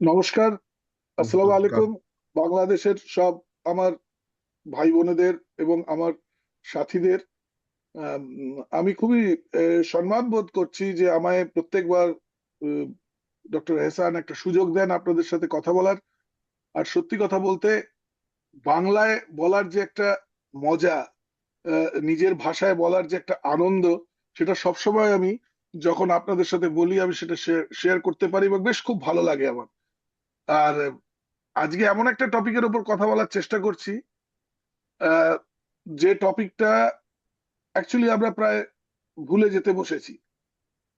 নমস্কার, আসসালামু নমস্কার। আলাইকুম। বাংলাদেশের সব আমার ভাই বোনেদের এবং আমার সাথীদের আম, আমি খুবই সম্মান বোধ করছি যে আমায় প্রত্যেকবার ডক্টর এহসান একটা সুযোগ দেন আপনাদের সাথে কথা বলার। আর সত্যি কথা বলতে বাংলায় বলার যে একটা মজা, নিজের ভাষায় বলার যে একটা আনন্দ, সেটা সবসময় আমি যখন আপনাদের সাথে বলি আমি সেটা শেয়ার করতে পারি এবং বেশ খুব ভালো লাগে আমার। আর আজকে এমন একটা টপিকের উপর কথা বলার চেষ্টা করছি, আহ, যে টপিকটা অ্যাকচুয়ালি আমরা প্রায় ভুলে যেতে বসেছি।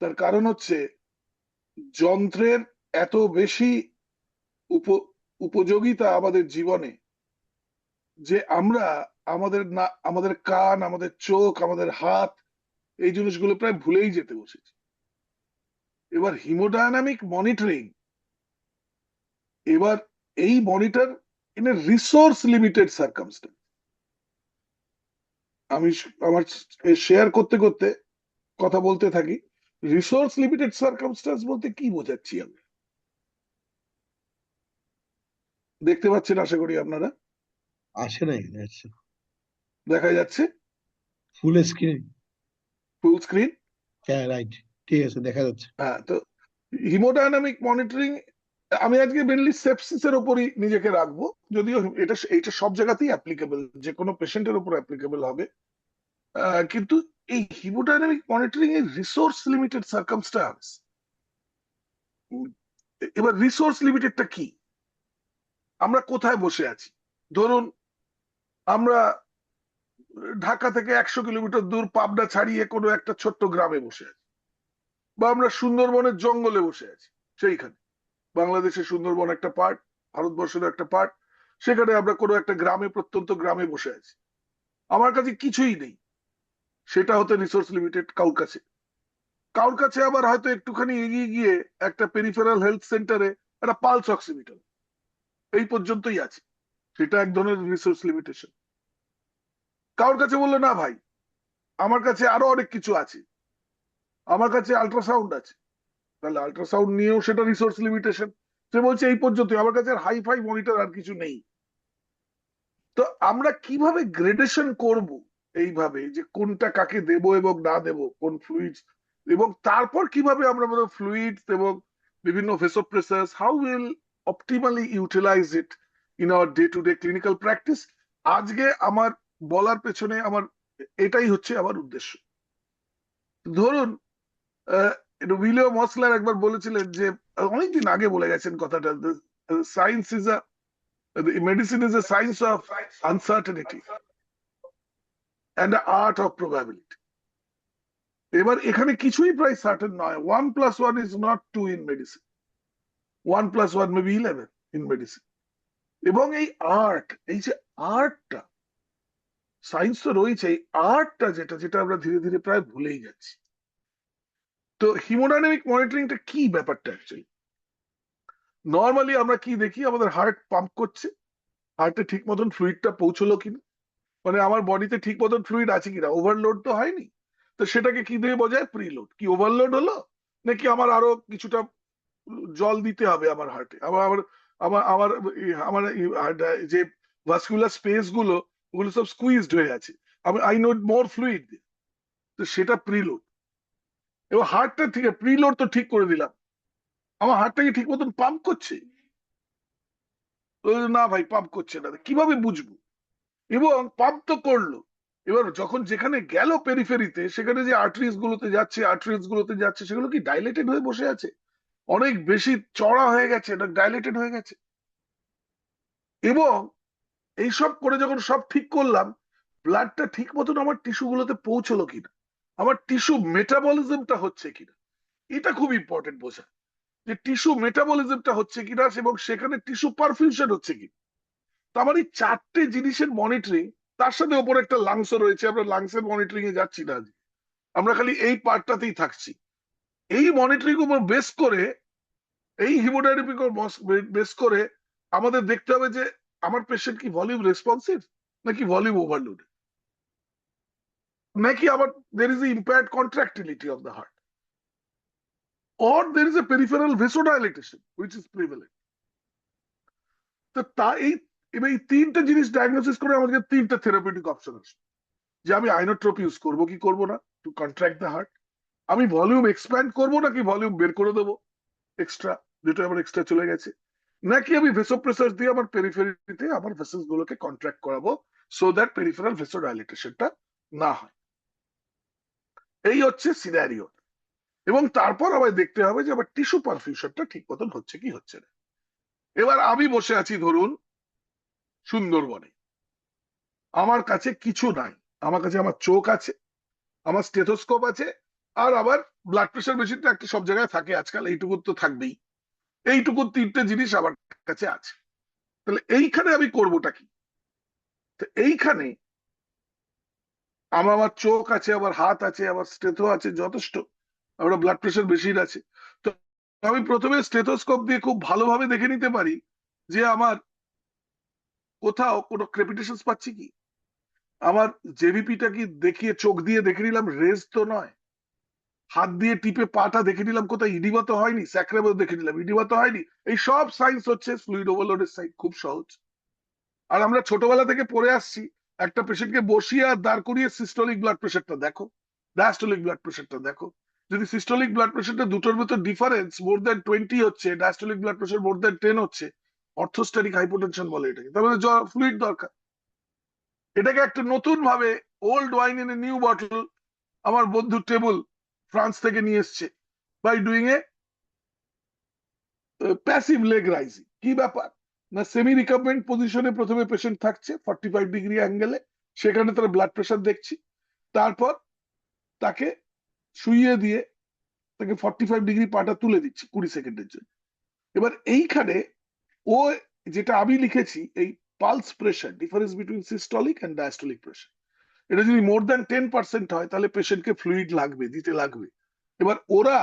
তার কারণ হচ্ছে যন্ত্রের এত বেশি উপযোগিতা আমাদের জীবনে যে আমরা আমাদের কান, আমাদের চোখ, আমাদের হাত, এই জিনিসগুলো প্রায় ভুলেই যেতে বসেছি। এবার হিমোডায়নামিক মনিটরিং, এবার এই monitor in a resource limited circumstance, আমি আমার শেয়ার করতে করতে কথা বলতে থাকি। রিসোর্স লিমিটেড সার্কামস্টেন্স বলতে কি বোঝাচ্ছি আমি, দেখতে পাচ্ছেন আশা করি আপনারা। আসে নাই আচ্ছা। দেখা যাচ্ছে ফুল স্ক্রিন। Full screen. হ্যাঁ, রাইট। ঠিক আছে, দেখা যাচ্ছে। হ্যাঁ, তো হিমোডায়নামিক মনিটরিং আমি আজকে মেনলি সেপসিস এর উপরই নিজেকে রাখবো, যদিও এটা সব জায়গাতেই অ্যাপ্লিকেবল, যে কোনো পেশেন্টের উপর অ্যাপ্লিকেবল হবে। কিন্তু এই হিমোডায়নামিক মনিটরিং এর রিসোর্স লিমিটেড সার্কামস্টান্স, এবার রিসোর্স লিমিটেডটা কি? আমরা কোথায় বসে আছি? ধরুন আমরা ঢাকা থেকে 100 কিলোমিটার দূর পাবনা ছাড়িয়ে কোনো একটা ছোট্ট গ্রামে বসে আছি, বা আমরা সুন্দরবনের জঙ্গলে বসে আছি সেইখানে। বাংলাদেশের সুন্দরবন একটা পার্ট, ভারতবর্ষের একটা পার্ট। সেখানে আমরা কোনো একটা গ্রামে, প্রত্যন্ত গ্রামে বসে আছি, আমার কাছে কিছুই নেই। সেটা হতে রিসোর্স লিমিটেড কারোর কাছে। কারোর কাছে আবার হয়তো একটুখানি এগিয়ে গিয়ে একটা পেরিফেরাল হেলথ সেন্টারে একটা পালস অক্সিমিটার, এই পর্যন্তই আছে। সেটা এক ধরনের রিসোর্স লিমিটেশন। কারোর কাছে বললো না ভাই, আমার কাছে আরো অনেক কিছু আছে, আমার কাছে আল্ট্রাসাউন্ড আছে, তাহলে আল্ট্রাসাউন্ড নিয়েও সেটা রিসোর্স লিমিটেশন। সে বলছে এই পর্যন্তই, আমার কাছে হাই ফাই মনিটর আর কিছু নেই। তো আমরা কিভাবে গ্রেডেশন করব এইভাবে, যে কোনটা কাকে দেব এবং না দেব, কোন ফ্লুইডস, এবং তারপর কিভাবে আমরা ফ্লুইডস এবং বিভিন্ন vasopressors, how will optimally utilize it in our day to day clinical practice. আজকে আমার বলার পেছনে আমার এটাই হচ্ছে আমার উদ্দেশ্য। ধরুন উইলিয়াম মসলার একবার বলেছিলেন যে, অনেকদিন আগে বলে গেছেন কথাটা, science is a medicine is a science of uncertainty and art of probability. এবার এখানে কিছুই প্রায় সার্টেন নয়। 1+1 is not 2 in medicine, 1+1 may be 11 in medicine. এবং এই আর্ট, এই যে আর্টটা, সায়েন্স তো রয়েছে, এই আর্টটা যেটা যেটা আমরা ধীরে ধীরে প্রায় ভুলেই যাচ্ছি। তো হিমোডাইনামিক মনিটরিংটা কি ব্যাপারটা অ্যাকচুয়ালি? নর্মালি আমরা কি দেখি, আমাদের হার্ট পাম্প করছে, হার্টে ঠিক মতন ফ্লুইডটা পৌঁছলো কিনা, মানে আমার বডিতে ঠিক মতন ফ্লুইড আছে কিনা, ওভারলোড তো হয়নি। তো সেটাকে কি দিয়ে বোঝায়? প্রিলোড। কি ওভারলোড হলো, নাকি আমার আরো কিছুটা জল দিতে হবে আমার হার্টে, আমার আমার আমার আমার আমার যে ভাস্কুলার স্পেস গুলো, ওগুলো সব স্কুইজড হয়ে আছে, আমি আই নিড মোর ফ্লুইড। তো সেটা প্রিলোড। এবার হার্টটা ঠিক আছে, প্রিলোড তো ঠিক করে দিলাম, আমার হার্টটাকে ঠিক মতন পাম্প করছে? না ভাই, পাম্প করছে না, কিভাবে বুঝবো? এবং পাম্প তো করলো, এবার যখন যেখানে গেল পেরিফেরিতে, সেখানে যে আর্টারিজ গুলোতে যাচ্ছে, সেগুলো কি ডাইলেটেড হয়ে বসে আছে, অনেক বেশি চড়া হয়ে গেছে, না ডাইলেটেড হয়ে গেছে? এবং এইসব করে যখন সব ঠিক করলাম, ব্লাডটা ঠিক মতন আমার টিস্যু গুলোতে পৌঁছলো কিনা, আমার টিস্যু মেটাবলিজমটা হচ্ছে কিনা, এটা খুব ইম্পর্টেন্ট বোঝা, যে টিস্যু মেটাবলিজমটা হচ্ছে কিনা এবং সেখানে টিস্যু পারফিউশন হচ্ছে কিনা। তো আমার এই চারটে জিনিসের মনিটরিং, তার সাথে ওপরে একটা লাংসও রয়েছে, আমরা লাংসের মনিটরিং এ যাচ্ছি না আজ, আমরা খালি এই পার্টটাতেই থাকছি। এই মনিটরিং উপর বেস করে, এই হিমোডাইনামিক বেস করে আমাদের দেখতে হবে যে আমার পেশেন্ট কি ভলিউম রেসপন্সিভ, নাকি ভলিউম ওভারলোড, নাকি আবার there is a impaired contractility of the heart, or there is a peripheral vasodilatation which is prevalent. তো তা এবার এই তিনটা জিনিস ডায়াগনোসিস করে আমাদের তিনটা থেরাপিউটিক অপশন আছে, যে আমি আইনোট্রপ ইউজ করবো কি করবো না টু কন্ট্রাক্ট দ্য হার্ট, আমি ভলিউম এক্সপ্যান্ড করবো নাকি ভলিউম বের করে দেবো এক্সট্রা, যেটা আমার এক্সট্রা চলে গেছে, নাকি আমি ভেসোপ্রেসার দিয়ে আমার পেরিফেরিতে আমার ভেসেলস গুলোকে কন্ট্রাক্ট করাবো সো দ্যাট পেরিফেরাল ভেসোডাইলেটেশনটা না হয়। এই হচ্ছে সিনারিও। এবং তারপর আবার দেখতে হবে যে আবার টিস্যু পারফিউশনটা ঠিক মতন হচ্ছে কি হচ্ছে না। এবার আমি বসে আছি ধরুন সুন্দরবনে, আমার কাছে কিছু নাই, আমার কাছে আমার চোখ আছে, আমার স্টেথোস্কোপ আছে, আর আবার ব্লাড প্রেশার মেশিনটা একটা সব জায়গায় থাকে আজকাল, এইটুকু তো থাকবেই, এইটুকু তিনটে জিনিস আমার কাছে আছে। তাহলে এইখানে আমি করবোটা কি? তো এইখানে আমার চোখ আছে, আমার হাত আছে, আমার স্টেথো আছে যথেষ্ট, আমার ব্লাড প্রেশার মেশিন আছে। তো আমি প্রথমে স্টেথোস্কোপ দিয়ে খুব ভালোভাবে দেখে নিতে পারি যে আমার কোথাও কোনো ক্রেপিটেশন পাচ্ছি কি, আমার জেভিপিটা কি দেখিয়ে চোখ দিয়ে দেখে নিলাম রেজ তো নয়, হাত দিয়ে টিপে পাটা দেখে নিলাম কোথায় ইডিমা তো হয়নি, স্যাক্রেবল দেখে নিলাম ইডিমা তো হয়নি। এই সব সাইন্স হচ্ছে ফ্লুইড ওভারলোডের সাইন, খুব সহজ। আর আমরা ছোটবেলা থেকে পড়ে আসছি একটা পেশেন্টকে বসিয়ে আর দাঁড় করিয়ে সিস্টোলিক ব্লাড প্রেশারটা দেখো, ডায়াস্টোলিক ব্লাড প্রেশারটা দেখো। যদি সিস্টোলিক ব্লাড প্রেশারটা দুটোর ভিতর ডিফারেন্স মোর দ্যান 20 হচ্ছে, diastolic blood pressure more than 10 হচ্ছে, অর্থোস্ট্যাটিক হাইপোটেনশন বলে এটাকে, তার মানে ফ্লুইড দরকার। এটাকে একটা নতুন ভাবে old wine in a new bottle আমার বন্ধু টেবল ফ্রান্স থেকে নিয়ে এসছে, by doing a passive leg raising. কি ব্যাপার না, সেমি রিকাম্বেন্ট পজিশনে প্রথমে পেশেন্ট থাকছে 45 ডিগ্রি অ্যাঙ্গেলে, সেখানে তার ব্লাড প্রেশার দেখছি, তারপর তাকে শুইয়ে দিয়ে তাকে 45 ডিগ্রি পাটা তুলে দিচ্ছি 20 সেকেন্ডের জন্য। এবার এইখানে ও যেটা আমি লিখেছি, এই pulse pressure difference between systolic and diastolic pressure, এটা যদি মোর দ্যান 10% হয় তাহলে পেশেন্টকে ফ্লুইড লাগবে, দিতে লাগবে। এবার ওরা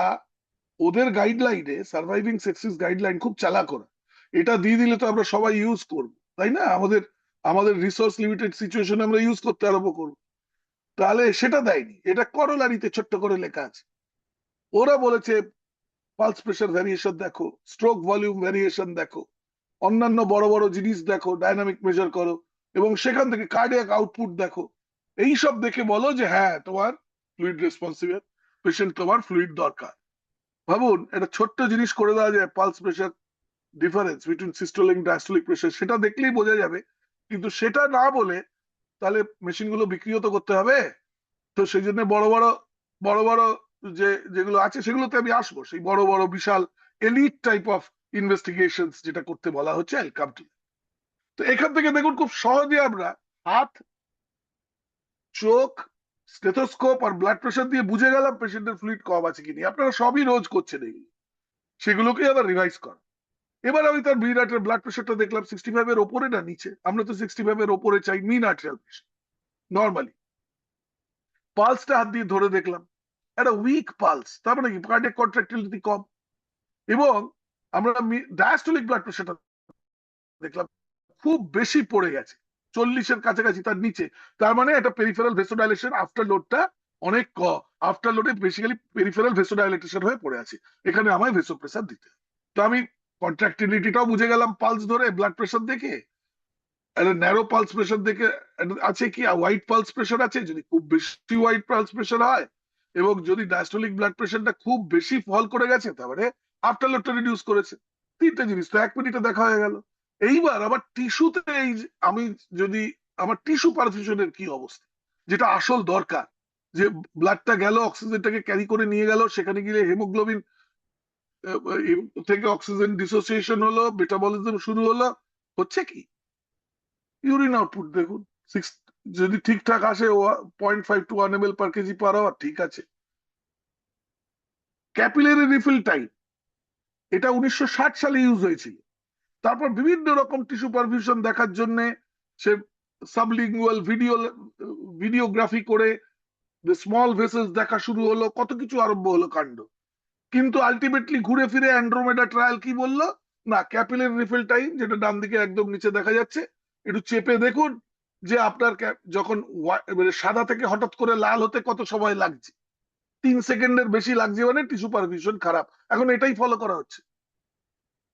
ওদের গাইডলাইনে, সার্ভাইভিং সেক্সিস গাইডলাইন খুব চালাক ওরা, এটা দিয়ে দিলে তো আমরা সবাই ইউজ করবো, তাই না? আমাদের আমাদের রিসোর্স লিমিটেড সিচুয়েশনে আমরা ইউজ করতে আরম্ভ করবো, তাহলে সেটা দেয়নি, এটা করোলারিতে ছোট্ট করে লেখা আছে। ওরা বলেছে পালস প্রেশার ভ্যারিয়েশন দেখো, স্ট্রোক ভলিউম ভ্যারিয়েশন দেখো, অন্যান্য বড় বড় জিনিস দেখো, ডাইনামিক মেজার করো, এবং সেখান থেকে কার্ডিয়াক আউটপুট দেখো, এইসব দেখে বলো যে হ্যাঁ তোমার ফ্লুইড রেসপন্সিভ পেশেন্ট, তোমার ফ্লুইড দরকার। ভাবুন একটা ছোট্ট জিনিস করে দেওয়া যায়, pulse pressure difference between systolic diastolic pressure, সেটা দেখলেই বোঝা যাবে। কিন্তু সেটা না বলে তাহলে মেশিন গুলো বিক্রিও তো করতে হবে। তো সেই জন্য বড় বড় বড় বড় যে যেগুলো আছে সেগুলোতে আমি আসবো, সেই বড় বড় বিশাল এলিট টাইপ অফ ইনভেস্টিগেশন যেটা করতে বলা হচ্ছে, আই কাম টু। তো এখান থেকে দেখুন খুব সহজে আমরা হাত, চোখ, স্টেথোস্কোপ আর ব্লাড প্রেশার দিয়ে বুঝে গেলাম পেশেন্টের ফ্লুইড কম আছে কিনা। আপনারা সবই রোজ করছেন এগুলো, সেগুলোকে আবার রিভাইজ করা। এবার আমি তার মিন আর্টারিয়াল ব্লাড প্রেশারটা দেখলাম 65 এর ওপরে না নিচে, আমরা তো 65 এর ওপরে চাই মিন আর্টারিয়াল প্রেশার নর্মালি। পালসটা হাত দিয়ে ধরে দেখলাম একটা উইক পালস, তার মানে কি কার্ডিয়াক কন্ট্রাক্টিলিটি কম। এবং আমরা ডায়াস্টোলিক ব্লাড প্রেশারটা দেখলাম খুব বেশি পড়ে গেছে, 40-এর কাছাকাছি, তার নিচে, তার মানে এটা পেরিফেরাল ভেসোডাইলেশন আফটার লোডটা অনেক কম, আফটার লোডে বেসিক্যালি পেরিফেরাল ভেসোডাইলেটেশন হয়ে পড়ে আছে, এখানে আমায় ভেসোপ্রেসার দিতে হবে। তো আমি কন্ট্রাক্টিলিটিটাও বুঝে গেলাম পালস ধরে, ব্লাড প্রেশার দেখে, ন্যারো পালস প্রেশার দেখে আছে কি হোয়াইট পালস প্রেশার আছে, যদি খুব বেশি হোয়াইট পালস প্রেশার হয় এবং যদি ডায়াস্টোলিক ব্লাড প্রেশারটা খুব বেশি ফল করে গেছে, তারপরে আফটার লোডটা রিডিউস করেছে। তিনটে জিনিস তো 1 মিনিটে দেখা হয়ে গেল। এইবার আবার টিস্যুতে আমি যদি আমার টিস্যু পারফিউশনের কি অবস্থা, যেটা আসল দরকার, যে ব্লাডটা গেল অক্সিজেনটাকে ক্যারি করে নিয়ে গেল, সেখানে গিয়ে হেমোগ্লোবিন থেকে অক্সিজেন ডিসোসিয়েশন হলো, মেটাবলিজম শুরু হলো, হচ্ছে কি ইউরিন আউটপুট দেখুন, সিক্স যদি ঠিকঠাক আসে 0.5 to 1 ml per kg per hour, ঠিক আছে। ক্যাপিলারি রিফিল টাইম, এটা 1960 সালে ইউজ হয়েছিল। তারপর বিভিন্ন রকম টিস্যু পারফিউশন দেখার জন্য সে সাবলিঙ্গুয়াল ভিডিওগ্রাফি করে স্মল ভেসেলস দেখা শুরু হলো, কত কিছু আরম্ভ হলো কাণ্ড। কিন্তু আলটিমেটলি ঘুরে ফিরে অ্যান্ড্রোমেডা ট্রায়াল কি বললো, না ক্যাপিলারি রিফিল টাইম, যেটা ডান দিকে একদম নিচে দেখা যাচ্ছে, একটু চেপে দেখুন যে আপনার যখন মানে সাদা থেকে হঠাৎ করে লাল হতে কত সময় লাগছে, 3 সেকেন্ডের বেশি লাগছে, মানে টিস্যু পারফিউশন খারাপ। এখন এটাই ফলো করা হচ্ছে,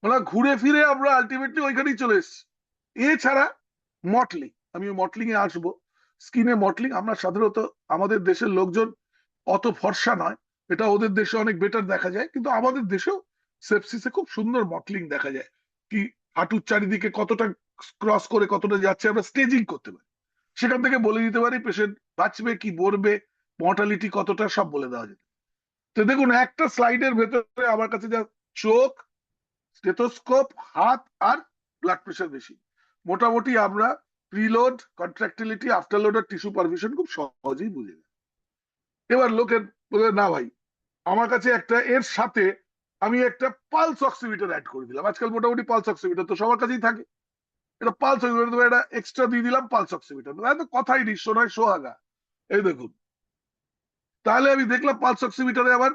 মানে ঘুরে ফিরে আমরা আলটিমেটলি ওইখানেই চলে এসেছি। এছাড়া মটলিং, আমি মটলিং এ আসবো। স্কিনে মটলিং, আমরা সাধারণত আমাদের দেশের লোকজন অত ফর্সা নয়, এটা ওদের দেশে অনেক বেটার দেখা যায়, কিন্তু আমাদের দেশেও সেপসিসে খুব সুন্দর মটলিং দেখা যায়। কি হাঁটুর চারিদিকে কতটা ক্রস করে কতটা যাচ্ছে আমরা স্টেজিং করতে পারি, সেখান থেকে বলে দিতে পারি পেশেন্ট বাঁচবে কি মরবে, মর্টালিটি কতটা, সব বলে দেওয়া যেত। তো দেখুন একটা স্লাইডের ভেতরে আমার কাছে যা চোখ, স্টেথোস্কোপ, হাত আর ব্লাড প্রেশার মেশিন, মোটামুটি আমরা প্রিলোড, কন্ট্রাক্টিলিটি, আফটারলোড আর টিস্যু পারফিউশন খুব সহজেই বুঝে যায়। এবার লোকের বলে না ভাই আমার কাছে একটা এর সাথে আমি একটা পালস অক্সিমিটার অ্যাড করে দিলাম, আজকাল মোটামুটি পালস অক্সিমিটার তো সবার কাছেই থাকে, এটা পালস অক্সিমিটার, এটা এক্সট্রা দিয়ে দিলাম পালস অক্সিমিটার, তো কথাই নেই, সোনায় সোহাগা। এই দেখুন, তাহলে আমি দেখলাম পালস অক্সিমিটারে আবার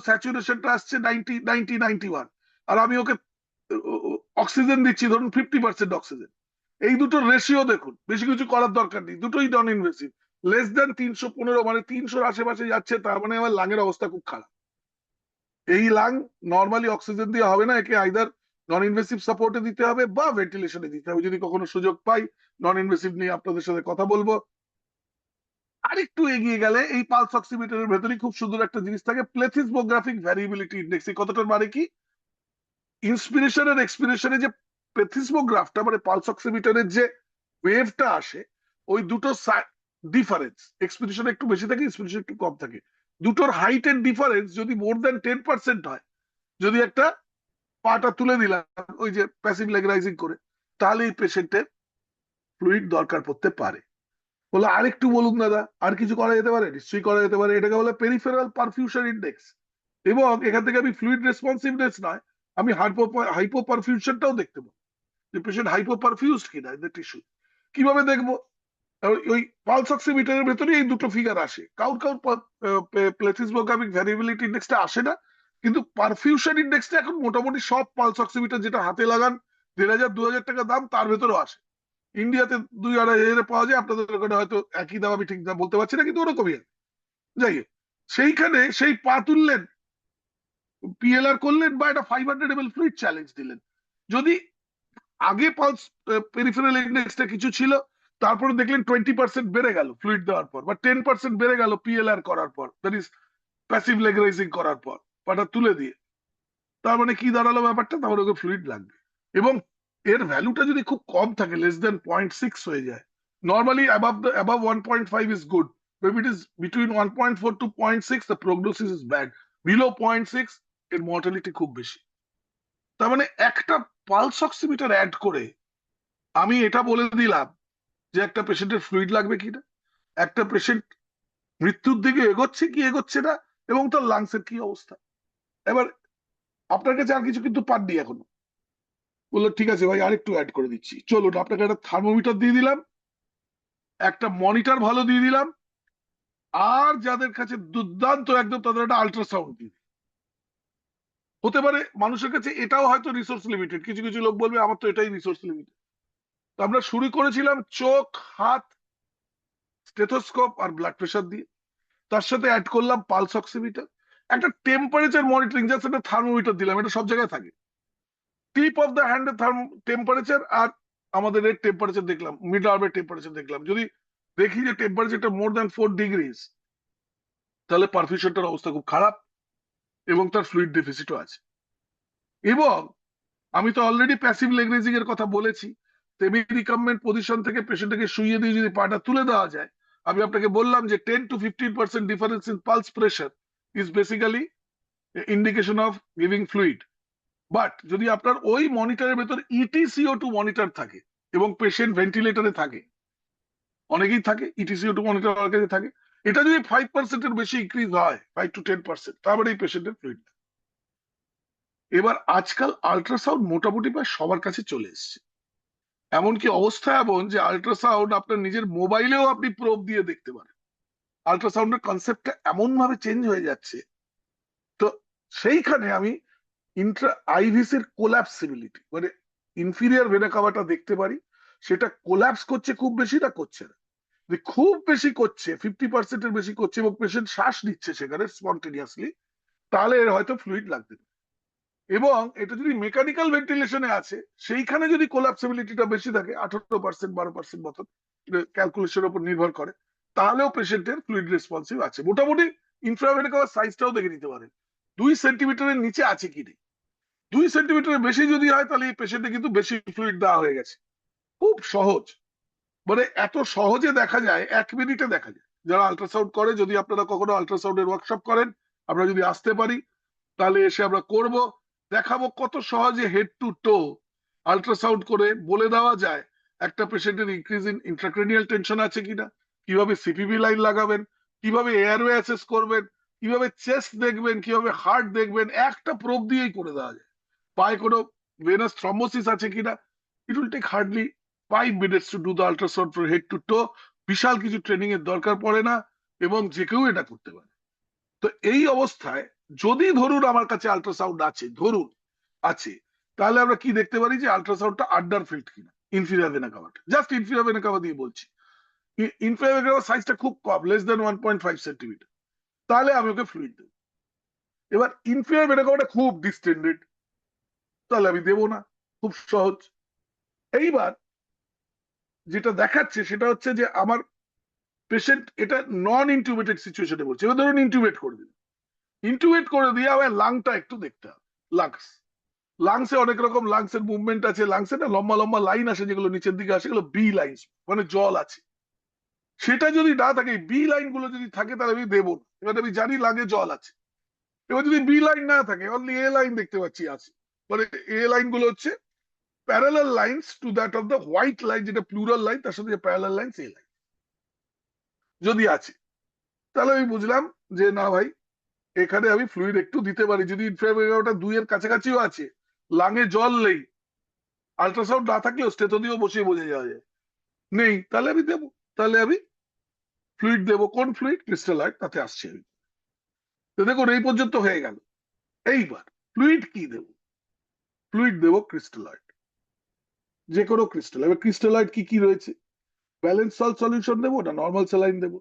স্যাচুরেশনটা আসছে 90-91, আর আমি ওকে অক্সিজেন দিচ্ছি ধরুন 50% অক্সিজেন। এই দুটোর রেশিও দেখুন, বেশি কিছু করার দরকার নেই, দুটোই নন ইনভেসিভ। লেস দেন 315, মানে 300-র আশেপাশে যাচ্ছে, তার মানে আমার লাঙের অবস্থা খুব খারাপ। এই লাং নর্মালি অক্সিজেন দিয়ে হবে না, একে আইদার নন ইনভেসিভ সাপোর্টে দিতে হবে বা ভেন্টিলেশনে দিতে হবে। যদি কখনো সুযোগ পাই নন ইনভেসিভ নিয়ে আপনাদের সাথে কথা বলবো। আরেকটু এগিয়ে গেলে এই পালস অক্সিমিটারের ভেতরেই খুব সুন্দর একটা জিনিস থাকে, প্লেথিসমোগ্রাফিক ভ্যারিয়েবিলিটি ইন্ডেক্স। এই কথাটার মানে কি, ইন্সপিরেশন আর এক্সপিরেশনে যে প্লেথিসমোগ্রাফটা মানে পালস অক্সিমিটারের যে ওয়েভটা আসে, ওই দুটো ডিফারেন্স, এক্সপিরেশন একটু বেশি থাকে, ইন্সপিরেশন একটু কম থাকে, দুটোর হাইটের ডিফারেন্স যদি মোর দেন 10% হয়, যদি একটা পাটা তুলে দিলাম ওই যে প্যাসিভ লেগ রাইজিং করে, তাহলে এই পেশেন্টের ফ্লুইড দরকার পড়তে পারে। বলে আরেকটু বলুন দাদা, আর কিছু করা যেতে পারে? নিশ্চয়ই করা যেতে পারে, এটাকে বলে পেরিফেরাল পারফিউশন ইন্ডেক্স। এবং এখান থেকে আমি ফ্লুইড রেসপন্সিভনেস নয়, আমি হাইপো পারফিউশনটাও দেখতে পাবো, যে পেশেন্ট হাইপো পারফিউজড কিনা ইন দ্য টিস্যু। কিভাবে দেখবো? ওই পালস অক্সিমিটারের ভেতরে এই দুটো ফিগার আসে, কাউর কাউর প্লেথিসমোগ্রাফিক ভ্যারিয়েবিলিটি ইন্ডেক্সটা আসে না, কিন্তু পারফিউশন ইন্ডেক্সটা এখন মোটামুটি সব পালস অক্সিমিটার যেটা হাতে লাগান 1,500-2,000 টাকা দাম, তার ভেতরেও আসে। ইন্ডিয়াতে 2-2,500 পাওয়া যায়, আপনাদের ওখানে হয়তো একই দাম, আমি ঠিক দাম বলতে পারছি না, কিন্তু ওরকমই আছে। যাই হোক, সেইখানে সেই পা তুললেন, পিএলআর করলেন বা একটা 500 ml ফ্লুইড চ্যালেঞ্জ দিলেন, যদি আগে পালস পেরিফেরাল ইন্ডেক্সটা কিছু ছিল, তারপরে দেখলেন 20% বেড়ে গেল ফ্লুইড দেওয়ার পর, বা 10% বেড়ে গেল পিএলআর করার পর, that is passive leg rising করার পর, পাটা তুলে দিয়ে, তার মানে কি দাঁড়ালো ব্যাপারটা, তারপরে ওকে ফ্লুইড লাগবে। এবং এর ভ্যালুটা যদি খুব কম থাকে, লেস দেন 0.6 হয়ে যায়, normally above 1.5 is good, but if it is between 1.4 to 0.6 the prognosis is bad, below 0.6 এর মর্টালিটি খুব বেশি। তার মানে একটা পালস অক্সিমিটার অ্যাড করে আমি এটা বলে দিলাম যে একটা পেশেন্টের ফ্লুইড লাগবে কিনা, একটা পেশেন্ট মৃত্যুর দিকে এগোচ্ছে কি এগোচ্ছে না, এবং তার লাংসের কি অবস্থা। এবার আপনার কাছে আর কিছু কিন্তু পাননি এখনো, বললো ঠিক আছে ভাই আরেকটু অ্যাড করে দিচ্ছি, চলুন আপনাকে একটা থার্মোমিটার দিয়ে দিলাম, একটা মনিটর ভালো দিয়ে দিলাম, আর যাদের কাছে দুর্দান্ত একদম তাদের একটা আল্ট্রাসাউন্ড দিয়ে দিই। হতে পারে মানুষের কাছে এটাও হয়তো রিসোর্স লিমিটেড, কিছু কিছু লোক বলবে আমার তো এটাই রিসোর্স লিমিটেড। তো আমরা শুরু করেছিলাম চোখ, হাত, স্টেথোস্কোপ আর ব্লাড প্রেশার দিয়ে, তার সাথে অ্যাড করলাম পালস অক্সিমিটার, একটা টেম্পারেচার মনিটরিং, জাস্ট একটা থার্মোমিটার দিলাম, এটা সব জায়গায় থাকে, টিপ অফ দ্য হ্যান্ডের টেম্পারেচার, আর আমাদের এর টেম্পারেচার দেখলাম, মিড আর্মের টেম্পারেচার দেখলাম, যদি দেখি যে টেম্পারেচারটা মোর দ্যান 4 ডিগ্রিজ, তাহলে পারফিউশনটার অবস্থা খুব খারাপ এবং তার ফ্লুইড ডেফিসিটও আছে। এবং আমি তো অলরেডি প্যাসিভ লেগ রেজিং এর কথা বলেছি, সেমি রিকাম্বেন্ট পজিশন থেকে পেশেন্টটাকে শুইয়ে দিয়ে যদি পাটা তুলে দেওয়া যায়, আমি আপনাকে বললাম যে 10 to 15% difference in pulse pressure is basically indication of giving fluid. But যদি আপনার ওই মনিটরের ভেতর ইটিসিও2 মনিটর থাকে এবং পেশেন্ট ভেন্টিলেটরে থাকে, অনেকেই থাকে ইটিসিও2 মনিটর আমার কাছে থাকে, এটা যদি 5% এর বেশি ইনক্রিজ হয়, 5 to 10%, তারপরে এই পেশেন্টের ফ্লুইড। এবার আজকাল আল্ট্রাসাউন্ড মোটামুটি প্রায় সবার কাছে চলে এসছে, এমনকি অবস্থা এমন যে আল্ট্রাসাউন্ড আপনার নিজের মোবাইলেও আপনি প্রোব দিয়ে দেখতে পারেন। আল্ট্রাসাউন্ডের কনসেপ্টটা এমন ভাবে চেঞ্জ হয়ে যাচ্ছে, তো সেইখানে আমি ইন্ট্রা আইভিস এর কোল্যাপসিবিলিটি মানে ইনফিরিয়ার ভেনা কাভাটা দেখতে পারি, সেটা কোল্যাপস করছে খুব বেশি না করছে না, যদি খুব বেশি করছে, 50% এর বেশি করছে এবং পেশেন্ট শ্বাস নিচ্ছে সেখানে স্পন্টেনিয়াসলি, তাহলে এর হয়তো ফ্লুইড লাগবে। এবং এটা যদি মেকানিক্যাল ভেন্টিলেশনে আছে, সেইখানে যদি কোলাপসিবিলিটিটা বেশি থাকে 18% 12% মতন, ক্যালকুলেশনের উপর নির্ভর করে, তাহলেও পেশেন্টের ফ্লুইড রেসপন্সিভ আছে। মোটামুটি ইনফ্রাভেনিকুলার সাইজটাও দেখে নিতে পারেন 2 সেন্টিমিটারের নিচে আছে কি নেই। 2 সেন্টিমিটারের বেশি যদি হয় তাহলে এই পেশেন্টে কিন্তু বেশি ফ্লুইড দেওয়া হয়ে গেছে। খুব সহজ, মানে এত সহজে দেখা যায়, 1 মিনিটে দেখা যায়। যারা আল্ট্রাসাউন্ড করে, যদি আপনারা কখনো আল্ট্রাসাউন্ডের ওয়ার্কশপ করেন, আমরা যদি আসতে পারি তাহলে এসে আমরা করব, দেখাবো কত সহজে হেড টু টো আল্ট্রাসাউন্ড করে বলে দেওয়া যায় একটা পেশেন্টের ইনক্রিজ ইন ইন্ট্রাক্রেনিয়াল টেনশন আছে কিনা, কিভাবে সিপিবি লাইন লাগাবেন, কিভাবে এয়ারওয়ে অ্যাসেস করবেন, কিভাবে চেস্ট দেখবেন, কিভাবে হার্ট দেখবেন, একটা প্রোব দিয়েই করে দেওয়া যায়। পায়ে কোনো ভেনাস থ্রম্বোসিস আছে কিনা, it will take hardly 5 minutes to do the ultrasound for head to toe. বিশাল কিছু ট্রেনিং এর দরকার পড়ে না এবং যে কেউ এটা করতে পারে। তো এই অবস্থায় যদি ধরুন আমার কাছে আল্ট্রাসাউন্ড আছে, ধরুন আছে, তাহলে আমরা কি দেখতে পারি যে আল্ট্রাসাউন্ডটা আন্ডার ফিল্ড কিনা, ইনফিরিয়র ভেনা কাভাটা, জাস্ট ইনফিরিয়র ভেনা কাভা দিয়ে বলছি। ইনফিরিয়র ভেনা কাভা সাইজটা খুব কম, লেস দেন 1.5 সেন্টিমিটার, তাহলে আমি ওকে ফ্লুইড দেবো। এবার ইনফিরিয়র ভেনা কাভাটা খুব ডিস্টেন্ডেড, তাহলে আমি দেবো না, খুব সহজ। এইবার যেটা দেখাচ্ছে সেটা হচ্ছে যে আমার পেশেন্ট এটা নন ইন্টুবেটেড সিচুয়েশনে বলছে। এবার ধরুন ইন্টুবেট করে দিল, ইন্টুবেট করে দিয়ে আবার লাংটা একটু দেখতে হবে। লাংসে অনেক রকম লাংসের মুভমেন্ট আছে, লাংসে না লম্বা লম্বা লাইন আসে যেগুলো নিচের দিকে আসে, এগুলো বি লাইন, মানে জল আছে। সেটা যদি না থাকে, বি লাইন গুলো যদি থাকে তাহলে আমি দেবো না। এবার আমি জানি লাঙে জল আছে। এবার যদি বি লাইন না থাকে, অনলি এ লাইন দেখতে পাচ্ছি আছে, মানে এ লাইন গুলো হচ্ছে parallel lines to that of the white line, যেটা প্লুরাল লাইন, তার সাথে প্যারালাল লাইন্স এ লাইন যদি আছে, তাহলে আমি বুঝলাম যে না ভাই, এখানে আমি ফ্লুইড একটু দিতে পারি। যদি ইনফ্রারেড 2 এর কাছাকাছিও আছে, লাঙে জল নেই, আল্ট্রাসাউন্ড না থাকলেও স্টেথো দিয়েও বসিয়ে বোঝা যাওয়া যায় নেই, তাহলে আমি দেবো, তাহলে আমি ফ্লুইড দেবো। কোন ফ্লুইড? ক্রিস্টালাইট, তাতে আসছে আমি। তো দেখুন এই পর্যন্ত হয়ে গেল। এইবার ফ্লুইড কি দেবো? ফ্লুইড দেবো ক্রিস্টালাইট, যে কোনো ক্রিস্টাল। এবার ক্রিস্টালাইট কি কি রয়েছে? ব্যালেন্স সল্ট সলিউশন দেবো না নর্মাল স্যালাইন দেবো?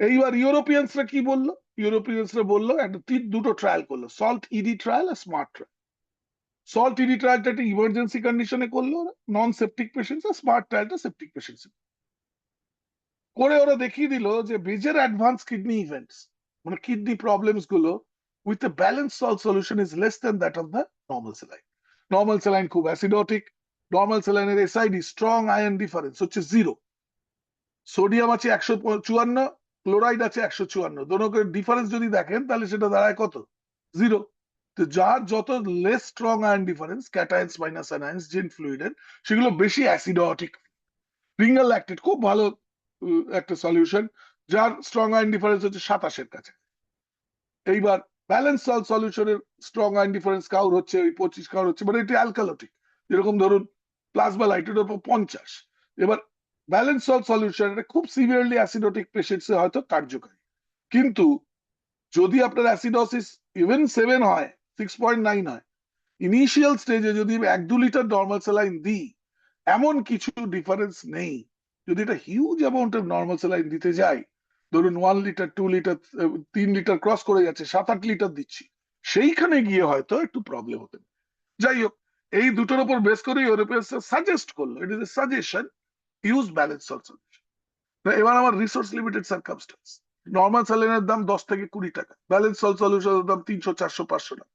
এইবার ইউরোপিয়ানসরা কি বললো? ইউরোপিয়ানসরা বললো একটা দুটো ট্রায়াল করলো, সল্ট ইডি ট্রায়াল আর স্মার্ট ট্রায়াল। সল্ট ইডি ট্রায়ালটা একটা ইমার্জেন্সি কন্ডিশনে করলো ওরা, নন সেপটিক পেশেন্টস, আর স্মার্ট ট্রায়ালটা সেপটিক পেশেন্টস করে। ওরা দেখিয়ে দিল যে মেজর অ্যাডভান্স কিডনি ইভেন্টস, মানে কিডনি প্রবলেমস গুলো with a balance salt solution is less than that of the normal saline. Normal saline খুব অ্যাসিডোটিক, নর্মাল স্যালাইনের এসআইডি স্ট্রং আয়ন ডিফারেন্স হচ্ছে 0, সোডিয়াম আছে 154, ক্লোরাইড আছে 154, দোনোকে ডিফারেন্স যদি দেখেন তাহলে সেটা দাঁড়ায় কত? 0। তো যার যত less strong ion difference, cations minus anions জিন ফ্লুইডের, সেগুলো বেশি অ্যাসিডোটিক। রিঙ্গাল ল্যাকটেট খুব ভালো একটা সলিউশন, যার স্ট্রং আয়ন ডিফারেন্স হচ্ছে 27-এর কাছে। এইবার ব্যালেন্স সল্ট সলিউশনের স্ট্রং আয়ন ডিফারেন্স কাউর হচ্ছে ওই 25, কাউর হচ্ছে, মানে এটা অ্যালকালোটিক, যেরকম ধরুন প্লাজমা লাইটের উপর 50। এবার ব্যালেন্স সল্ট সলিউশন এটা খুব সিভিয়ারলি অ্যাসিডোটিক পেশেন্টসে হয়তো কার্যকারী, কিন্তু যদি আপনার অ্যাসিডোসিস ইভেন 7 হয়, 6.9 হয়, ইনিশিয়াল স্টেজে যদি 1-2 লিটার নর্মাল স্যালাইন দিই, এমন কিছু ডিফারেন্স নেই। যদি এটা huge amount of normal saline দিতে যাই, ধরুন 1 লিটার 2 লিটার 3 লিটার ক্রস করে যাচ্ছে, 7-8 লিটার দিচ্ছি, সেইখানে গিয়ে হয়তো একটু প্রবলেম হতে পারে। যাই হোক, এই দুটোর উপর বেস করে ইউরোপিয়ান সাজেস্ট করলো, ইট is A suggestion, use balance salt solution. এবার আমার রিসোর্স লিমিটেড সার্কামস্টেন্স, নর্মাল স্যালাইনের দাম 10 থেকে 20 টাকা, ব্যালেন্স সল্ট সলিউশনের দাম 300, 400, 500 টাকা।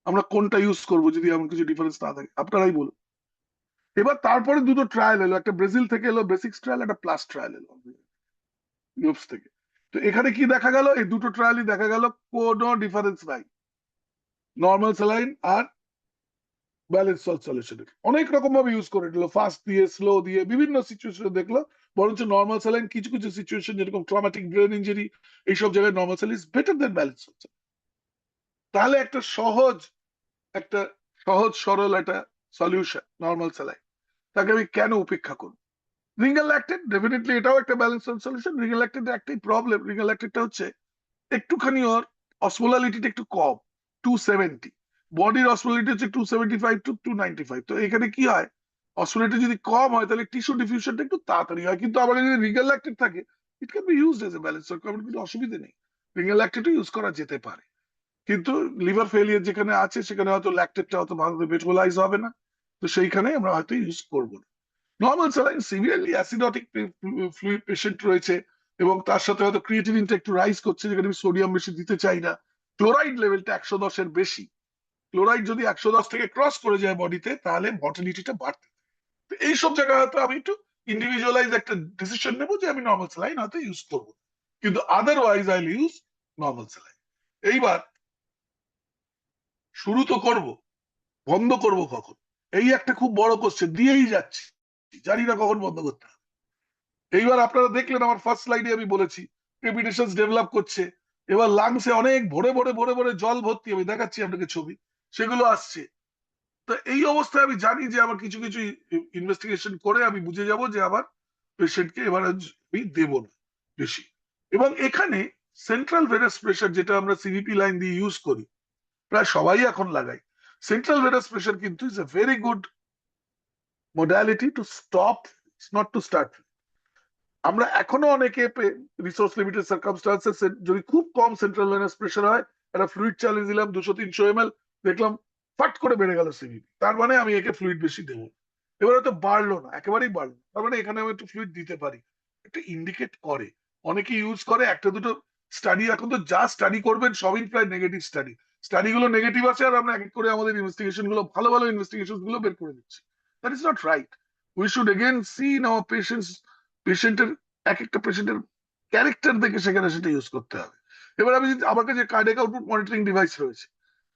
আমরা কোনটা ইউজ করবো যদি এমন কিছু ডিফারেন্স না থাকে? আপনারাই বলুন। এবার তারপরে দুটো ট্রায়াল এলো, একটা ব্রাজিল থেকে এলো বেসিক্স ট্রায়াল, একটা প্লাস ট্রায়াল এলো ইউরোপস থেকে। তো এখানে কি দেখা গেল? এই দুটো ট্রায়ালই দেখা গেল কোনো ডিফারেন্স নাই নর্মাল স্যালাইন আর ব্যালেন্স সল্ট সলিউশনের। অনেক রকম ভাবে ইউজ করে দিল, ফাস্ট দিয়ে, স্লো দিয়ে, বিভিন্ন সিচুয়েশনে দেখলো, বরঞ্চ নর্মাল স্যালাইন কিছু কিছু সিচুয়েশন যেরকম ট্রমাটিক ব্রেন ইঞ্জুরি, এইসব জায়গায় normal saline is better then balance salt. তাহলে একটা সহজ সরল একটা সলিউশন নর্মাল স্যালাইন, তাকে আমি কেন উপেক্ষা করব? রিঙ্গাল ল্যাকটেট ডেফিনেটলি এটাও একটা ব্যালেন্স সলিউশন। রিঙ্গাল ল্যাকটেটের একটাই প্রবলেম, রিঙ্গাল ল্যাকটেটটা হচ্ছে একটুখানি ওর অসমোলালিটিটা একটু কম, 270। বডির অসমোলালিটি হচ্ছে 275 টু 295। তো এখানে কি হয়, অসমোলালিটি যদি কম হয় তাহলে টিস্যু ডিফিউশনটা একটু তাড়াতাড়ি হয়। কিন্তু আবার যদি রিঙ্গাল ল্যাকটেট থাকে, it can be used as a balance solution, কোনো অসুবিধা নেই, রিঙ্গাল ল্যাকটেটও ইউজ করা যেতে পারে। কিন্তু লিভার ফেলিয়ার যেখানে আছে সেখানে হয়তো ল্যাকটেটটা হয়তো ভালোভাবে মেটাবলাইজ হবে না, তো সেইখানে আমরা হয়তো ইউজ করবো না। Normal saline severely acidotic fluid patient রয়েছে এবং তার সাথে হয়তো ক্রিয়েটিনিনটা একটু রাইজ করছে, যেখানে আমি সোডিয়াম বেশি দিতে চাই না, ক্লোরাইড লেভেলটা 110-এর বেশি, ক্লোরাইড যদি 110 থেকে ক্রস করে যায় বডিতে তাহলে মর্টালিটিটা বাড়তে পারে। তো এইসব জায়গায় হয়তো আমি একটু ইন্ডিভিজুয়ালাইজ একটা ডিসিশন নেবো যে আমি নর্মাল স্যালাইন হয়তো ইউজ করবো, কিন্তু otherwise I use normal saline. এইবার শুরু তো করব, বন্ধ করব কখন, এই একটা খুব বড় কোশ্চেন, দিয়েই যাচ্ছি, জানি না কখন বন্ধ করতে হবে। এইবার আপনারা দেখলেন আমার ফার্স্ট স্লাইডে আমি বলেছি ক্রেপিটেশনস ডেভেলপ করছে, এবার লাংসে অনেক ভরে ভরে ভরে ভরে জল ভর্তি, আমি দেখাচ্ছি আপনাকে ছবি, সেগুলো আসছে। তো এই অবস্থায় আমি জানি যে আমার কিছু কিছু ইনভেস্টিগেশন করে আমি বুঝে যাব যে আমার পেশেন্টকে এবার আমি দেবো না বেশি। এবং এখানে সেন্ট্রাল ভেনাস প্রেশার, যেটা আমরা সিভিপি লাইন দিয়ে ইউজ করি, প্রায় সবাই এখন লাগাই, সেন্ট্রাল ভেনাস প্রেশার কিন্তু is a very good modality to stop, not to start. আমরা এখনো অনেকে রিসোর্স লিমিটেড সার্কামস্টান্সেস যদি খুব কম সেন্ট্রাল ভেনাস প্রেশার হয়, একটা ফ্লুইড চ্যালেঞ্জ দিলাম 200-300 ml, দেখলাম ফাট করে বেড়ে গেল সিভিপি, তার মানে আমি একে ফ্লুইড বেশি দেবো। এবার হয়তো বাড়লো না, একেবারেই বাড়লো না, তার মানে এখানে আমি একটু ফ্লুইড দিতে পারি, একটা ইন্ডিকেট করে। অনেকে ইউজ করে একটা দুটো স্টাডি, এখন তো যা স্টাডি করবেন সবই প্রায় নেগেটিভ স্টাডি, স্টাডি গুলো নেগেটিভ আছে আর আমরা এক এক করে আমাদের ইনভেস্টিগেশন গুলো, ভালো ভালো ইনভেস্টিগেশন গুলো বের করে দিচ্ছি। That is not right. We should again see in our পেশেন্টের, এক একটা পেশেন্টের ক্যারেক্টার দেখে সেখানে সেটা ইউজ করতে হবে। এবার আমি যদি, আমার কাছে কার্ডিয়াক আউটপুট মনিটরিং ডিভাইস রয়েছে,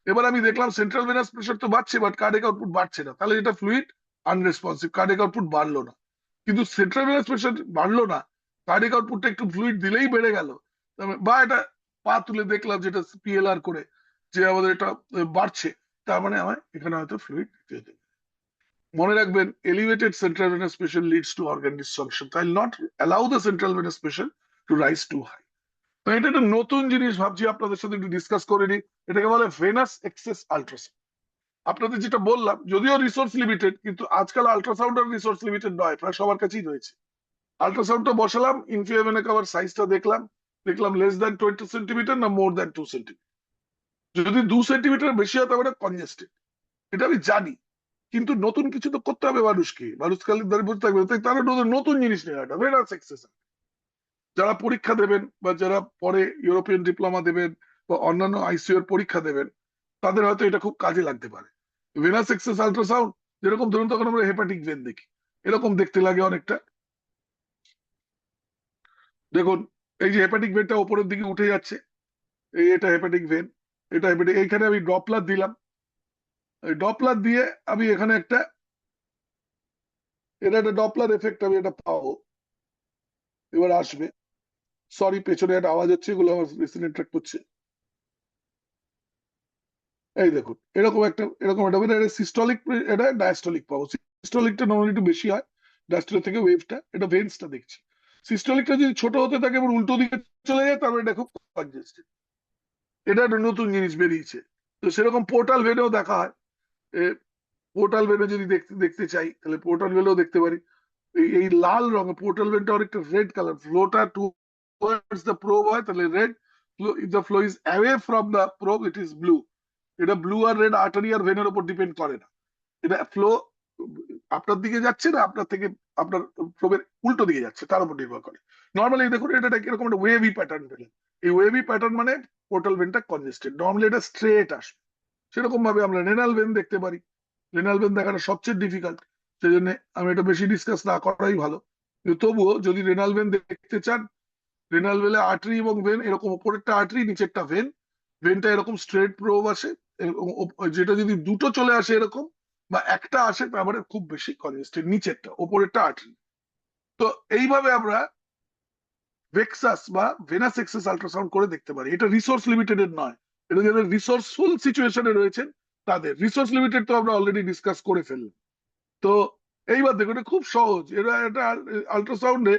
এবার আমি দেখলাম সেন্ট্রাল ভেনাস প্রেশার তো বাড়ছে বাট কার্ডিয়াক আউটপুট বাড়ছে না, তাহলে এটা ফ্লুইড আনরেসপন্সিভ, কার্ডিয়াক আউটপুট বাড়লো না। কিন্তু সেন্ট্রাল ভেনাস প্রেশার বাড়লো না, কার্ডিয়াক আউটপুটটা একটু ফ্লুইড দিলেই বেড়ে গেল, বা এটা পা তুলে দেখলাম যেটা পিএলআর করে যে আমাদের এটা বাড়ছে, তার মানে আমার এখানে হয়তো ফ্লুইড দিতে হবে। মনে রাখবেন, elevated central venous pressure leads to organ dysfunction, তাই not allow the central venous pressure to rise to high. তো এটা একটা নতুন জিনিস ভাবছি আপনাদের সাথে একটু ডিসকাস করে নিই, এটাকে বলে ভেনাস এক্সেস আল্ট্রাসাউন্ড। আপনাদের যেটা বললাম, যদিও রিসোর্স লিমিটেড, কিন্তু আজকাল আল্ট্রাসাউন্ড আর রিসোর্স লিমিটেড নয়, প্রায় সবার কাছেই রয়েছে। আল্ট্রাসাউন্ডটা বসালাম, ইনফিয়া ভেনা কাভার সাইজটা দেখলাম, দেখলাম লেস দ্যান 20 সেন্টিমিটার না মোর দ্যান 2 সেন্টিমিটার। যদি 2 সেন্টিমিটার বেশি হয় তবে কনজেস্টেড, এটা আমি জানি। কিন্তু নতুন কিছু তো করতে হবে মানুষকে, মানুষ খালি দাঁড়িয়ে বসে থাকবে, তাই তারা নতুন নতুন জিনিস নিয়ে একটা ভেনাস এক্সেস। যারা পরীক্ষা দেবেন বা যারা পরে ইউরোপিয়ান ডিপ্লোমা দেবেন বা অন্যান্য আইসিইউ এর পরীক্ষা দেবেন, তাদের হয়তো এটা খুব কাজে লাগতে পারে। ভেনাস এক্সেস আল্ট্রাসাউন্ড, যেরকম ধরুন তখন আমরা হেপাটিক ভেন দেখি, এরকম দেখতে লাগে অনেকটা। দেখুন, এই যে হেপাটিক ভেনটা উপরের দিকে উঠে যাচ্ছে, এটা হেপাটিক ভেন, এটা হেপাটিক, এইখানে আমি ডপলার দিলাম, এই ডপলার দিয়ে আমি এখানে একটা, এটা একটা ডপলার এফেক্ট আমি এটা পাবো, এবার আসবে। সরি, পেছনে একটা আওয়াজ হচ্ছে, এগুলো আমার রিসিনেট ট্র্যাক করছে। এই দেখুন, এরকম একটা সিস্টলিক, এটা ডায়াস্টলিক পাবো। সিস্টলিকটা নর্মালি একটু বেশি হয় ডায়াস্টলিক থেকে, ওয়েভটা, এটা ভেন্সটা দেখছি। সিস্টলিকটা যদি ছোট হতে থাকে এবং উল্টো দিকে চলে যায়, তারপরে এটা খুব কনজেস্টেড। এটা একটা নতুন জিনিস বেরিয়েছে। তো সেরকম পোর্টাল ভেনেও দেখা হয়। পোর্টাল ভেনে যদি দেখতে দেখতে চাই তাহলে পোর্টাল ভেনেও দেখতে পারি। এই লাল রঙের পোর্টাল ভেনটা অনেকটা রেড কালার, ফ্লোটা টুয়ার্ডস দ্য প্রোব হয় তাহলে red, if the flow is away from the probe it is blue. এটা ব্লু আর রেড আর্টারি আর ভেনের উপর ডিপেন্ড করে না, এটা ফ্লো আপনার দিকে যাচ্ছে না আপনার থেকে, আপনার প্রোবের উল্টো দিকে যাচ্ছে তার উপর নির্ভর করে। নর্মালি দেখুন এটা এরকম একটা ওয়েভি প্যাটার্ন পেলেন, এই ওয়েভি প্যাটার্ন মানে পোর্টাল ভেনটা কনজেস্টেড, নর্মালি এটা স্ট্রেট আসবে। সেরকম ভাবে আমরা রেনাল ভেন দেখতে পারি, রেনাল ভেন দেখাটা সবচেয়ে ডিফিকাল্ট, সেই জন্য আমি এটা বেশি ডিসকাস না করাই ভালো। কিন্তু তবুও যদি রেনাল ভেন দেখতে চান, রেনাল ভেনে আর্টারি এবং ভেন এরকম, উপরেরটা আর্টারি নিচেরটা ভেন, ভেনটা এরকম স্ট্রেট প্রোব আসে, যেটা যদি দুটো চলে আসে এরকম বা একটা আসে তারপরে খুব বেশি কনজেস্টেড, নিচেরটা, উপরেরটা আর্টারি। তো এইভাবে আমরা ভেক্সাস বা ভেনাস এক্সেস আল্ট্রাসাউন্ড করে দেখতে পারি। এটা রিসোর্স লিমিটেড নয়, এটা যাদের রিসোর্সফুল সিচুয়েশনে রয়েছেন তাদের। রিসোর্স লিমিটেড তো আমরা অলরেডি ডিসকাস করে ফেললাম। তো এইবার দেখো, এটা খুব সহজ, এটা আল্ট্রাসাউন্ডে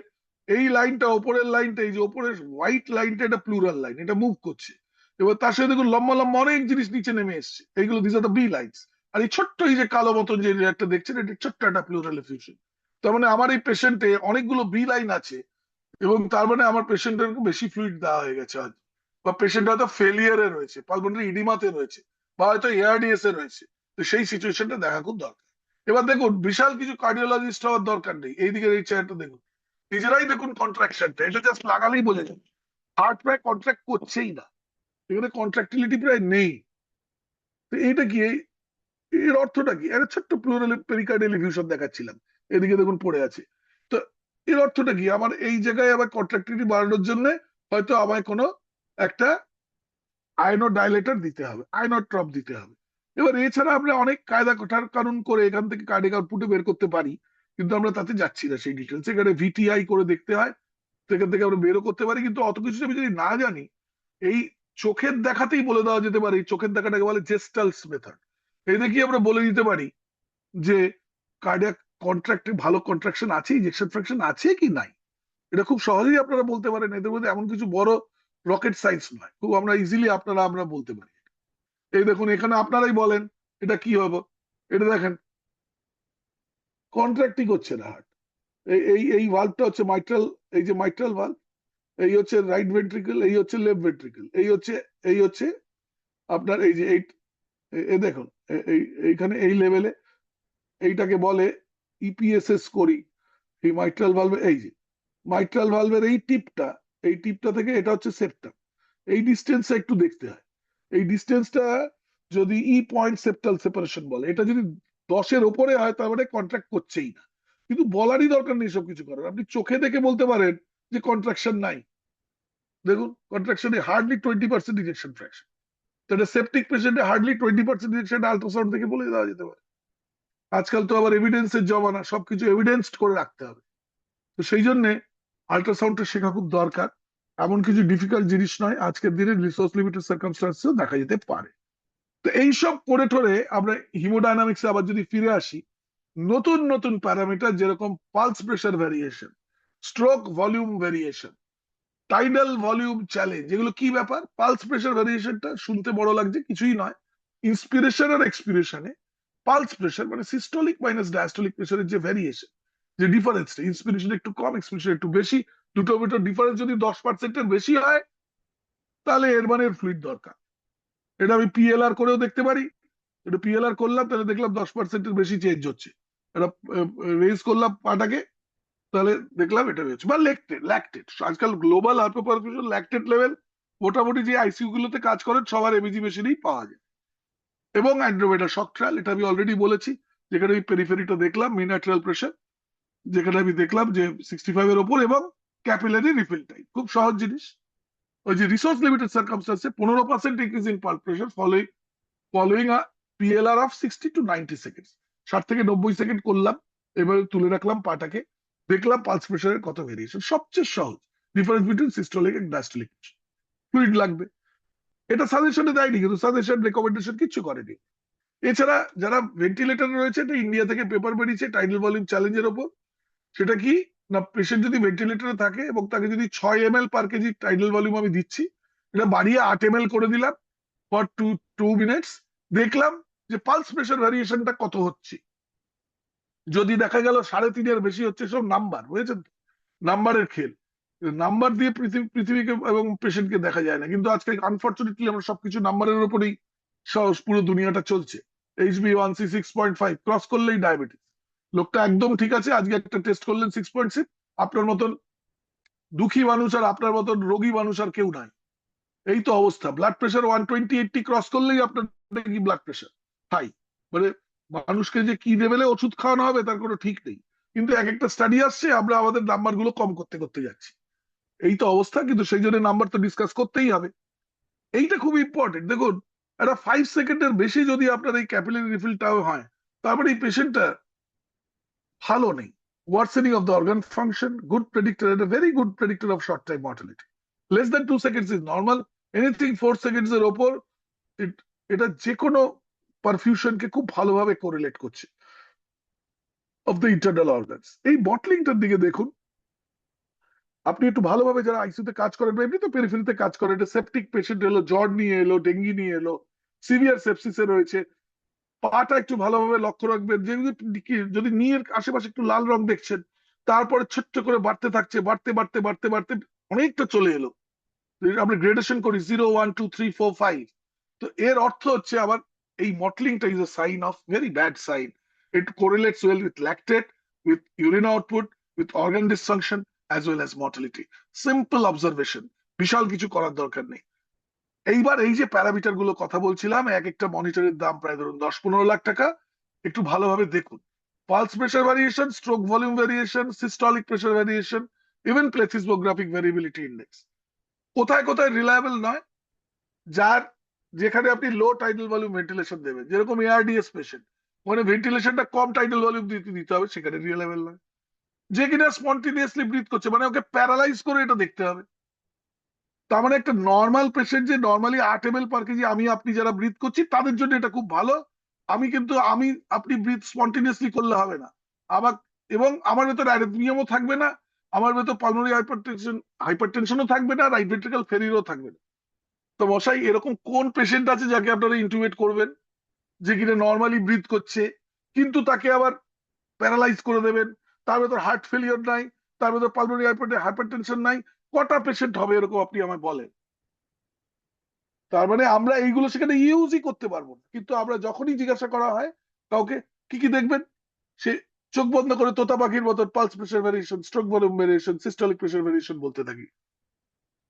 এই লাইনটা, ওপরের লাইনটা, এই যে ওপরের হোয়াইট লাইনটা, এটা প্লুরাল লাইন, এটা মুভ করছে। এবার তার সাথে দেখুন লম্বা লম্বা অনেক জিনিস নিচে নেমে এসছে, এইগুলো this are the B lines. আর এই ছোট্ট এই যে কালো মতন যে একটা দেখছেন, এটা ছোট্ট একটা প্লুরাল এফিউশন। তার মানে আমার এই পেশেন্টে অনেকগুলো বি লাইন আছে এবং তার মানে আমার পেশেন্টের বেশি ফ্লুইড দেওয়া হয়ে গেছে আজ। বা পেশেন্ট হয়তো ফেলিয়ারে রয়েছে, পালমোনারি ইডিমাতে রয়েছে, বা হয়তো এআরডিএস এ রয়েছে, তো সেই সিচুয়েশনটা দেখা খুব দরকার। এবার দেখুন বিশাল কিছু কার্ডিওলজিস্ট হওয়ার দরকার নেই, এইদিকে এই চেয়ারটা দেখুন, নিজেরাই দেখুন কন্ট্রাকশনটা, এটা জাস্ট লাগালেই বোঝা যায় হার্ট প্রায় কন্ট্রাক্ট করছেই না, এখানে কন্ট্রাক্টিলিটি প্রায় নেই। তো এইটা কি এর অর্থটা কি? একটা ছোট্ট প্লুরাল পেরিকার্ডিয়াল এফিউশন দেখাচ্ছিলাম, এদিকে দেখুন পড়ে আছে। তো এর অর্থটা কি? আমার এই জায়গায় আবার কন্ট্রাক্টিলিটি বাড়ানোর জন্য হয়তো আমায় কোনো একটা আয়নো ডাইলেটর দিতে হবে, আয়নো ড্রপ দিতে হবে। এবার এছাড়া আমরা অনেক কায়দা কানুন করে এখান থেকে কার্ডিয়াক আউটপুটে বের করতে পারি, কিন্তু আমরা তাতে যাচ্ছি না সেই ডিটেলস। এখানে ভিটিআই করে দেখতে হয়, সেখান থেকে আমরা বেরও করতে পারি, কিন্তু অত কিছু আমি যদি না জানি, এই চোখের দেখাতেই বলে দেওয়া যেতে পারে, এই চোখের দেখাটাকে বলে জেস্টালস মেথড। এই দেখি আমরা বলে দিতে পারি যে কার্ডিয়াক কন্ট্রাক্টে ভালো কন্ট্রাকশন আছে, ইজেকশন ফ্র্যাকশন আছে কি নাই। এটা খুব সহজেই আপনারা বলতে পারেন, এদের মধ্যে এমন কিছু বড় রকেট সায়েন্স নয়, খুব আমরা ইজিলি আমরা বলতে পারি। এই দেখুন এখানে আপনারাই বলেন এটা কি হবে। এটা দেখেন কন্ট্রাক্টই করছে না হার্ট। এই এই এই ভালভটা হচ্ছে মাইট্রাল, এই যে মাইট্রাল ভালভ, এই হচ্ছে রাইট ভেন্ট্রিকল, এই হচ্ছে লেফট ভেন্ট্রিকল, এই হচ্ছে আপনার এই যে এই দেখুন এইখানে এই লেভেলে এইটাকে বলে ইপিএসএস করি, এই মাইট্রাল ভালভে, এই যে মাইট্রাল ভালভের এই টিপটা থেকে এটা হচ্ছে সেপ্টাম, এই ডিস্টেন্সটা একটু দেখতে হয়। এই ডিস্টেন্সটা যদি পয়েন্ট সেপ্টাল সেপারেশন বলে, এটা যদি 10-এর ওপরে হয় তার মানে কন্ট্রাক্ট করছেই না। কিন্তু বলারই দরকার নেই সবকিছু করার, আপনি চোখে দেখে বলতে পারেন যে কন্ট্রাকশন নাই। দেখুন কন্ট্রাকশনে হার্ডলি 20% ইজেকশন ফ্র্যাকশন, তাহলে সেপটিক পেশেন্টে হার্ডলি 20% ইজেকশন আল্ট্রাসাউন্ড থেকে বলে দেওয়া যেতে পারে। আজকাল তো আবার এভিডেন্সের জমানা, সবকিছু এভিডেন্সড করে রাখতে হবে। তো সেই জন্য আল্ট্রাসাউন্ডটা শেখা খুব দরকার, এমন কিছু ডিফিকাল্ট জিনিস নয়, আজকের দিনে রিসোর্স লিমিটেড সার্কামস্টান্সেও দেখা যেতে পারে। তো এইসব করে ঠোরে আমরা হিমোডাইনামিক্সে আবার যদি ফিরে আসি, নতুন নতুন প্যারামিটার যেরকম pulse pressure variation, stroke volume variation, tidal volume challenge, এগুলো কি ব্যাপার? পালস প্রেশার ভ্যারিয়েশনটা শুনতে বড় লাগছে, কিছুই নয়। ইন্সপিরেশন আর এক্সপিরেশনে পালস প্রেশার মানে সিস্টোলিক মাইনাস ডায়াস্টোলিক প্রেশারের যে ভ্যারিয়েশন, যে ডিফারেন্সটা, ইন্সপিরেশন একটু কম, এক্সপিরেশন একটু বেশি, দুটোর ভিতর ডিফারেন্স যদি 10%-এর বেশি হয়, তাহলে এর মানে ফ্লুইড দরকার। এটা আমি পিএলআর করেও দেখতে পারি, এটা পিএলআর করলাম, তাহলে দেখলাম 10%-এর বেশি চেঞ্জ হচ্ছে, এটা রেজ করলাম পাটাকে, তাহলে দেখলাম এটা হচ্ছে। বা ল্যাকটেট, আজকাল গ্লোবাল হাইপোপারফিউশন ল্যাকটেট লেভেল মোটামুটি যে আইসিইউ গুলোতে কাজ করেন সবার এবিজি মেশিনেই পাওয়া যায়। এবং অ্যান্ড্রোমেডা শক ট্রায়াল, এটা আমি অলরেডি বলেছি, যেখানে আমি পেরিফেরিটা দেখলাম মিন আর্টেরিয়াল প্রেশার, যেখানে আমি দেখলাম যে 65-এর ওপর, এবং ক্যাপিলারি রিফিল টাইম, খুব সহজ জিনিস। ওই যে রিসোর্স লিমিটেড সার্কামস্টান্সে 15% increase in pulse pressure following a PLR of 60 to 90 second, 60 থেকে 90 সেকেন্ড করলাম, এবারে তুলে রাখলাম পাটাকে, দেখলাম পালস প্রেশারের কত ভেরিয়েশন। সবচেয়ে সহজ difference between systolic and diastolic fluid লাগবে। এটা সাজেশনে দেয়নি, কিন্তু সাজেশন রেকমেন্ডেশন কিছু করেনি। এছাড়া যারা ভেন্টিলেটরে রয়েছে, এটা ইন্ডিয়া থেকে পেপার বেরিয়েছে টাইডাল ভলিউম চ্যালেঞ্জের ওপর। সেটা কি না, পেশেন্ট যদি ভেন্টিলেটরে থাকে এবং তাকে যদি 6 ml/kg টাইডাল ভলিউম আমি দিচ্ছি, এটা বাড়িয়ে 8 ml করে দিলাম ফর 2 minutes, দেখলাম যে পালস প্রেশার ভ্যারিয়েশনটা কত হচ্ছে। যদি দেখা গেল 3.5-এর বেশি হচ্ছে, সব নাম্বার, বুঝেছেন তো, নাম্বারের খেল। নাম্বার দিয়ে পৃথিবীকে এবং পেশেন্টকে দেখা যায় না, কিন্তু আজকে আনফর্চুনেটলি আমরা সবকিছু নাম্বারের উপরেই পুরো দুনিয়াটা চলছে। HbA1c 6.5 ক্রস করলেই ডায়াবেটিস, লোকটা একদম ঠিক আছে, আজকে একটা টেস্ট করলেন 6.6, আপনার মতন দুঃখী মানুষ আর আপনার মতন রোগী মানুষ আর কেউ নাই। এই তো অবস্থা। ব্লাড প্রেশার 120/80 ক্রস করলেই আপনার কি ব্লাড প্রেশার হাই, মানে মানুষকে যে কি লেভেলে ওষুধ খাওয়ানো হবে তার কোনো ঠিক নেই। কিন্তু এক একটা স্টাডি আসছে, আমরা আমাদের নাম্বার গুলো কম করতে করতে যাচ্ছি, এই তো অবস্থা। কিন্তু সেই জন্য নাম্বার তো ডিসকাস করতেই হবে, এইটা খুব ইম্পর্টেন্ট। দেখুন একটা 5 সেকেন্ডের বেশি যদি আপনার এই ক্যাপিলারি রিফিলটাও হয়, তারপরে এই পেশেন্টটা ভালো নেই। Worsening of the organ function, good predictor, এটা very good predictor of short time mortality. Less than 2 seconds is normal, anything 4 seconds এর ওপর এটা যে কোনো পারফিউশনকে খুব ভালোভাবে কোরিলেট করছে অফ দ্য ইন্টারনাল অর্গানস। এই বটলিংটার দিকে দেখুন, আপনি একটু ভালোভাবে, যারা আইসিইউতে কাজ করেন বা এমনি তো পেরিফেরিতে কাজ করেন, এটা সেপটিক পেশেন্ট এলো, জ্বর নিয়ে এলো, ডেঙ্গি নিয়ে এলো, সিভিয়ার সেপসিসে রয়েছে, পাটা একটু ভালোভাবে লক্ষ্য রাখবেন, যে যদি নিয়ের আশেপাশে একটু লাল রং দেখছেন, তারপরে ছোট্ট করে বাড়তে থাকছে, বাড়তে বাড়তে বাড়তে বাড়তে অনেকটা চলে এলো, আমরা গ্রেডেশন করি 0 1 2 3 4 5, তো এর অর্থ হচ্ছে আবার এই মটলিংটা is a sign of very bad sign. It correlates well with lactate, with urine output, with organ dysfunction as well as mortality. Simple observation, বিশাল কিছু করার দরকার নেই। এইবার এই যে প্যারামিটার গুলো কথা বলছিলাম, এক একটা মনিটরের দাম প্রায় ধরুন 10-15 লাখ টাকা। একটু ভালোভাবে দেখুন, pulse pressure variation, stroke volume variation, systolic pressure variation, even plethysmographic variability index. কোথায় কোথায় রিলায়েবল নয়, যেখানে আপনি লো টাইডাল ভলিউম ভেন্টিলেশন দেবেন, যেরকম এআরডিএস পেশেন্ট, মানে ভেন্টিলেশনটা কম টাইডাল ভলিউম দিতে হবে, সেখানে রিলায়েবল নয়। যে কিনা স্পন্টিনিয়াসলি ব্রিথ করছে, মানে ওকে প্যারালাইজ করে এটা দেখতে হবে। তার মানে একটা নর্মাল পেশেন্ট যে নর্মালি 8 ml/kg আমি আপনি যারা ব্রিথ করছি তাদের জন্য এটা খুব ভালো। আমি আপনি ব্রিথ স্পন্টিনিয়াসলি করলে হবে না। আবার এবং আমার ভেতর অ্যারিথমিয়ামও থাকবে না, আমার ভেতর পালমোনারি হাইপারটেনশনও থাকবে না, রাইট ভেন্ট্রিকাল ফেলিউরও থাকবে না। তো মশাই, এরকম কোন পেশেন্ট আছে যাকে আপনারা ইন্টুবেট করবেন, যে কিনা নর্মালি ব্রিথ করছে কিন্তু তাকে আবার প্যারালাইজ করে দেবেন? তার ভেতর হার্ট ফেলিওর নাই, তার ভেতর পালমোনারি হাইপারটেনশন নাই, কটা পেশেন্ট হবে এরকম আপনি আমায় বলেন? তার মানে আমরা এইগুলো সেখানে ইউজই করতে পারবো না। কিন্তু আমরা যখনই জিজ্ঞাসা করা হয় কাউকে কি কি দেখবেন, সে চোখ বন্ধ করে তোতা পাখির মতো pulse pressure variation, stroke volume variation, systolic pressure variation বলতে থাকি।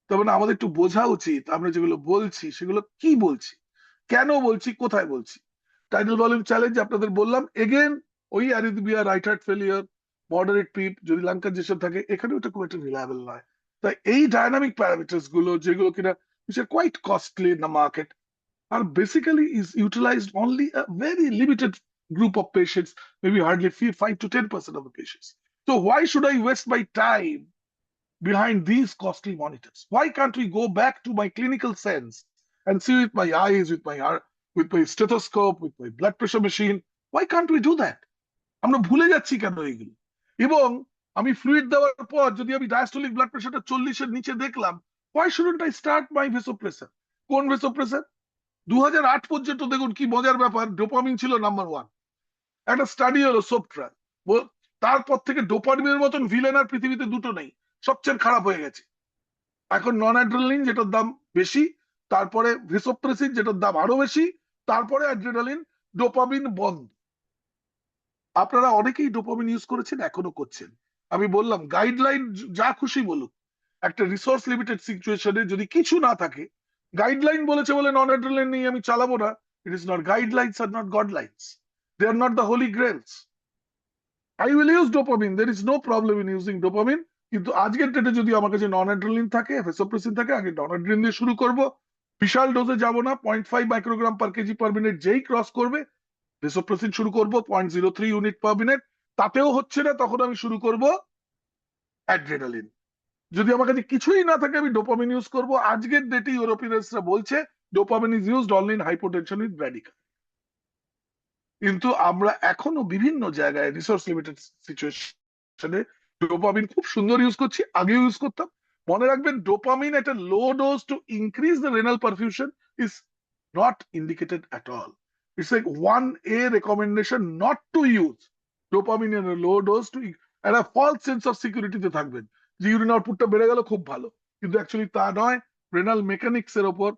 তার মানে আমাদের একটু বোঝা উচিত আমরা যেগুলো বলছি সেগুলো কি বলছি, কেন বলছি, কোথায় বলছি। টাইডাল ভলিউম চ্যালেঞ্জ আপনাদের বললাম, এগেন ওই arrhythmia, right heart failure, moderate PEEP, যদি লাং কনজেশন থাকে, এখানে ওটা খুব একটা রিলায়েবল নয়। তাই এই ডায়নামিক প্যারামিটার্স গুলো, যেগুলো কিনা which are quite costly in the market, are basically is utilized only a very limited group of patients, maybe hardly 5 to 10% of the patients. So why should I waste my time behind these costly monitors? Why can't we go back to my clinical sense and see with my eyes, with my heart, with my stethoscope, with my blood pressure machine? Why can't we do that? আমরা ভুলে যাচ্ছি কেন এইগুলো? এবং আমি fluid দেওয়ার পর যদি আমি ডায়াস্টোলিক ব্লাড প্রেশারটা 40-এর নিচে দেখলাম, why shouldn't I start my vasopressor? কোন ভেসোপ্রেসার? 2008 পর্যন্ত দেখুন কি মজার ব্যাপার, ডোপামিন ছিল নাম্বার 1। একটা স্টাডি হলো সোপট্রা, তারপর থেকে ডোপামিনের মতন ভিলেন আর পৃথিবীতে দুটো নেই, সবচেয়ে খারাপ হয়ে গেছে। এখন নন অ্যাড্রেনালিন, যেটার দাম বেশি, তারপরে ভেসোপ্রেসিন, যেটার দাম আরো বেশি, তারপরে অ্যাড্রেনালিন, ডোপামিন বন্ধ। আপনারা অনেকেই ডোপামিন ইউজ করেছেন, এখনো করছেন। আমি বললাম গাইডলাইন যা খুশি বলুক, একটা রিসোর্স লিমিটেড সিচুয়েশনে যদি কিছু না থাকে, গাইডলাইন বলেছে বলে নন অ্যাড্রেনালিন নিয়ে আমি চালাবো না, it is not, guidelines are not godlines, they are not the holy grails. I will use dopamine, there is no problem in using dopamine. কিন্তু আজকের ডেটে যদি আমার কাছে নন অ্যাড্রেনালিন থাকে, ভেসোপ্রেসিন থাকে, আগে নন অ্যাড্রেনালিন দিয়ে শুরু করব। বিশাল ডোজে যাব না, 0.5 মাইক্রোগ্রাম/kg/মিনিট যেই ক্রস করবে, ভেসোপ্রেসিন শুরু করব 0.03 ইউনিট পার মিনিট। তাতেও হচ্ছে না, তখন আমি শুরু করব অ্যাড্রেনালিন। যদি আমার কাছে কিছুই না থাকে, আমি ডোপামিন ইউজ করব। আজকের ডেটে ইউরোপিয়ানসরা বলছে dopamine is used only in hypotension with bradycard. কিন্তু আমরা এখনো বিভিন্ন জায়গায় রিসোর্স লিমিটেড সিচুয়েশনে ডোপামিন খুব সুন্দর ইউজ করছি, আগেও ইউজ করতাম। মনে রাখবেন, dopamine at a low dose to increase the renal perfusion is not indicated at all. It's like 1A recommendation not to use dopamine in low dose to, একটা false sense of সিকিউরিটিতে থাকবেন যে urine আউটপুটটা বেড়ে গেল, খুব ভালো। কিন্তু অ্যাকচুয়ালি তা নয়। রেনাল মেকানিক্স এর ওপর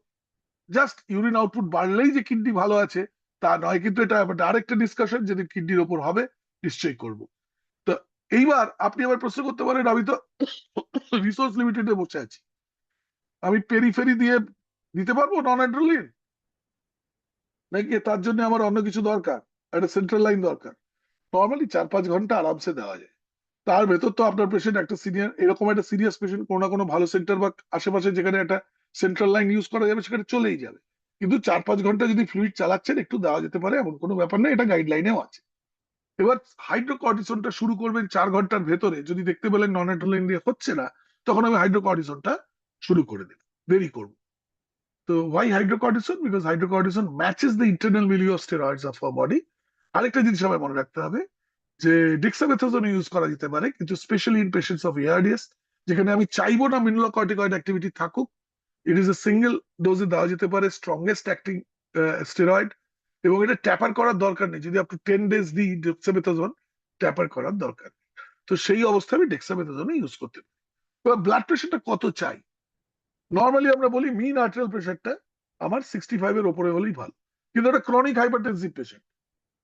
জাস্ট ইউরিন আউটপুট বাড়লেই যে কিডনি ভালো আছে তা নয়, কিন্তু এটা আরেকটা ডিসকাশন, যদি কিডনির ওপর হবে নিশ্চয়ই করব। তো এইবার আপনি আবার প্রশ্ন করতে পারেন, আমি তো রিসোর্স লিমিটেডে বসে আছি, আমি পেরিফেরি দিয়ে দিতে পারবো নন অ্যাড্রেনালিন, নাকি তার জন্য আমার অন্য কিছু দরকার, একটা সেন্ট্রাল লাইন দরকার? নর্মালি 4-5 ঘন্টা আরামসে দেওয়া যায়। তার ভেতর তো আপনার পেশেন্ট একটা সিনিয়র, এরকম একটা সিরিয়াস পেশেন্ট, কোনো না কোনো ভালো সেন্টার বা আশেপাশে যেখানে একটা সেন্ট্রাল লাইন ইউজ করা যাবে সেখানে চলেই যাবে। কিন্তু 4-5 ঘন্টা যদি ফ্লুইড চালাচ্ছেন, একটু দেওয়া যেতে পারে, এমন কোনো ব্যাপার নেই, এটা গাইডলাইনেও আছে। এবার হাইড্রোকর্টিসনটা শুরু করবেন 4 ঘন্টার ভেতরে, যদি দেখতে পেলেন নন অ্যাড্রেনালিন দিয়ে হচ্ছে না, তখন আমি হাইড্রোকর্টিসনটা শুরু করে দেব, দেরি করব। তো why hydrocortisone? Because hydrocortisone matches the internal milieu of steroids of our body. আরেকটা জিনিস সবাই মনে রাখতে হবে, যে ডেক্সামেথাসোন ইউজ করা যেতে পারে, কিন্তু specially in patients of ARDS, যেখানে আমি চাইবো না মিনারোকর্টিকয়েড অ্যাক্টিভিটি থাকুক। ইট ইজ এ সিঙ্গেল ডোজে দেওয়া যেতে পারে, স্ট্রংগেস্ট অ্যাক্টিং স্টেরয়েড, এবং এটা ট্যাপার করার দরকার নেই। যদি আপনি 10 days দিই ডেক্সামেথাসোন, ট্যাপার করার দরকার নেই। তো সেই অবস্থায় আমি ডেক্সামেথাসোন ইউজ করতে পারি। এবার ব্লাড প্রেশারটা কত চাই? নর্মালি আমরা বলি মিন আর্টেরিয়াল প্রেশারটা আমার 65 এর ওপরে হলেই ভালো, কিন্তু একটা ক্রনিক হাইপারটেনসিভ পেশেন্ট,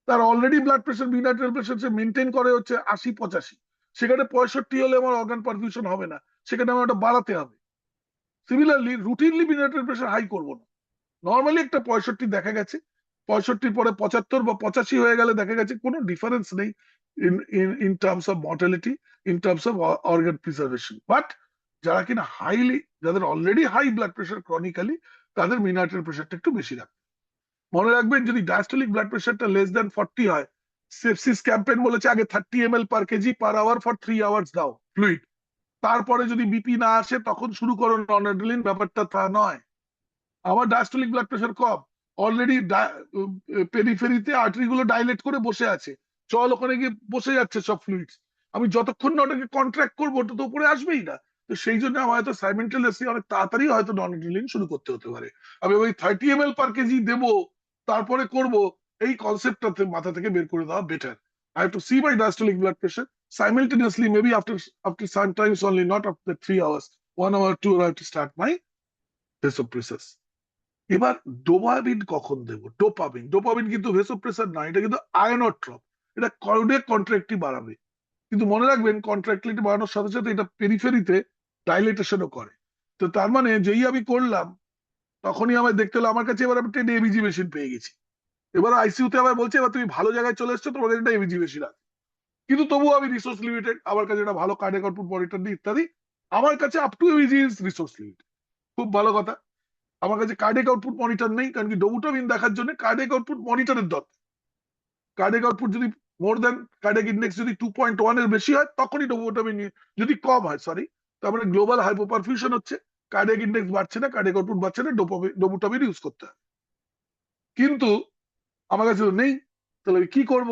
তার অলরেডি ব্লাড প্রেশার মিন আর্টেরিয়াল প্রেশার সে মেনটেন করে হচ্ছে 80-85, সেখানে 65 হলে আমার অর্গান পারফিউশন হবে না, সেখানে আমার ওটা বাড়াতে হবে। সিমিলারলি রুটিনলি মিন আর্টেরিয়াল প্রেশার হাই করবো না। নর্মালি একটা 65 দেখা গেছে, 65 পরে 75 বা 85 হয়ে গেলে দেখা গেছে কোনো ডিফারেন্স নেই in terms of mortality, in terms of organ preservation. But যারা কিনা হাইলি, যাদের already high blood pressure chronically, তাদের মিন আর্টারিয়াল প্রেশারটা একটু বেশি রাখবে। মনে রাখবেন যদি ডায়াস্টোলিক ব্লাড প্রেশারটা লেস দ্যান 40 হয়, সেপসিস ক্যাম্পেইন বলেছে আগে 30 ml per KG per hour for 3 hours দাও ফ্লুইড, তারপরে যদি বিপি না আসে তখন শুরু করো নন অ্যাড্রিনালিন, ব্যাপারটা তা নয়। আমার ডায়াস্টোলিক ব্লাড প্রেশার কম, অলরেডি পেরিফেরিতে আর্টারি গুলো ডাইলেট করে বসে আছে, চল ওখানে গিয়ে বসে যাচ্ছে সব ফ্লুইডস, আমি যতক্ষণ না ওটাকে কন্ট্রাক্ট করবো ওটা তো উপরে আসবেই না। তো সেই জন্য আমার হয়তো সাইমেন্টালিয়াসলি অনেক তাড়াতাড়ি হয়তো নন অ্যাড্রিনালিন শুরু করতে হতে পারে। আমি ওই 30 ml পার কেজি দেবো তারপরে করব, এই কনসেপ্টটাতে মাথা থেকে বের করে দেওয়া better. I have to see my diastolic blood pressure simultaneously, maybe after sometimes only, not after 3 hours, 1 hour, 2 hour, I have to start my vasopressors. এবার ডোপামিন কখন দেব? ডোপামিন, ডোপামিন কিন্তু ভেসোপ্রেসার না, এটা কিন্তু আয়োনোট্রপ, এটা কার্ডিয়াক কন্ট্রাক্টিলিটি বাড়াবে। কিন্তু মনে রাখবেন কন্ট্রাক্টিলিটি বাড়ানোর সাথে সাথে এটা পেরিফেরিতে ডাইলেটেশনও করে। তো তার মানে যেই আমি করলাম তখনই আমার দেখতে হলো আমার কাছে এবার আমি 10 এবিজি মেশিন পেয়ে গেছি, এবার আইসিইউতে আবার বলছে এবার তুমি ভালো জায়গায় চলে এসছো, তোমার কাছে একটা এবিজি মেশিন আছে, কিন্তু তবুও আমি রিসোর্স লিমিটেড, আমার কাছে একটা ভালো কার্ডিয়াক আউটপুট মনিটর নেই ইত্যাদি, আমার কাছে up to ABG is resource limited. খুব ভালো কথা, আমার কাছে কার্ডিয়াক আউটপুট মনিটর নেই, কারণ কি ডোবুটামিন দেখার জন্য কার্ডিয়াক আউটপুট মনিটরের দরকার। কার্ডিয়াক আউটপুট যদি মোর দেন কার্ডিয়াক ইন্ডেক্স যদি 2.1 এর বেশি হয় তখনই ডোবুটামিন, যদি কম হয় সরি, তার মানে গ্লোবাল হাইপোপারফিউশন হচ্ছে, কার্ডিয়াক ইন্ডেক্স বাড়ছে না, কার্ডিয়াক আউটপুট বাড়ছে না, ডোবুটামিন ইউজ করতে হবে। কিন্তু আমার কাছে তো নেই, তাহলে আমি কি করব?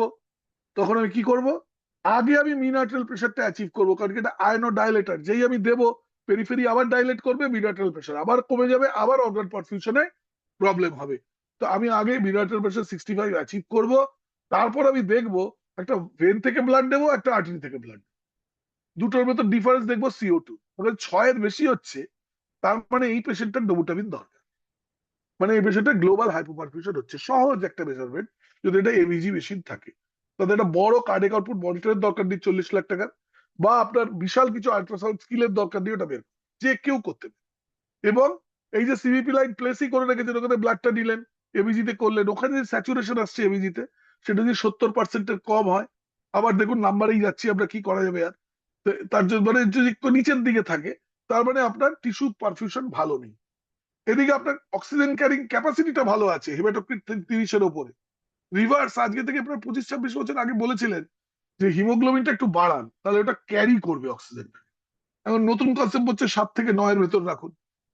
তখন আমি কি করব, আগে আমি মিন আর্টারিয়াল প্রেশারটা অ্যাচিভ করবো, কারণ কি এটা আয়নো ডাইলেটার, যেই আমি দেবো পেরিফেরি আবার ডাইলেট করবে, মিন আর্টারিয়াল প্রেশার আবার কমে যাবে, আবার অর্গান পারফিউশনে প্রবলেম হবে। তো আমি আগে মিন আর্টারিয়াল প্রেশার 65 অ্যাচিভ করব, তারপর আমি দেখবো একটা ভেন থেকে ব্লাড দেবো, একটা আর্টারি থেকে ব্লাড, দুটোর ভেতর ডিফারেন্স দেখবো CO2, 6 এর বেশি হচ্ছে, তার মানে এই পেশেন্টটার ডোবুটামিন দরকার, মানে এই পেশেন্টটা গ্লোবাল হাইপোপারফিউশন হচ্ছে। সহজ একটা মেজারমেন্ট, যদি এটা এবিজি মেশিন থাকে, তাদের একটা বড় কার্ডিয়াক আউটপুট মনিটরের দরকার নেই 40 লাখ টাকার, বা আপনার বিশাল কিছু আল্ট্রাসাউন্ড স্কিলের দরকার নেই, ওটা বের যে কেউ করতে পারে। এবং এই যে সিভিপি লাইন প্লেসই করে রেখেছেন, ওখানে ব্লাডটা নিলেন, এবিজি তে করলেন, ওখানে যে স্যাচুরেশন আসছে এবিজি তে, সেটা যদি 70%-এর কম হয়, আবার দেখুন নাম্বারেই যাচ্ছি আমরা, কি করা যাবে আর। তার জন্য মানে যদি একটু নিচের দিকে থাকে, তার মানে আপনার টিস্যু পারফিউশন ভালো নেই। এদিকে আপনার অক্সিজেন ক্যারিং ক্যাপাসিটিটা ভালো আছে, হিমাটোক্রিট 30-এর উপরে। রিভার্স আজকে থেকে আপনার 25-26 বছর আগে বলেছিলেন যে হিমোগ্লোবিনটা একটু বাড়ান, তাহলে ওটা ক্যারি করবে অক্সিজেনটা। এখন নতুন কনসেপ্ট হচ্ছে 7 থেকে 9-এর ভেতর রাখুন,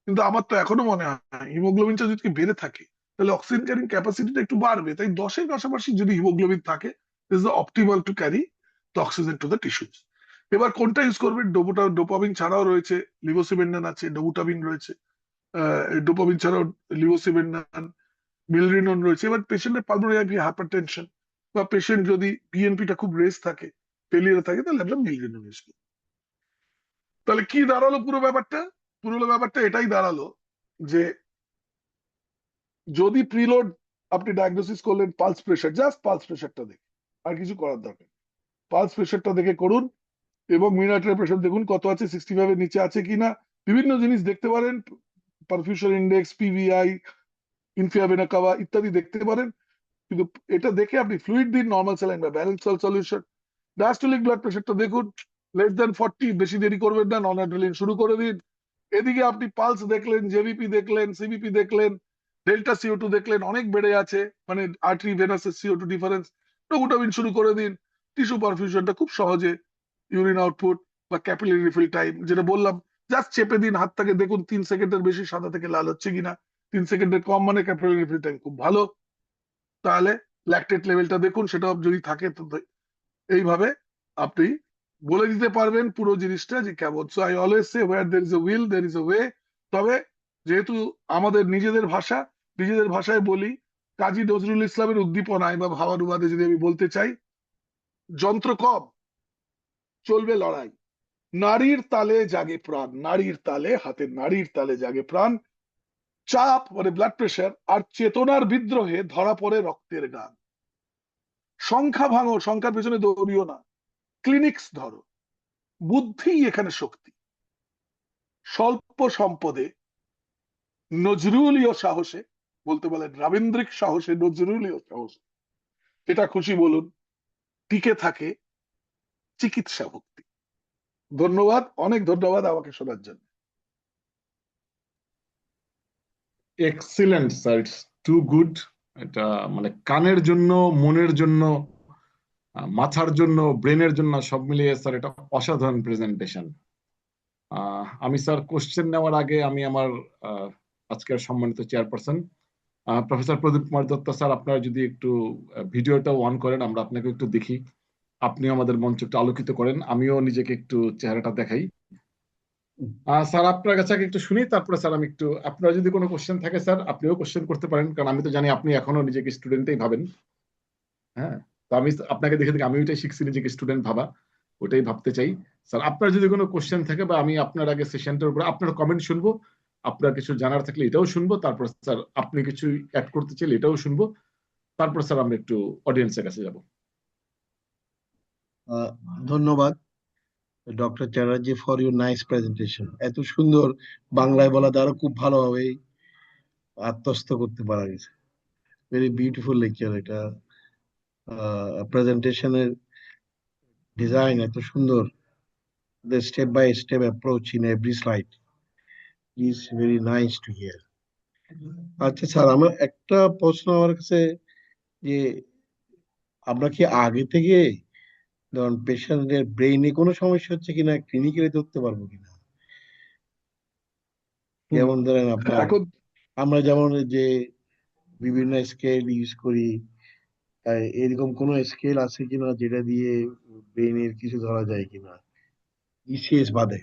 কিন্তু আমার তো এখনো মনে হয় হিমোগ্লোবিনটা যদি বেড়ে থাকে তাহলে অক্সিজেন ক্যারিং ক্যাপাসিটিটা একটু বাড়বে, তাই 10-এর পাশাপাশি যদি হিমোগ্লোবিন থাকে is the optimal to carry the oxygen to the tissues. এবার কোনটা ইউজ করবেন? ডোপামিন ছাড়াও রয়েছে লিভোসিমেন্ডান আছে, ডোবুটামিন রয়েছে, ডোপামিন ছাড়াও লিভোসিমেন্ডান, মিলরিনন রয়েছে। এবার পেশেন্টের পালমোনারি হাইপারটেনশন বা পেশেন্ট যদি বিএনপিটা খুব রেস থাকে, ফেলিয়ার থাকে, তাহলে আমরা মিলরিনন ইউজ করি। তাহলে কি দাঁড়ালো পুরো ব্যাপারটা? পুরো ব্যাপারটা এটাই দাঁড়ালো যে যদি প্রিলোড আপনি ডায়াগনোসিস করলেন পালস প্রেশার, জাস্ট পালস প্রেশারটা দেখে, আর কিছু করার দরকার নেই। পালস প্রেশারটা দেখে করুন এবং মিন আর্টারি প্রেশার দেখুন কত আছে, 65 এর নিচে আছে কিনা। বিভিন্ন জিনিস দেখতে পারেন, পারফিউশন ইন্ডেক্স, পিভিআই, ইনফিয়া ভেনা কাভা ইত্যাদি দেখতে পারেন। কিন্তু এটা দেখে আপনি ফ্লুইড দিন, নর্মাল স্যালাইন বা ব্যালেন্স সল সলিউশন। ডায়াস্টোলিক ব্লাড প্রেশারটা দেখুন লেস দ্যান 40, বেশি দেরি করবেন না, নন অ্যাড্রিনালিন শুরু করে দিন। এদিকে আপনি পালস দেখলেন, জেভিপি দেখলেন, সিবিপি দেখলেন, ডেল্টা CO2 দেখলেন অনেক বেড়ে আছে, মানে আর্টারি ভেনাসের CO2 ডিফারেন্স, ডোবুটামিন শুরু করে দিন। টিস্যু পারফিউশনটা খুব সহজে, ইউরিন আউটপুট বা ক্যাপিলারি রিফিল টাইম যেটা বললাম, জাস্ট চেপে দিন হাতটাকে, দেখুন 3 সেকেন্ডের বেশি সাদা থেকে লাল হচ্ছে কিনা, 3 সেকেন্ডের কম মানে ক্যাপিলারি রিফিল টাইম খুব ভালো। তাহলে ল্যাকটেট লেভেলটা দেখুন, সেটা যদি থাকে তো এইভাবে আপনি বলে দিতে পারবেন পুরো জিনিসটা যে কেমন। So I always say where there is a will there is a way. তবে যেহেতু আমাদের নিজেদের ভাষা, নিজেদের ভাষায় বলি, কাজী নজরুল ইসলামের উদ্দীপনায় বা ভাবানুবাদে যদি আমি বলতে চাই, যন্ত্র কম, চলবে লড়াই। নারীর তালে জাগে প্রাণ, নারীর তালে, হাতের নারীর তালে জাগে প্রাণ। চাপ মানে ব্লাড প্রেশার আর চেতনার বিদ্রোহে ধরা পড়ে রক্তের গান। সংখ্যা ভাঙো, সংখ্যার পেছনে দৌড়িও না, ক্লিনিক্স ধরো, বুদ্ধি এখানে শক্তি। স্বল্প সম্পদে নজরুলীয় সাহসে, বলতে বলেন রাবীন্দ্রিক সাহসে, নজরুলীয় সাহসে, এটা খুশি বলুন, টিকে থাকে চিকিৎসা ভক্তি। ধন্যবাদ, অনেক ধন্যবাদ আমাকে শোনার জন্য। Excellent sir, it's too good. এটা মানে কানের জন্য, মনের জন্য, মাথার জন্য, ব্রেনের জন্য সব মিলিয়ে স্যার এটা অসাধারণ প্রেজেন্টেশন। আমি স্যার কোশ্চেন নেওয়ার আগে আমি আমার আজকের সম্মানিত chairperson professor Pradip Kumar Dutta sir, আপনারা যদি একটু ভিডিওটা অন করেন, আমরা আপনাকে একটু দেখি, আপনিও আমাদের মঞ্চ একটু আলোকিত করেন, আমিও নিজেকে একটু চেহারাটা দেখাই। স্যার আপনার কাছে আগে একটু শুনি, তারপরে স্যার আমি একটু, আপনার যদি কোনো কোশ্চেন থাকে স্যার আপনিও কোশ্চেন করতে পারেন, কারণ আমি তো জানি আপনি এখনো নিজেকে স্টুডেন্টই ভাবেন। হ্যাঁ, তো আমি আপনাকে দেখে দেখে আমি ওইটাই শিখছি, নিজেকে স্টুডেন্ট ভাবা, ওটাই ভাবতে চাই। স্যার আপনার যদি কোনো কোশ্চেন থাকে, বা আমি আপনার আগে সেশনটার উপরে আপনার কমেন্ট শুনবো, আপনার কিছু জানার থাকলে এটাও শুনবো, তারপর স্যার আপনি কিছু অ্যাড করতে চাইলে এটাও শুনবো, তারপর স্যার আমরা একটু অডিয়েন্সের কাছে যাব। ধন্যবাদ doctor Chatterjee for your nice presentation. এত সুন্দর বাংলায় বলা দ্বারা খুব ভালোভাবে আত্মস্থ করতে পারা গেছে। ভেরি বিউটিফুল লেকচার এটা। প্রেজেন্টেশনের ডিজাইন এত সুন্দর, the step by step approach in every slide is very nice to hear. আচ্ছা স্যার, আমার একটা প্রশ্ন আমার কাছে, যে আমরা কি আগে থেকে ধরুন পেশেন্টের ব্রেইনে কোনো সমস্যা হচ্ছে কিনা ক্লিনিক্যালি ধরতে পারবো কিনা? হুম। যেমন ধরেন আপনার, এখন আমরা যেমন যে বিভিন্ন স্কেল ইউজ করি, এরকম কোনো স্কেল আছে কিনা যেটা দিয়ে ব্রেইনের কিছু ধরা যায় কিনা, ইসিএস বাদে?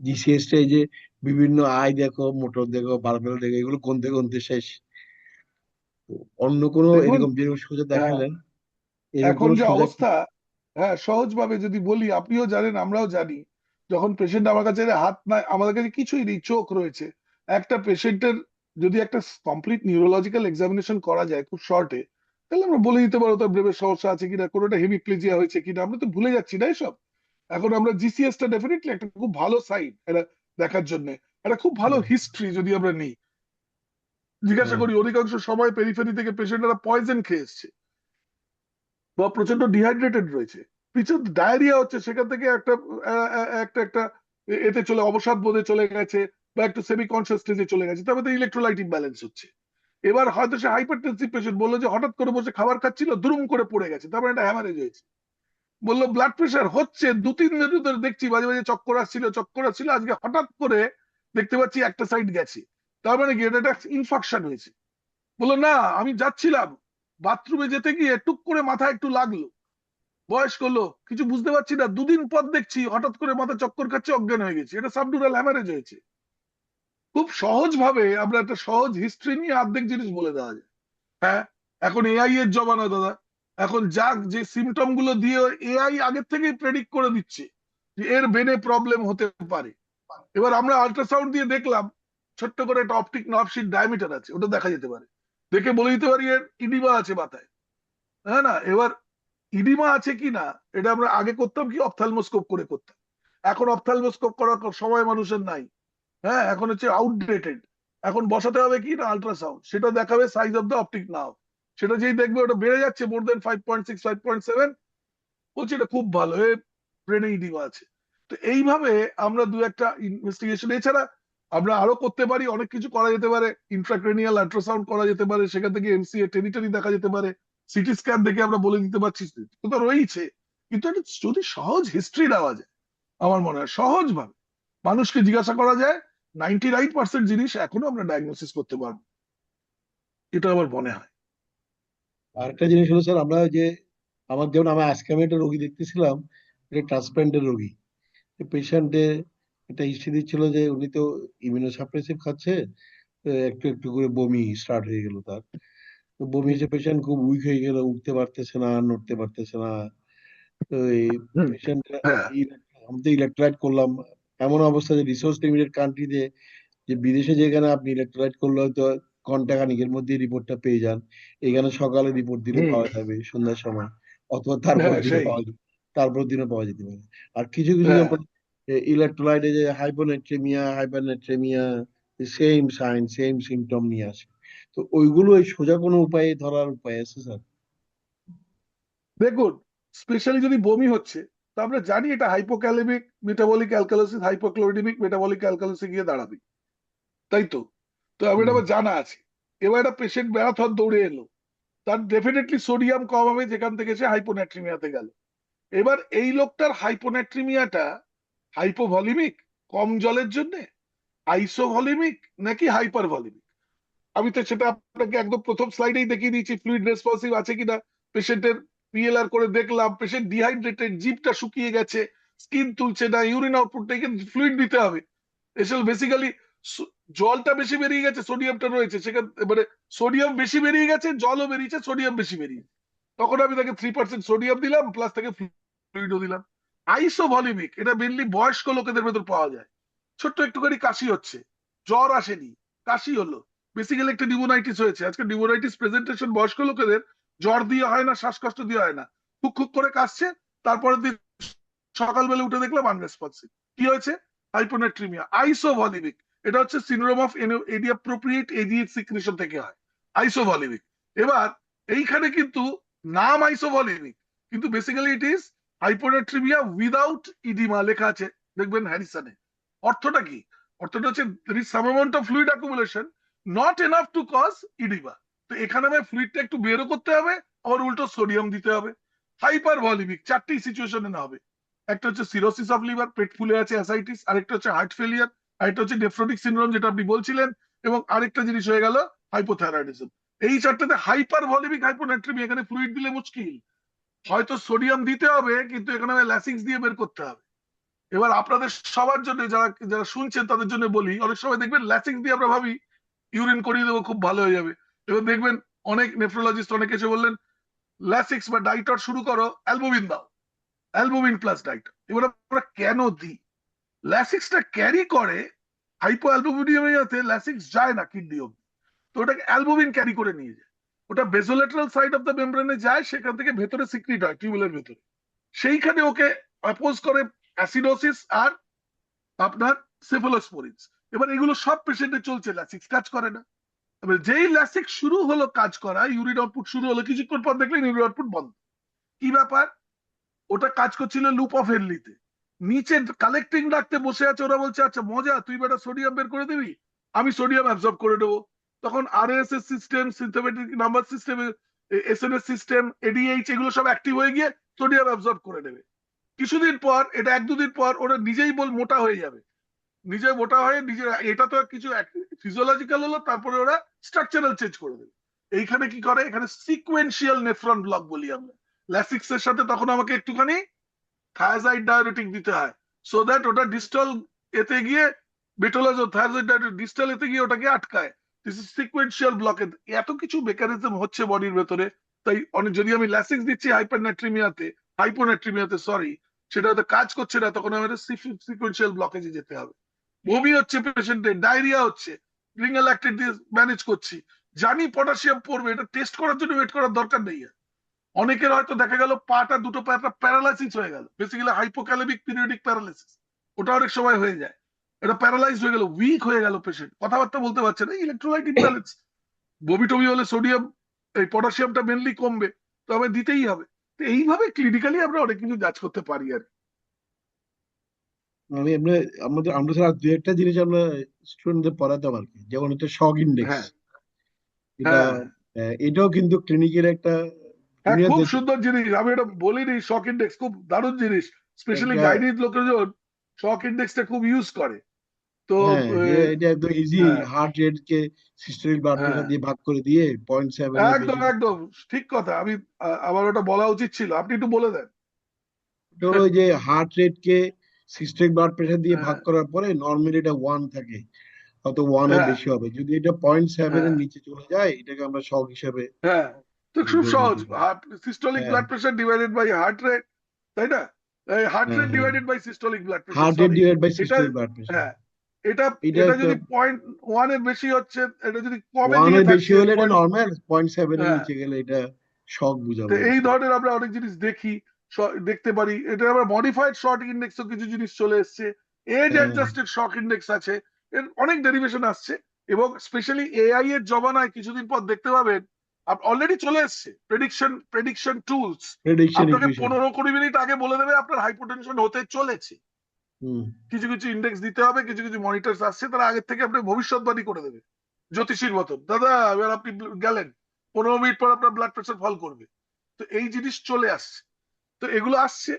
জিসিএস টা এই যে বিভিন্ন আই দেখো, মোটর দেখো, বারবেল দেখো, এগুলো গুনতে গুনতে শেষ। তো অন্য কোনো দেখুন, এরকম যেরকম সোজা আহ, দেখালেন, এরকম এখন কোনো যে সোজা অবস্থা, হ্যাঁ সহজ ভাবে যদি বলি, আপনিও জানেন আমরাও জানি, যখন পেশেন্ট আমার কাছে এলে হাত নাই, আমাদের কাছে কিছুই নেই, চোখ রয়েছে, একটা পেশেন্টের যদি একটা কমপ্লিট নিউরোলজিক্যাল এক্সামিনেশন করা যায় খুব শর্টে, তাহলে আমরা বলে দিতে পারবো তার ব্রেনের সমস্যা আছে কিনা, কোনোটা হেমিপ্লেজিয়া হয়েছে কিনা। আমরা তো ভুলে যাচ্ছি না এসব। এখন আমরা জিসিএস টা ডেফিনেটলি একটা খুব ভালো সাইন এটা দেখার জন্য, একটা খুব ভালো হিস্ট্রি যদি আমরা নিই, জিজ্ঞাসা হ্যাঁ, করি অধিকাংশ সময় পেরিফেরি থেকে পেশেন্টরা পয়জন খেয়ে এসছে বা প্রচন্ড ডিহাইড্রেটেড রয়েছে, পিছন ডায়রিয়া হচ্ছে, সেখান থেকে একটা একটা একটা এতে চলে অবসাদ বোধে চলে গেছে, বা একটু সেমি কনসিয়াস স্টেজে চলে গেছে, তারপরে ইলেকট্রোলাইট ইমব্যালেন্স হচ্ছে। এবার হয়তো সে হাইপারটেনসিভ পেশেন্ট, বললো যে হঠাৎ করে বসে খাবার খাচ্ছিল, দুরুম করে পড়ে গেছে, তারপরে একটা হ্যামারেজ হয়েছে। বললো ব্লাড প্রেশার হচ্ছে, 2-3 দিন ধরে দেখছি মাঝে মাঝে চক্কর আসছিল, চক্কর আসছিল, আজকে হঠাৎ করে দেখতে পাচ্ছি একটা সাইড গেছে, তার মানে কি এটা একটা ইনফেকশন হয়েছে। বললো না, আমি যাচ্ছিলাম বাথরুমে, যেতে গিয়ে টুক করে মাথায় একটু লাগলো, বয়স্ক লোক, কিছু বুঝতে পারছি না, 2 দিন পর দেখছি হঠাৎ করে মাথা চক্কর খাচ্ছে, অজ্ঞান হয়ে গেছে, এটা সাবডুরাল হ্যামারেজ হয়েছে। খুব সহজ ভাবে আমরা একটা সহজ হিস্ট্রি নিয়ে অর্ধেক জিনিস বলে দেওয়া যায়। হ্যাঁ, এখন এআই এর জমানা দাদা, এখন যাক যে সিমটম গুলো দিয়ে এআই আগের থেকেই প্রেডিক্ট করে দিচ্ছে যে এর ব্রেনে প্রবলেম হতে পারে। এবার আমরা আল্ট্রাসাউন্ড দিয়ে দেখলাম, ছোট্ট করে একটা অপটিক নার্ভ শিট ডায়ামিটার আছে, ওটা দেখা যেতে পারে, দেখে বলে দিতে পারি এর ইডিমা আছে মাথায়। হ্যাঁ না, এবার ইডিমা আছে কি না এটা আমরা আগে করতাম কি অপথ্যালমোস্কোপ করে করতাম, এখন অপথ্যালমোস্কোপ করার সময় মানুষের নাই। হ্যাঁ, এখন হচ্ছে আউটডেটেড। এখন বসাতে হবে কি না আল্ট্রাসাউন্ড, সেটা দেখাবে size of the optic nerve, সেটা যেই দেখবে ওটা বেড়ে যাচ্ছে মোর দেন 5.6 5.7, বলছে এটা খুব ভালো, এ ব্রেনে ইডিমা আছে। তো এইভাবে আমরা দু একটা ইনভেস্টিগেশন, এছাড়া আমরা আরো করতে পারি, অনেক কিছু করা যেতে পারে, ইন্ট্রাক্রেনিয়াল আল্ট্রাসাউন্ড করা যেতে পারে, সেখান থেকে এমসিএ টেরিটরি দেখা যেতে পারে, সিটি স্ক্যান দেখে আমরা বলে দিতে পারছি, তো রয়েছে। কিন্তু এটা যদি সহজ হিস্ট্রি দেওয়া যায়, আমার মনে হয় সহজ ভাবে মানুষকে জিজ্ঞাসা করা যায়, 99% জিনিস এখনো আমরা ডায়াগনোসিস করতে পারবো, এটা আমার মনে হয়। আরেকটা জিনিস হলো স্যার, আমরা যে আমার যেমন আমি আজকে আমি একটা রোগী দেখতেছিলাম, এটা ট্রান্সপ্লান্টের রোগী। পেশেন্টের একটা হিস্ট্রি দিচ্ছিল যে উনি তো ইমিউনোসাপ্রেসিভ খাচ্ছে, তো একটু একটু করে বমি স্টার্ট হয়ে গেল তার। তো বমি হুম, এসে পেশেন্ট খুব উইক হয়ে গেল, উঠতে পারতেছে না, নড়তে পারতেছে না। তো এই হুম, পেশেন্ট হ্যাঁ, আমি তো ইলেকট্রোলাইট করলাম, এমন অবস্থা যে রিসোর্স লিমিটেড কান্ট্রিতে, যে বিদেশে যেখানে আপনি ইলেকট্রোলাইট করলে হয়তো ঘন্টাখানিকের মধ্যে রিপোর্টটা পেয়ে যান, এখানে সকালে রিপোর্ট দিলে হুম। পাওয়া যাবে সন্ধ্যার সময়, অথবা তারপর হ্যাঁ দিনে সেই। পাওয়া যাবে, তারপর দিনে পাওয়া যেতে পারে। আর কিছু কিছু হ্যাঁ যেমন ইলেকট্রোলাইটে যে hyponatremia, hypernatremia, same sign same symptom নিয়ে আসে। তো ওইগুলো এই সোজা কোনো উপায়ে ধরার উপায় আছে স্যার? দেখুন, স্পেশালি যদি বমি হচ্ছে, তো আমরা জানি এটা হাইপোক্যালেমিক মেটাবলিক অ্যালকালোসিস, হাইপোক্লোরিডেমিক মেটাবলিক অ্যালকালোসিসে গিয়ে দাঁড়াবে, তাই তো? তো আমার হুম। আমার জানা আছে। এবার একটা পেশেন্ট ম্যারাথন দৌড়ে এলো, তার ডেফিনেটলি সোডিয়াম কম হবে, যেখান থেকে সে হাইপোন্যাট্রিমিয়াতে গেল। এবার এই লোকটার হাইপোন্যাট্রিমিয়াটা হাইপোভলিমিক, কম জলের জন্য, আইসোভলিমিক, নাকি হাইপার ভলিমিক? আমি তো সেটা আপনাকে একদম প্রথম স্লাইডেই দেখিয়ে দিয়েছি, ফ্লুইড রেসপন্সিভ আছে কিনা পেশেন্টের পিএলআর করে দেখলাম, পেশেন্ট ডিহাইড্রেটেড, জিভটা শুকিয়ে গেছে, স্কিন তুলছে না, ইউরিন আউটপুট নেই, কিন্তু ফ্লুইড দিতে হবে। এসব বেসিক্যালি জলটা বেশি বেরিয়ে গেছে, সোডিয়ামটা রয়েছে সেখানে, মানে সোডিয়াম বেশি বেরিয়ে গেছে, জলও বেরিয়েছে, সোডিয়াম বেশি বেরিয়েছে, তখন আমি তাকে 3% সোডিয়াম দিলাম, প্লাস তাকে ফ্লুইডও দিলাম। আইসোভলিমিক, এটা মেনলি বয়স্ক লোকেদের ভেতর পাওয়া যায়। ছোট্ট একটুখানি কাশি হচ্ছে, জ্বর আসেনি, কাশি হলো, বেসিক্যালি একটা নিউমোনাইটিস হয়েছে। আজকে নিউমোনাইটিস প্রেজেন্টেশন বয়স্ক লোকেদের জ্বর দিয়ে হয় না, শ্বাসকষ্ট দিয়ে হয় না, খুক খুক করে কাশছে, তারপরের দিন সকালবেলা উঠে দেখলাম আনরেসপন্সিভ। কি হয়েছে? হাইপোনাট্রিমিয়া। আইসোভলিমিক, এটা হচ্ছে syndrome of inappropriate ADH secretion থেকে হয়, আইসোভলিমিক। এবার এইখানে কিন্তু নাম আইসোভলিমিক, কিন্তু basically it is hyponatremia without edema লেখা আছে, দেখবেন হ্যারিসনে। অর্থটা কি? অর্থটা হচ্ছে there is some amount of fluid accumulation, not enough to cause edema। তো এখানে আমার ফ্লুইডটা একটু বেরও করতে হবে, আবার উল্টো সোডিয়াম দিতে হবে। হাইপার ভলিমিক চারটি সিচুয়েশনে না হবে। একটা হচ্ছে সিরোসিস অফ লিভার, পেট ফুলে আছে, অ্যাসাইটিস, আরেকটা হচ্ছে হার্ট ফেলিয়ার, আরেকটা হচ্ছে নেফ্রোটিক সিনড্রোম যেটা আপনি বলছিলেন, এবং আরেকটা জিনিস হয়ে গেল হাইপোথাইরয়েডিজম। এই চারটাতে হাইপার ভলিমিক হাইপোনাট্রিমিয়া, এখানে ফ্লুইড দিলে মুশকিল, হয়তো সোডিয়াম দিতে হবে, কিন্তু এখানে ল্যাসিক্স দিয়ে বের করতে হবে। এবার আপনাদের সবার জন্য, যারা যারা শুনছেন তাদের জন্য বলি, অনেক সময় দেখবেন ল্যাসিক্স দিয়ে আমরা ভাবি ইউরিন করিয়ে দেবো, খুব ভালো হয়ে যাবে। এবার দেখবেন অনেক নেফ্রোলজিস্ট অনেক এসে বললেন ল্যাসিক্স বা ডাইটর শুরু করো, অ্যালবুমিন দাও, অ্যালবুমিন প্লাস ডাইটর। এবার আমরা কেন দিই? ল্যাসিক্সটা ক্যারি করে হাইপো অ্যালবুমিনিয়ামে, ল্যাসিক্স যায় না কিডনি অব্দি, তো ওটাকে অ্যালবুমিন ক্যারি করে নিয়ে যায়। ওটা বেসোলেটারাল সাইড অফ দ্য মেমব্রেনে যায়, সেখান থেকে ভেতরে সিক্রিট হয় টিউবুলের ভেতরে, সেইখানে ওকে অপোজ করে অ্যাসিডোসিস আর আপনার সেফালোস্পোরিনস। এবার এগুলো সব পেশেন্টে চলছে, ল্যাসিক্স কাজ করে না। এবার যেই ল্যাসিক্স শুরু হলো কাজ করা, ইউরিন আউটপুট শুরু হলো, কিছুক্ষণ পর দেখলেন ইউরিন আউটপুট বন্ধ। কি ব্যাপার? ওটা কাজ করছিল লুপ অফ হেনলিতে, নিচে কালেক্টিং রাখতে বসে আছে, ওরা বলছে আচ্ছা মজা, তুই বেটা সোডিয়াম বের করে দিবি, আমি সোডিয়াম অ্যাবজর্ব করে দেবো। তখন RSS system, synthetic number system, SNS system, ADH, এগুলো সব অ্যাক্টিভ হয়ে গিয়ে সোডিয়াম অ্যাবজর্ব করে নেবে। কিছুদিন পর, এটা এক দুদিন পর, ওরা নিজেই মোটা হয়ে যাবে, নিজে মোটা হয়ে নিজে, এটা তো কিছু ফিজিওলজিক্যাল হলো, তারপরে ওরা স্ট্রাকচারাল চেঞ্জ করে দেবে। এইখানে কি করে? এখানে সিকোয়েন্সিয়াল নেফ্রন ব্লক বলি আমরা। ল্যাসিক্স এর সাথে তখন আমাকে একটুখানি থায়াজাইড ডায়োরেটিক দিতে হয়, সো দ্যাট ওটা ডিস্টাল এতে গিয়ে, বেটোলাজ থায়াজাইড ডায়োরেটিক ডিস্টাল এতে গিয়ে ওটাকে আটকায়। This is sequential blockage. এত কিছু মেকানিজম হচ্ছে বডির ভেতরে। তাই অনেক, যদি আমি ল্যাসিক্স দিচ্ছি হাইপারনাট্রিমিয়াতে, হাইপোনাট্রিমিয়াতে সরি, সেটা হয়তো কাজ করছে না, তখন আমাদের সিকোয়েন্সিয়াল ব্লকেজে যেতে হবে। বমি হচ্ছে পেশেন্টের, ডায়রিয়া হচ্ছে, রিঙ্গাল ল্যাকটেট দিয়ে ম্যানেজ করছি, জানি পটাশিয়াম পড়বে, এটা টেস্ট করার জন্য ওয়েট করার দরকার নেই। অনেকের হয়তো দেখা গেল পাটা, দুটো পা একটা প্যারালাইসিস হয়ে গেল, বেসিক্যালি হাইপোক্যালেমিক পিরিয়ডিক প্যারালাইসিস, ওটা অনেক সময় হয়ে যায়। এটা প্যারালাইজ হয়ে গেল, উইক হয়ে গেল পেশেন্ট, কথাবার্তা বলতে পারছে না, ইলেকট্রোলাইট ইমব্যালেন্স। বমি টমি হলে সোডিয়াম, এই পটাশিয়ামটা মেনলি কমবে, তো আমায় দিতেই হবে। তো এইভাবে ক্লিনিক্যালি আমরা অনেক কিছু জাজ করতে পারি আর কি। আমি আমরা স্যার দু একটা জিনিস আমরা স্টুডেন্টদের পড়াতাম আর কি, যেমন হচ্ছে শক ইন্ডেক্স। হ্যাঁ এটা হ্যাঁ এটাও কিন্তু ক্লিনিকের একটা হ্যাঁ, খুব দুনিয়াতে সুন্দর জিনিস, আমি এটা বলিনি, শক ইন্ডেক্স খুব দারুণ জিনিস, স্পেশালি একটা, গাইনিক লোকেজন শক ইন্ডেক্সটা খুব ইউজ করে। তো হ্যাঁ যে এটা একদম ইজি, হ্যাঁ হার্ট রেট কে সিস্টেমিক ব্লাড হ্যাঁ, প্রেশার দিয়ে ভাগ করে দিয়ে 0.7 এর একদম বেশি। একদম ঠিক কথা। আমি আমার ওটা বলা উচিত ছিল, আপনি একটু বলে দেন। এটা হলো ওই যে হার্ট রেট কে সিস্টেমিক ব্লাড প্রেশার দিয়ে ভাগ হ্যাঁ করার পরে নর্মালি এটা 1 থাকে, হয়তো 1 এর হ্যাঁ বেশি হবে। যদি এটা 0.7 এর হ্যাঁ নিচে চলে যায়, এটাকে আমরা শক হিসাবে হ্যাঁ, তো খুব ধরে সহজ, নিতে পারি। হার্ট সিস্টোলিক হ্যাঁ blood pressure divided by heart rate, তাই না? হার্ট হ্যাঁ রেট হ্যাঁ divided by systolic blood pressure, heart rate sorry. Divide by এটা সিস্টেমিক ব্লাড প্রেশার। হ্যাঁ, এটা এটা এটা একটা যদি 0.1 এর বেশি হচ্ছে, এটা যদি কমে 1 নিয়ে এর বেশি থাকছে হলে এটা নর্মাল, 0.7 এর হ্যাঁ, নিচে গেলে এটা শক তো বুঝাবে এই আমাকে। ধরনের আমরা অনেক জিনিস দেখি, দেখতে পারি। এটা আবার মডিফাইড শক ইন্ডেক্সও কিছু জিনিস চলে এসছে, এজ হ্যাঁ অ্যাডজাস্টেড শক ইন্ডেক্স আছে, এর অনেক ডেরিভেশন আসছে। এবং স্পেশালি এআই এর জমানায় কিছুদিন পর দেখতে পাবেন, অলরেডি চলে এসছে প্রেডিকশন টুলস, প্রেডিকশন আপনাকে ইকুয়েশন। 15-20 মিনিট আগে বলে দেবে আপনার হাইপোটেনশন হতে চলেছে। হুম। কিছু কিছু ইন্ডেক্স দিতে হবে, কিছু কিছু মনিটরস আসছে, তারা আগের থেকে আপনি ভবিষ্যৎবাণী করে দেবে জ্যোতিষীর মতন, দাদা এবার আপনি গেলেন 15 মিনিট পর আপনার ব্লাড প্রেশার ফল করবে। তো এই জিনিস চলে আসছে। তো এগুলো আসছে,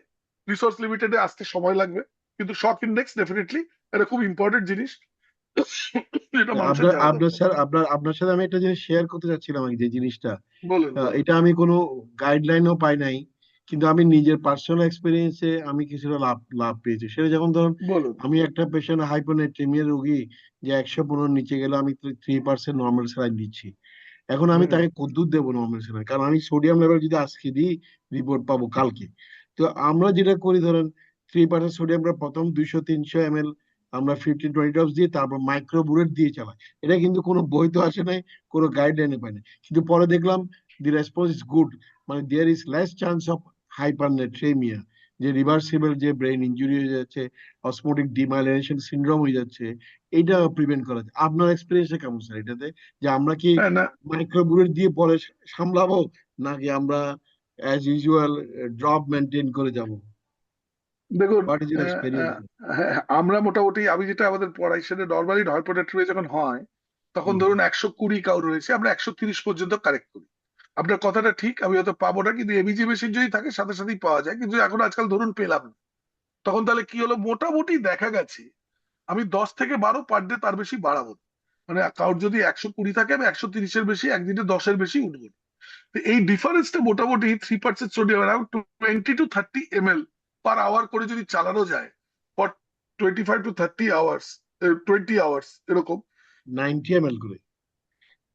রিসোর্স লিমিটেডে আসতে সময় লাগবে, কিন্তু শক ইন্ডেক্স ডেফিনেটলি এটা খুব ইম্পর্টেন্ট জিনিস, এটা মানুষের আপনার জানা আপনার দরকার। স্যার আপনার সাথে আমি একটা জিনিস শেয়ার করতে চাচ্ছিলাম, যে জিনিসটা বলুন বলুন এটা আমি কোনো গাইডলাইনও পাই নাই, কিন্তু আমি নিজের পার্সোনাল এক্সপিরিয়েন্সে আমি কিছুটা লাভ লাভ পেয়েছি। সেটা যেমন ধরুন, বলুন। আমি একটা পেশেন্ট হাইপোনাইট্রেমিয়া রোগী, যে 115 নিচে গেলে আমি 3% নর্মাল স্যালাইন দিচ্ছি। এখন আমি হুম, তাকে কদ্দুর দেবো নর্মাল স্যালাইন, কারণ আমি সোডিয়াম লেভেল যদি আজকে দিই, রিপোর্ট পাবো কালকে। তো আমরা যেটা করি, ধরেন 3% সোডিয়ামটা প্রথম 200-300 ml আমরা 15-20 ড্রপস দিয়ে তারপর মাইক্রোবুলেট দিয়ে চালাই। এটা কিন্তু কোনো বই তো আসে নাই, কোনো গাইডলাইনে পাই না, কিন্তু পরে দেখলাম দি রেসপন্স ইজ গুড, মানে there is less chance of hypernatremia, যে রিভার্সিবল যে ব্রেন ইনজুরি হয়ে যাচ্ছে, অসমোটিক ডিমাইলিনেশন সিনড্রোম হয়ে যাচ্ছে, এইটা প্রিভেন্ট করা যায়। আপনার এক্সপিরিয়েন্সটা কেমন স্যার এটাতে, যে আমরা কি হ্যাঁ না, মাইক্রোবুলেট দিয়ে পরে সামলাবো, নাকি আমরা অ্যাজ ইউজুয়াল ড্রপ মেনটেন করে যাব? দেখুন, what is your uh, experience? Uh, হ্যাঁ, আমরা মোটামুটি, আমি যেটা আমাদের পড়াই সেটা নর্মালি হাইপোনেট্রিয়া যখন হয়, তখন হুম ধরুন 120 কাউ রয়েছে, আমরা 130 পর্যন্ত কারেক্ট করি। আপনার কথাটা ঠিক, আমি হয়তো পাবো না, কিন্তু এবিজি মেশিন যদি থাকে সাথে সাথেই পাওয়া যায়, কিন্তু এখন আজকাল ধরুন পেলাম না, তখন তাহলে কি হলো, মোটামুটি দেখা গেছে আমি 10 থেকে 12 পার ডে, তার বেশি বাড়াবো না। মানে কারোর যদি 120 থাকে, আমি 130-এর বেশি, একদিনে 10-এর বেশি উঠবো না। তো এই ডিফারেন্সটা মোটামুটি 3% sodium, around 20-30 ml per hour করে যদি চালানো যায় ফর 25-30 আওয়ার্স, 20 আওয়ার্স এরকম, 90 ml করে,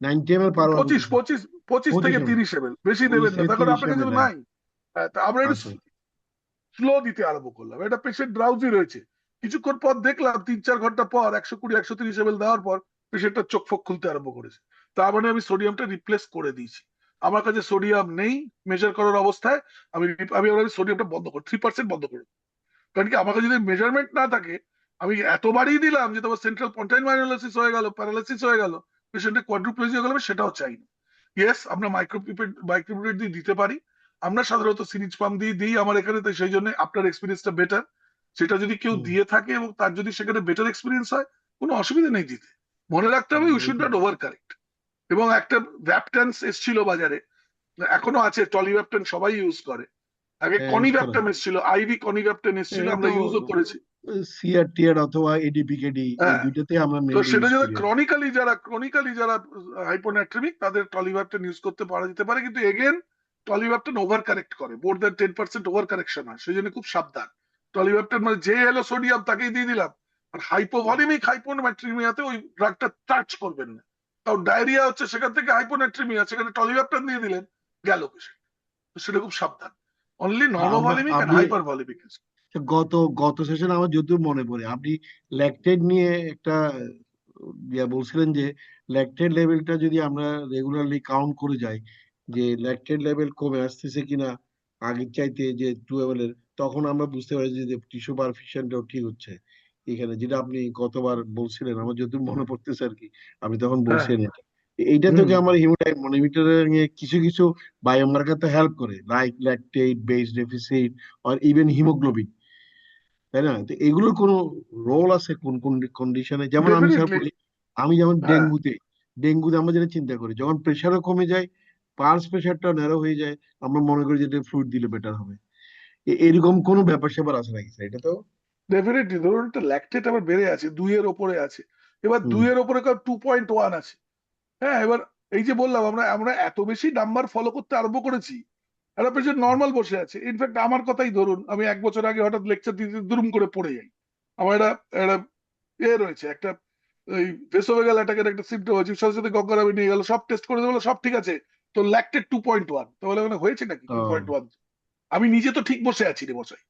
90 ml পার আওয়ার পঁচিশ বলতেছেন? পঁচিশ পঁচিশ থেকে 25 ml, 30 ml, বেশি দেবেন 25 না, থেকে তখন 30 আপনার কাছে ml, তো হ্যাঁ। নাই। তা আমরা একটু আচ্ছা। স্লো দিতে আরম্ভ করলাম, এটা পেশেন্ট ড্রাউজি রয়েছে, কিছুক্ষণ পর দেখলাম 3-4 ঘন্টা পর 120-130 ml দেওয়ার পর পেশেন্টটা চোখ ফোক খুলতে আরম্ভ করেছে। তার মানে আমি সোডিয়ামটা রিপ্লেস করে দিয়েছি। আমার কাছে সোডিয়াম নেই মেজার করার অবস্থায়, আমি আমি আমি সোডিয়ামটা বন্ধ করি, 3% বন্ধ করে দিই। কারণ কি, আমার কাছে যদি মেজারমেন্ট না থাকে, আমি এত বাড়িয়ে দিলাম যে তোমার সেন্ট্রাল পন্টাইন মাইনোলাইসিস হয়ে গেল, প্যারালাইসিস হয়ে গেল, পেশেন্টের কোয়াড্রুপ্লেজিয়া হয়ে গেল, আমি সেটাও চাই না। ইয়েস, আমরা মাইক্রোপিপেট দিয়ে দিতে পারি, আমরা সাধারণত সিরিঞ্জ পাম্প দিয়ে দিই আমার এখানে, তো সেই জন্য আপনার এক্সপিরিয়েন্সটা বেটার। সেটা যদি কেউ হুম। দিয়ে থাকে এবং তার যদি সেখানে বেটার এক্সপিরিয়েন্স হয়, কোনো অসুবিধা নেই দিতে। মনে রাখতে হবে, you should not over correct. এবং একটা ভ্যাপটেন্স এসছিল বাজারে, এখনো আছে, টলিভ্যাপটেন সবাই ইউজ করে, আগে হ্যাঁ, ইউজ করা কনিভ্যাপটেন হয়। এসছিল, আইভি কনিভ্যাপটেন এসছিল, এটা আমরা তো ইউজও করেছি। সিআরটিআর অথবা এডিপিকেডি, এই হ্যাঁ, দুইটাতে আমরা তো মেইনলি সেটা ইউজ যারা করি আর কি। ক্রনিক্যালি যারা হাইপোনাট্রেমিক, তাদের টলিভ্যাপটেন ইউজ করতে পারা যেতে পারে, কিন্তু এগেন টলিভ্যাপটেন ওভার কারেক্ট করে, মোর দ্যান 10% ওভার কারেকশন হয়, সেই জন্য খুব সাবধান। টলিভ্যাপটেন মানে যে এলো সোডিয়াম তাকেই দিয়ে দিলাম, আর হাইপোভলিমিক হাইপোনাট্রিমিয়াতে ওই ড্রাগটা টাচ করবেন না, কারণ ডায়রিয়া হচ্ছে সেখান থেকে, হাইপোনাট্রিমিয়া সেখানে টলিভ্যাপটেন দিয়ে দিলেন, গেল পেশেন্ট। তো সেটা খুব সাবধান, অনলি আমরা নর্মোভলিমিক এন্ড আপনি হাইপারভলিমিক। গত গত সেশনে আমার যতদূর মনে পড়ে, আপনি ল্যাকটেট নিয়ে একটা বলছিলেন, যে ল্যাকটেট লেভেলটা যদি আমরা রেগুলারলি কাউন্ট করে যাই, যে ল্যাকটেট লেভেল কমে আসতেছে কিনা আগের চাইতে, যে 2 ml এর, তখন আমরা বুঝতে পারি যে টিস্যু পারফিউশনটাও ঠিক হচ্ছে এখানে, যেটা আপনি গতবার বলছিলেন, আমার যতদূর মনে পড়তেছে আর কি, আপনি তখন হ্যাঁ, বলছিলেন এটা। এইটা হুম, থেকে আমার হিমোটাইপ মনিটরিং এ কিছু কিছু বায়োমার্কার তো হেল্প করে, লাইক ল্যাকটেট বেস ডেফিসিট আর ইভেন হিমোগ্লোবিন, তাই না? তো এগুলোর কোনো রোল আছে কোন কোন কন্ডিশনে? যেমন আমি স্যার ডেফিনেটলি। বলি, আমি যেমন হ্যাঁ, ডেঙ্গুতে আমরা যেটা চিন্তা করি, যখন প্রেশারও কমে যায়, পালস প্রেশারটা ন্যারো হয়ে যায়, আমরা মনে করি যে ফ্লুইড দিলে বেটার হবে। এরকম কোনো ব্যাপার স্যাপার আছে নাকি স্যার এটা তো? ডেফিনেটলি ধরুন একটা ল্যাকটেট আবার বেড়ে আছে, 2-এর ওপরে আছে, এবার হুম 2-এর ওপরে 2.1 আছে। হ্যাঁ, এবার এই যে বললাম, আমরা আমরা এত বেশি নাম্বার ফলো করতে আরম্ভ করেছি, একটা পেশেন্ট নর্মাল বসে আছে। ইনফ্যাক্ট আমার কথাই ধরুন, আমি 1 বছর আগে হঠাৎ লেকচার দিতে দুরুম করে পড়ে যাই, আমার একটা একটা রয়েছে, একটা ওই ভেসোভেগাল অ্যাটাকের একটা সিমটম হয়েছে, সাথে সাথে গঙ্গারামে নিয়ে গেল, সব টেস্ট করে বলে সব ঠিক আছে, তো ল্যাকটেট 2.1, তো বলে মানে হয়েছে নাকি ও 2.1, আমি নিজে তো ঠিক বসে আছি রে মশাই।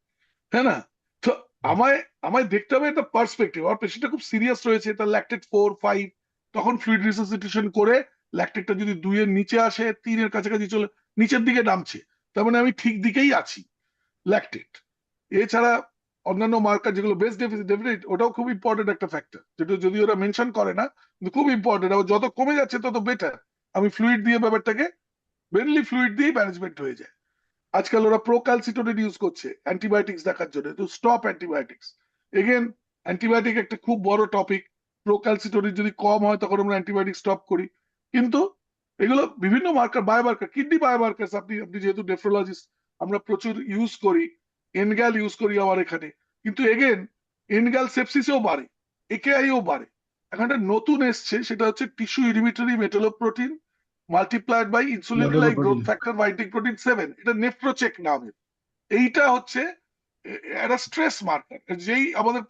হ্যাঁ না? তো আমায় আমায় দেখতে হবে একটা পার্সপেক্টিভ। আমার পেশেন্টটা খুব সিরিয়াস রয়েছে, তার ল্যাকটেট 4-5, তখন ফ্লুইড রিসাসিটেশন করে ল্যাকটেটটা যদি 2 এর নিচে আসে, 3 এর কাছাকাছি চলে নিচের দিকে নামছে, তার মানে আমি ঠিক দিকেই আছি ল্যাকটেট। এছাড়া অন্যান্য মার্কার যেগুলো বেস ডেফিসিট ডেফিনেট, ওটাও খুব ইম্পর্টেন্ট একটা ফ্যাক্টর, যেটা যদি ওরা মেনশন করে না, কিন্তু খুব ইম্পর্টেন্ট। আবার যত কমে যাচ্ছে তত বেটার। আমি ফ্লুইড দিয়ে ব্যাপারটাকে, মেনলি ফ্লুইড দিয়েই ম্যানেজমেন্ট হয়ে যায়। আজকাল ওরা প্রোক্যালসিটোনিন ইউজ করছে অ্যান্টিবায়োটিক্স দেখার জন্য, তো স্টপ অ্যান্টিবায়োটিক্স। এগেন, অ্যান্টিবায়োটিক একটা খুব বড় টপিক। প্রোক্যালসিটোনিন যদি কম হয় তখন আমরা অ্যান্টিবায়োটিক স্টপ করি। কিন্তু এগুলো বিভিন্ন মার্কার, বায়োমার্কার, কিডনি বায়োমার্কার, আপনি আপনি যেহেতু নেফ্রোলজিস্ট, আমরা প্রচুর ইউজ করি। এনগ্যাল ইউজ করি আমার এখানে। কিন্তু এগেন, এনগ্যাল সেপসিসেও বাড়ে, একেআইও বাড়ে। এখন একটা নতুন এসছে, সেটা হচ্ছে tissue inhibitory metalloprotein multiplied by insulin like growth metalloprotein. Factor binding protein 7, এটা নেফ্রোচেক নামের। এইটা হচ্ছে একটা স্ট্রেস মার্কার। যেই আমাদের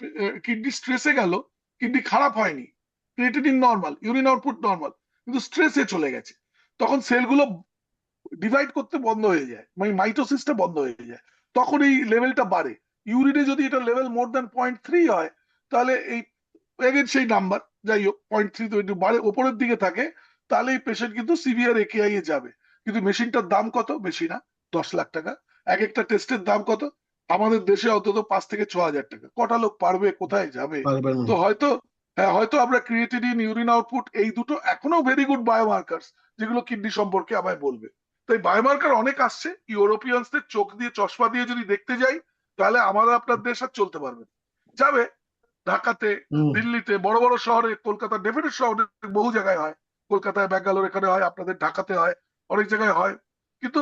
কিডনি স্ট্রেসে গেল, কিডনি খারাপ হয়নি, creatinine normal, urine output normal, কিন্তু স্ট্রেসে চলে গেছে, তখন সেলগুলো ডিভাইড করতে বন্ধ হয়ে যায়, মানে মাইটোসিসটা বন্ধ হয়ে যায়, তখন এই লেভেলটা বাড়ে। ইউরিনে যদি এটা লেভেল মোর দ্যান 0.3 হয়, তাহলে এই এগেন সেই নাম্বার, যাই হোক 0.3 তো একটু বাড়ে, ওপরের দিকে থাকে, তাহলে এই পেশেন্ট কিন্তু সিভিয়ার একেআই এ যাবে। কিন্তু মেশিনটার দাম কত? বেশি না, 10 লাখ টাকা। এক একটা টেস্টের দাম কত? আমাদের দেশে অন্তত 5 থেকে 6 হাজার টাকা। কটা লোক পারবে, কোথায় যাবে? পারবেন না। তো হয়তো, হ্যাঁ, হয়তো আমরা ক্রিয়েটিনিন, ইউরিন আউটপুট, এই দুটো এখনো ভেরি গুড বায়োমার্কার, যেগুলো কিডনি সম্পর্কে আমায় বলবে। তাই বায়োমার্কার অনেক আসছে। ইউরোপিয়ানসদের চোখ দিয়ে, চশমা দিয়ে যদি দেখতে যাই, তাহলে আমাদের আপনার দেশ আর চলতে পারবে না। যাবে ঢাকাতে, হুম। দিল্লিতে, বড় বড় শহরে, কলকাতা, ডেফিনেট শহরে বহু জায়গায় হয়, কলকাতায়, ব্যাঙ্গালোর, এখানে হয়, আপনাদের ঢাকাতে হয়, অনেক জায়গায় হয়। কিন্তু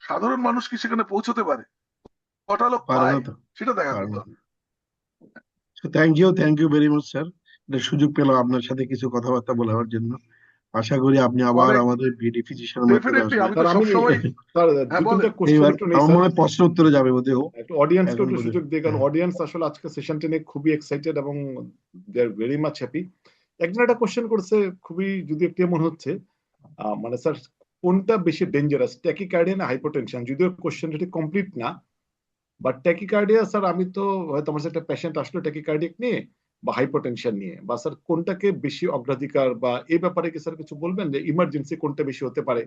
সাধারণ মানুষ কি সেখানে পৌঁছতে পারে? কটা লোক পারে না পায়, তো। সেটা দেখা পারে করতে না। হবে। Thank you very much sir, এটা সুযোগ পেলাম আপনার সাথে কিছু কথাবার্তা বলার জন্য। আশা করি আপনি আবার অনেক, আমাদের বিডি ফিজিশিয়ানের মাধ্যমে ডেফিনেটলি, আসবেন। আমি তো স্যার আমি সবসময়, স্যার হ্যাঁ 2-3টা বলেন। কোশ্চেন এইবার একটু নেই আমার স্যার, মনে হয় প্রশ্ন উত্তরে যাবে বোধহয় ও একটু অডিয়েন্সকে এখন একটু বোধহয়। সুযোগ দিই, কারণ হ্যাঁ। অডিয়েন্স আসলে আজকে সেশনটা নিয়ে খুবই এক্সাইটেড এবং দে আর ভেরি মাচ হ্যাপি। একজন একটা কোশ্চেন করছে, খুবই যদি একটু মনে হচ্ছে, মানে স্যার কোনটা বেশি ডেঞ্জারাস, ট্যাকিকার্ডিয়া না হাইপোটেনশন? যদিও কোশ্চেনটা ঠিক কমপ্লিট না, বাট ট্যাকিকার্ডিয়া স্যার, আমি তো হয়তো আমার সাথে একটা পেশেন্ট আসলো ট্যাকিকার্ডিক নিয়ে বা হাইপোটেনশন নিয়ে, বা স্যার কোনটাকে বেশি অগ্রাধিকার, বা এই ব্যাপারে কি স্যার কিছু বলবেন যে ইমার্জেন্সি কোনটা বেশি হতে পারে?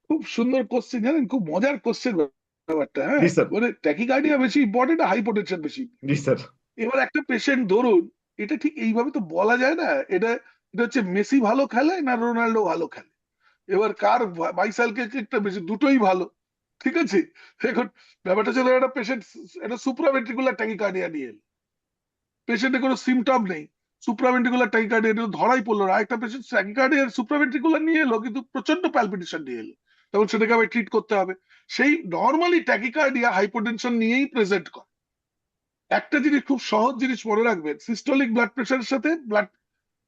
খুব সুন্দর কোশ্চেন, জানেন, খুব মজার কোশ্চেন ব্যাপারটা। জি হ্যাঁ, স্যার। মানে ট্যাকিকার্ডিয়া বেশি ইম্পর্টেন্ট, হাইপোটেনশন বেশি? জি স্যার। এবার একটা পেশেন্ট ধরুন, এটা ঠিক এইভাবে তো বলা যায় না। এটা এটা হচ্ছে মেসি ভালো খেলে না রোনাল্ডো ভালো খেলে, এবার কার বাইসাইকেল কিকটা বেশি, দুটোই ভালো, ঠিক আছে। এখন ব্যাপারটা হচ্ছে, একটা পেশেন্ট একটা সুপ্রাভেন্ট্রিকুলার ট্যাকিকার্ডিয়া নিয়ে এলো, পেশেন্টের কোনো সিমটম নেই, সুপ্রাভেন্ট্রিকুলার ট্যাকিকার্ডিয়া, এটা ধরাই পড়লো না। একটা পেশেন্ট ট্যাকিকার্ডিয়া সুপ্রাভেন্ট্রিকুলার নিয়ে এলো, কিন্তু প্রচন্ড প্যালপিটেশন নিয়ে এলো, তখন সেটাকে আবার ট্রিট করতে হবে। সেই নর্মালি ট্যাকিকার্ডিয়া হাইপোটেনশন নিয়েই প্রেজেন্ট করে। একটা জিনিস, খুব সহজ জিনিস মনে রাখবেন, সিস্টোলিক ব্লাড প্রেশারের সাথে ব্লাড,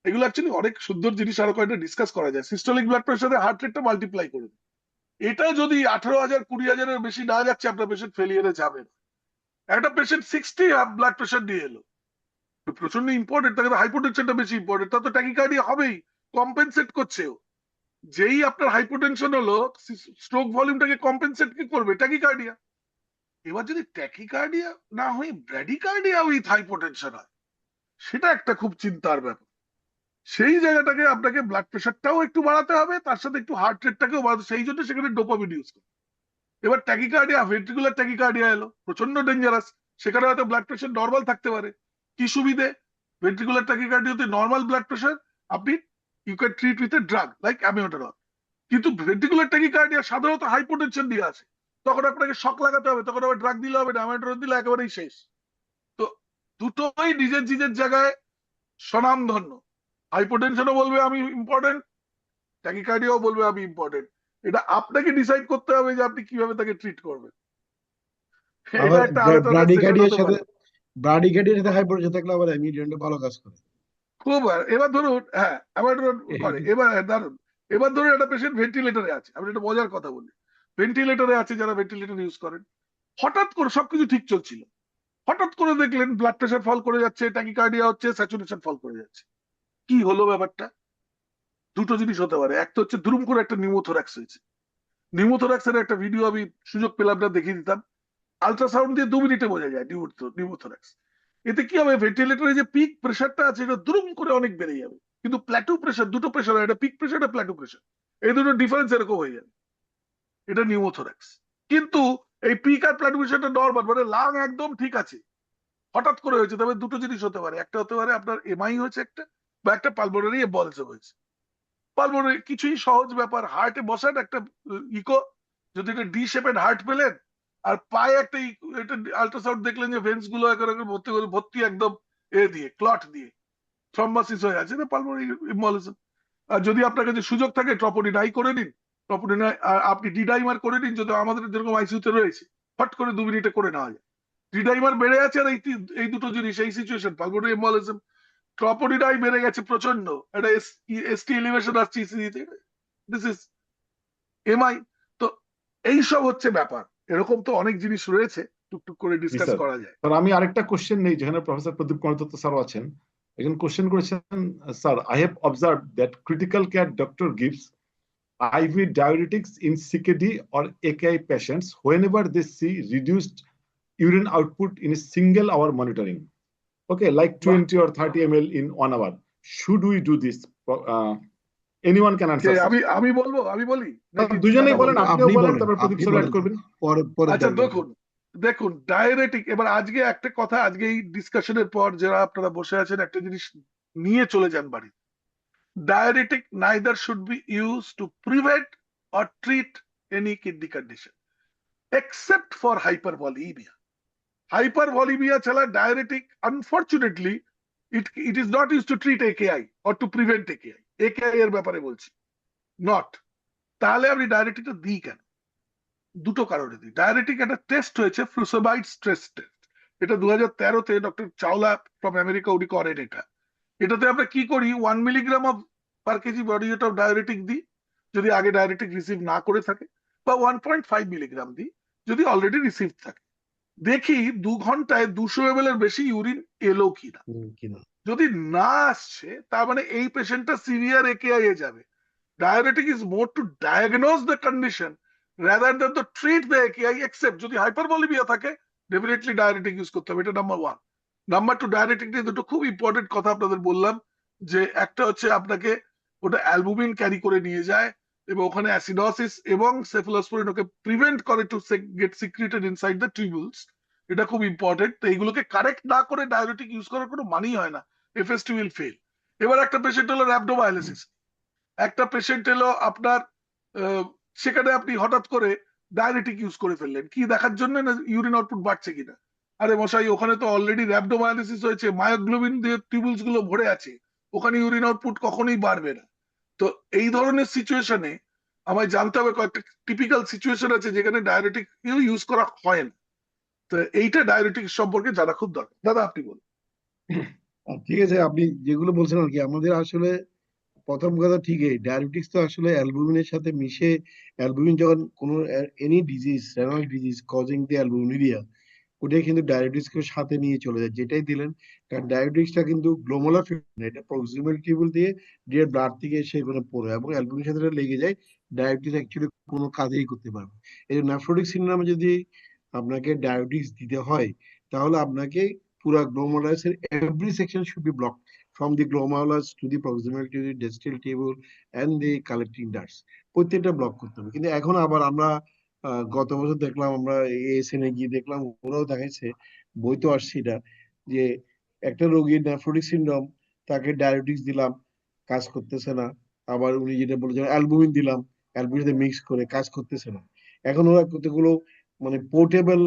এগুলো অ্যাকচুয়ালি অনেক সুন্দর জিনিস, আরো কয়েকটা ডিসকাস করা যায়। সিস্টোলিক ব্লাড প্রেশারে হার্ট রেটটা মাল্টিপ্লাই করে দিন। এটা যদি 18,000 20,000-এর বেশি না যাচ্ছে, আপনার পেশেন্ট ফেলিয়ারে যাবে না। একটা পেশেন্ট 60 ব্লাড প্রেশার নিয়ে এলো, প্রচন্ড ইম্পর্টেন্ট, তাকে হাইপোটেনশনটা বেশি ইম্পর্টেন্ট, তা তো ট্যাকিকার্ডিয়া হবেই, কম্পেনসেট করছে ও। যেই আপনার হাইপোটেনশন হলো, স্ট্রোক ভলিউমটাকে কম্পেনসেট কি করবে? ট্যাকিকার্ডিয়া। এবার যদি ট্যাকিকার্ডিয়া না হয়ে ব্র্যাডিকার্ডিয়া উইথ হাইপোটেনশন হয়, সেটা একটা খুব চিন্তার ব্যাপার। সেই জায়গাটাকে আপনাকে ব্লাড প্রেশারটাও একটু বাড়াতে হবে, তার সাথে একটু হার্ট রেটটাকেও বাড়াতে, সেই জন্য সেখানে ডোপামিন ইউজ করে। এবার ট্যাকিকার্ডিয়া, ভেন্ট্রিকুলার ট্যাকিকার্ডিয়া এলো, প্রচন্ড ডেঞ্জারাস। সেখানে হয়তো ব্লাড প্রেশার নর্মাল থাকতে পারে। কি সুবিধে? ভেন্ট্রিকুলার ট্যাকিকার্ডিয়াতে নর্মাল ব্লাড প্রেশার আপনি, you can treat with a drug like amiodarone. কিন্তু ভেন্ট্রিকুলার ট্যাকিকার্ডিয়া সাধারণত হাইপোটেনশন দিয়ে আছে, তখন আপনাকে শক লাগাতে হবে, তখন আবার ড্রাগ দিলে হবে না, অ্যামিওটেরল দিলে একেবারেই শেষ। তো দুটোই নিজের নিজের জায়গায় স্বনামধন্য। হাইপোটেনশনও বলবে আমি ইম্পর্টেন্ট, ট্যাকিকার্ডিয়াও বলবে আমি ইম্পর্টেন্ট। এটা আপনাকে ডিসাইড করতে হবে যে আপনি কিভাবে তাকে ট্রিট করবেন। এটা আবার একটা আলোচনার সেশন ব্রাডিকার্ডিয়ার হতে সাথে পারে। হাইপোটেনশন থাকলে আবার অ্যামিডেন্ট ভালো কাজ করে। খুব এবার ধরুন, হ্যাঁ, অ্যাভয়েড করে। এবার ধরুন, এবার ধরুন একটা পেশেন্ট ভেন্টিলেটরে আছে, আমি একটা মজার কথা বলি। ভেন্টিলেটরে আছে, যারা ভেন্টিলেটর ইউজ করেন, হঠাৎ করে সবকিছু ঠিক চলছিল, হঠাৎ করে দেখলেন ব্লাড প্রেশার ফল করে যাচ্ছে, ট্যাকিকার্ডিয়া হচ্ছে, স্যাচুরেশন ফল করে যাচ্ছে। কি হলো ব্যাপারটা? দুটো জিনিস হতে পারে। একটা হচ্ছে দুরুম করে একটা নিউমোথোরাক্স হয়েছে। নিউমোথোরাক্সের একটা ভিডিও আমি সুযোগ পেলাম না, দেখিয়ে দিতাম। আল্ট্রাসাউন্ড দিয়ে 2 মিনিটে বোঝা যায় নিউমোথোরাক্স। এতে কি হবে, ভেন্টিলেটরে যে পিক প্রেশারটা আছে এটা দুরুম করে অনেক বেড়ে যাবে, কিন্তু প্ল্যাটু প্রেশার, দুটো প্রেশার, একটা পিক প্রেশার একটা প্ল্যাটু প্রেশার, এই দুটো ডিফারেন্স এরকম হয়ে যাবে, এটা নিউমোথোরাক্স। কিন্তু এই পিক আর প্ল্যাটু প্রেশারটা নর্মাল, মানে লাং একদম ঠিক আছে, হঠাৎ করে হয়েছে। তবে দুটো জিনিস হতে পারে, একটা হতে পারে আপনার এমআই হয়েছে একটা, বা একটা পালমোনারি এম্বলিজম হয়েছে। পালমোনারি কিছুই সহজ ব্যাপার, হার্টে বসান একটা ইকো, যদি এটা ডি শেপেড হার্ট পেলেন, আর পায়ে একটা এটা আল্ট্রাসাউন্ড দেখলেন যে ভেন্স গুলো একেবারে ভর্তি করে ভর্তি একদম দিয়ে ক্লট দিয়ে থ্রম্বোসিস হয়ে আছে, এটা পালমোনারি এম্বলিজম। আর যদি আপনার কাছে সুযোগ থাকে ট্রপোনিডাই করে নিন, ট্রপোনিডাই আর আপনি ডিডাইমার করে নিন, যদি আমাদের যেরকম আইসিইউতে রয়েছে ফট করে 2 মিনিটে করে নেওয়া যায়। ডিডাইমার বেড়ে আছে, আর এই দুটো জিনিস এই সিচুয়েশন পালমোনারি এম্বলিজম। ট্রপোনিডাই বেড়ে গেছে প্রচন্ড, এটা এসটি এলিভেশন আসছে ইসিজিতে, দিস ইজ এমআই। তো এইসব হচ্ছে ব্যাপার, এরকম তো অনেক জিনিস রয়েছে, টুকটুক করে জি ডিসকাস স্যার। করা যায়। স্যার আমি আরেকটা কোশ্চেন নেই, যেখানে প্রফেসর প্রদীপ কুমার দত্ত স্যারও আছেন। একজন কোশ্চেন করেছেন, sir I have observed that critical care doctor gives IV diuretics in CKD or AKI patients whenever they see reduced urine output in a single hour monitoring. Okay, like 20 or 30 ml in 1 hour. Should we do this? Anyone can answer, sir. আমি বলবো, আমি বলি নাকি দাদা দুজনেই বলেন, বলবেন? আপনিও আপনি বলেন, বলেন, তারপর প্রদীপ আপনি স্যার বলেন, অ্যাড করবেন। পরে পরে আচ্ছা দরকার দেখুন, দেখুন ডায়ারেটিক, এবার আজকে একটা কথা, আজকে এই ডিসকাশনের পর যারা আপনারা বসে আছেন একটা জিনিস নিয়ে চলে যান বাড়ি। ডায়ারেটিক neither should be used to prevent or treat any kidney condition except for hypervolemia. Hypervolemia ছাড়া ডায়ারেটিক unfortunately it is not used to treat AKI or to prevent AKI. AKI এর ব্যাপারে বলছি, নট। তাহলে আপনি ডায়ারেটিকটা দিই কেন? দুটো কারণে দিই। ডায়ারেটিক একটা টেস্ট হয়েছে, ফ্লুসোবাইড স্ট্রেস টেস্ট, এটা 2013-তে ডক্টর চাওলা ফ্রম আমেরিকা উনি করেন এটা। এটাতে আমরা কি করি, 1 milligram of per kg body weight of diuretic দিই যদি আগে ডায়ারেটিক রিসিভ না করে থাকে, বা 1.5 মিলিগ্রাম দিই যদি অলরেডি রিসিভ থাকে। দেখি 2 ঘন্টায় 200 ml এর বেশি ইউরিন এলো কিনা। কিনা। যদি না আসছে, তার মানে এই পেশেন্টটা সিভিয়ার একেআই এ যাবে। Diabetic is more to diagnose the condition rather than to treat the AKI, except যদি হাইপারভলিমিয়া থাকে ডেফিনেটলি ডায়াবেটিক ইউজ করতে হবে, এটা নাম্বার 1। নাম্বার 2, ডায়াবেটিক নিয়ে দুটো খুব ইম্পর্টেন্ট কথা আপনাদের বললাম, যে একটা হচ্ছে আপনাকে ওটা অ্যালবুমিন ক্যারি করে নিয়ে যায়, এবং ওখানে অ্যাসিডোসিস এবং সেফালোস্পোরিন ওকে প্রিভেন্ট করে to get secreted inside the tubules, এটা খুব ইম্পর্টেন্ট। তো এইগুলোকে কারেক্ট না করে ডায়াবেটিক ইউজ করার কোনো মানেই হয় না, এফএসটি উইল ফেল। এবার একটা পেশেন্ট হলো র্যাবডোমায়ালিসিস, একটা পেশেন্ট এলো আপনার সেখানে আপনি হঠাৎ করে ডায়াবেটিক ইউজ করে ফেললেন, কি দেখার জন্য না ইউরিন আউটপুট বাড়ছে কিনা। আরে মশাই, ওখানে তো অলরেডি র্যাবডোমায়ালিসিস হয়েছে, মায়োগ্লোবিন দিয়ে টিউবুলস গুলো ভরে আছে, ওখানে ইউরিন আউটপুট কখনোই বাড়বে না। তো এই ধরনের সিচুয়েশনে আমায় জানতে হবে কয়েকটা টিপিক্যাল সিচুয়েশন আছে যেখানে ডায়াবেটিক ইউজ করা হয় না। তো এইটা ডায়াবেটিক সম্পর্কে জানা খুব দরকার। দাদা আপনি বলুন। ঠিক আছে, আপনি যেগুলো বলছেন আর কি, আমাদের আসলে প্রথম কথা ঠিকই, ডায়াবেটিক্স তো আসলে অ্যালবুমিনের সাথে মিশে, অ্যালবুমিন যখন কোনো any disease, renal disease causing the albuminuria, ওটাই কিন্তু ডায়াবেটিক্সকে সাথে নিয়ে চলে যায়, যেটাই দিলেন। কারণ ডায়াবেটিক্সটা কিন্তু গ্লোমেরুলার ফিল্টার, এটা প্রক্সিমাল টিউবুল দিয়ে ডিরেক্ট ব্লাড থেকে এসে এখানে পড়ে, এবং অ্যালবুমিনের সাথে এটা লেগে যায়, ডায়াবেটিস অ্যাকচুয়ালি কোনো কাজেই করতে পারবে। এই নেফ্রোটিক সিনড্রোমে যদি আপনাকে ডায়াবেটিক্স দিতে হয়, তাহলে আপনাকে পুরা গ্লোমেরুলাসের every section should be block, from the glomerulus to the proximal to the distal tubule and the collecting ducts, প্রত্যেকটা ব্লক করতে হবে। কিন্তু এখন আবার আমরা গত বছর দেখলাম, আমরা এএসএন এ গিয়ে দেখলাম, ওরাও দেখাইছে, বই তো আসছে এটা, যে একটা রোগীর নেফ্রোটিক সিনড্রোম, তাকে ডায়াবেটিক্স দিলাম, কাজ করতেছে না। আবার উনি যেটা বলেছেন অ্যালবুমিন দিলাম, অ্যালবুমিন সাথে মিক্স করে, কাজ করতেছে না। এখন ওরা কতগুলো মানে পোর্টেবল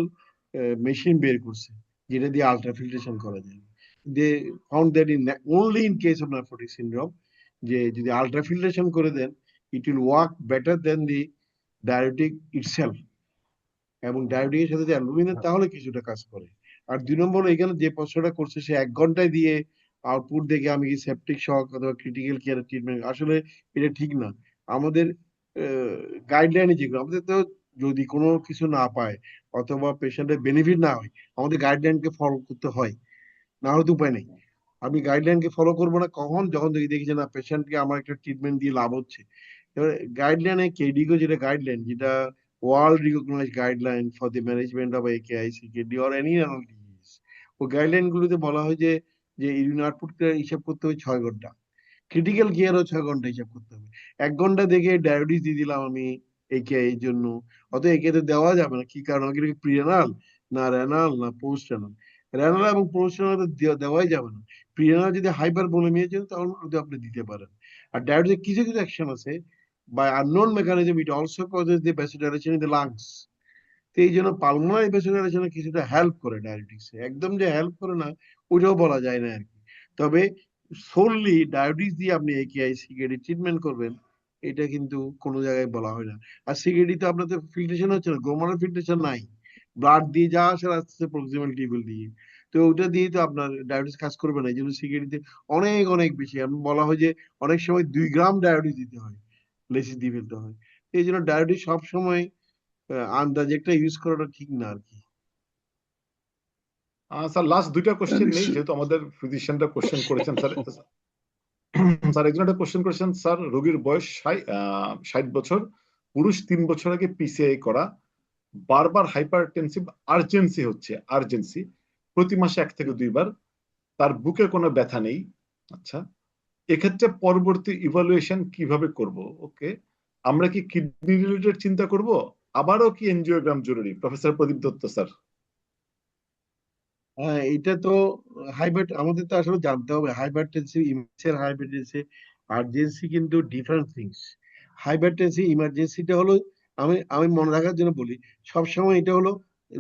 মেশিন বের করছে, যেটা দিয়ে আলট্রাফিল্ট্রেশন করা যায়। they found that in only in case of nephrotic syndrome, যে যদি আলট্রাফিল্ট্রেশন করে দেন, it will work better than the diuretic itself, এবং ডায়াবেটিকের সাথে যে অ্যালবুমিন, তাহলে কিছুটা কাজ করে। আর 2 নম্বর, এখানে যে প্রশ্নটা করছে, সে 1 ঘন্টায় দিয়ে আউটপুট দেখে আমি কি সেপটিক শক অথবা ক্রিটিক্যাল কেয়ার ট্রিটমেন্ট, আসলে এটা ঠিক না। আমাদের গাইডলাইনে যেগুলো, আমাদের তো যদি কোনো কিছু না পায় অথবা পেশেন্টের বেনিফিট না হয়, আমাদের গাইডলাইনকে ফলো করতে হয়, না হলে তো উপায় নেই। আমি গাইডলাইনকে ফলো করবো না কখন, যখন দেখি যে না পেশেন্টকে আমার একটা ট্রিটমেন্ট দিয়ে লাভ হচ্ছে। এবার গাইডলাইনে কেডিগো যেটা গাইডলাইন, যেটা world recognized guideline for the management of AKI, CKD or any renal disease. ও গাইডলাইন গুলোতে বলা হয় যে যে ইউরিন আউটপুট হিসাব করতে হবে 6 ঘন্টা, ক্রিটিক্যাল কেয়ারও 6 ঘন্টা হিসাব করতে হবে। 1 ঘন্টা দেখে ডায়াবেটিস দিয়ে দিলাম আমি একেআই এর জন্য, অত একে তো দেওয়া যাবে না। কি কারণ কি প্রিরেনাল না রেনাল না পোস্ট রেনাল, রেনাল এবং পোস্ট রেনাল দেওয়াই যাবে না। প্রিরেনাল যদি হাইপার ভোলেমিয়া জন্য তখন ওটা আপনি দিতে পারেন। আর ডায়াবেটিস কিছু কিছু অ্যাকশন আছে, by unknown mechanism it also causes the vasodilation in the lungs. তো এই জন্য পালমোনারি vasodilation কিছুটা হেল্প করে ডায়াবেটিক্সে, একদম যে হেল্প করে না ওইটাও বলা যায় না আর কি। তবে সোললি ডায়াবেটিস দিয়ে আপনি একেআই সিকেডি ট্রিটমেন্ট করবেন এটা কিন্তু কোনো জায়গায় বলা হয় না। আর সিকেডি তো আপনাদের ফিল্ট্রেশন হচ্ছে না, গ্লোমারুলার ফিল্ট্রেশন নাই, ব্লাড দিয়ে যা আসে আসতেছে প্রক্সিমাল টিউবুল দিয়ে, তো ওটা দিয়ে তো আপনার ডায়াবেটিস কাজ করবে না। এই জন্য সিকেডিতে অনেক অনেক বেশি বলা হয় যে অনেক সময় 2 গ্রাম ডায়াবেটিস দিতে হয়, লেসিস দিয়ে ফেলতে হয়। এই জন্য ডায়াবেটিস সবসময় আন্দাজে একটা ইউজ করাটা ঠিক না আর কি। স্যার লাস্ট 2টা কোশ্চেন নেই, নিশ্চয়ই। যেহেতু আমাদের ফিজিশিয়ানরা কোশ্চেন করেছেন স্যার। স্যার একজন একটা কোশ্চেন করেছেন, স্যার রোগীর বয়স 60 বছর, পুরুষ 3 বছর আগে পিসিআই করা, বারবার হাইপারটেনসিভ আর্জেন্সি প্রতি মাসে 1 থেকে 2 বার, তার বুকে কোনো ব্যথা নেই। আচ্ছা, এক্ষেত্রে পরবর্তী ইভালুয়েশন কিভাবে করব? ওকে, আমরা কি কিডনি রিলেটেড চিন্তা করব? আবারও কি এনজিওগ্রাম জরুরি? প্রফেসর প্রদীপ দত্ত স্যার। হ্যাঁ, এটা তো আমাদের তো আসলে জানতে হবে হাইপারটেনসিভ ইমার্জেন্সি, হাইপারটেনসিভ আর্জেন্সি কিন্তু ডিফারেন্ট থিংস। হাইপারটেনসিভ ইমার্জেন্সিটা হলো, আমি আমি মনে রাখার জন্য বলি, সবসময় এটা হলো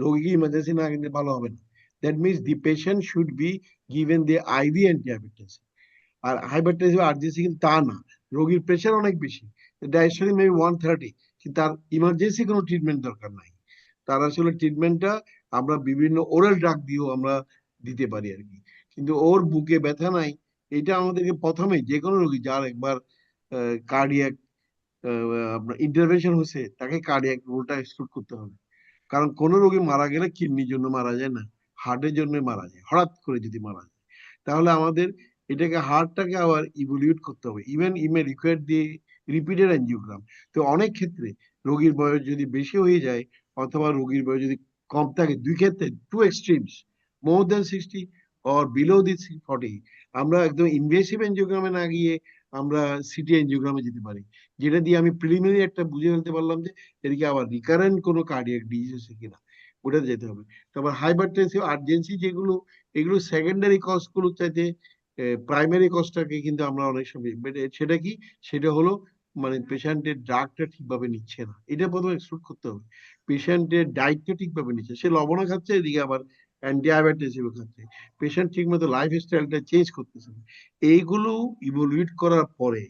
রোগীকে ইমার্জেন্সি না কিন্তু ভালো হবে না। That means the patient should be given the IV anti hypertensive. আর হাইপারটেনসিভ আর্জেন্সি কিন্তু তা না, রোগীর প্রেশার অনেক বেশি, ডায়াস্টোলিক মেবি 130, কিন্তু তার ইমার্জেন্সি কোনো ট্রিটমেন্ট দরকার নাই। তার আসলে ট্রিটমেন্টটা আমরা বিভিন্ন ওরাল ড্রাগ দিয়েও আমরা দিতে পারি আর কি। কিন্তু ওর বুকে ব্যথা নাই, এটা আমাদেরকে প্রথমে যে কোনো রোগী যার একবার কার্ডিয়াক আপনার ইন্টারভেনশন হয়েছে তাকে কার্ডিয়াক রোলটা এক্সক্লুড করতে হবে। কারণ কোনো রোগী মারা গেলে কিডনির জন্য মারা যায় না, হার্টের জন্য মারা যায় হঠাৎ করে যদি মারা যায়। তাহলে আমাদের এটাকে হার্টটাকে আবার ইভলিউট করতে হবে, ইভেন ইমে রিকোয়ার দিয়ে রিপিটেড এনজিওগ্রাম। তো অনেক ক্ষেত্রে রোগীর বয়স যদি বেশি হয়ে যায় অথবা রোগীর বয়স যদি কম থাকে, দুই ক্ষেত্রে two extremes, more than 60 or below the 40, আমরা একদম ইনভেসিভ এনজিওগ্রামে না গিয়ে আমরা সিটি এনজিওগ্রামে যেতে পারি, যেটা দিয়ে আমি প্রিলিমিনারি একটা বুঝে ফেলতে পারলাম যে এদিকে আবার রিকারেন্ট কোনো কার্ডিয়াক ডিজিজ হচ্ছে কিনা, ওটা যেতে হবে। তারপর হাইপারটেনসিভ আর্জেন্সি যেগুলো, এগুলো সেকেন্ডারি কজ গুলো চাইতে প্রাইমারি কজটাকে কিন্তু আমরা অনেক সময় সেটা কি, সেটা হলো মানে পেশেন্টের ড্রাগটা ঠিকভাবে নিচ্ছে না, এটা প্রথমে এক্সক্লুড করতে হবে। পেশেন্টের ডায়েটটা ঠিকভাবে নিচ্ছে, সে লবণ খাচ্ছে এদিকে আবার অ্যান্টিডায়াবেটিসিও খাচ্ছে, পেশেন্ট ঠিক মতো লাইফ স্টাইলটা চেঞ্জ করতেছে না। এইগুলো ইভলিউট করার পরে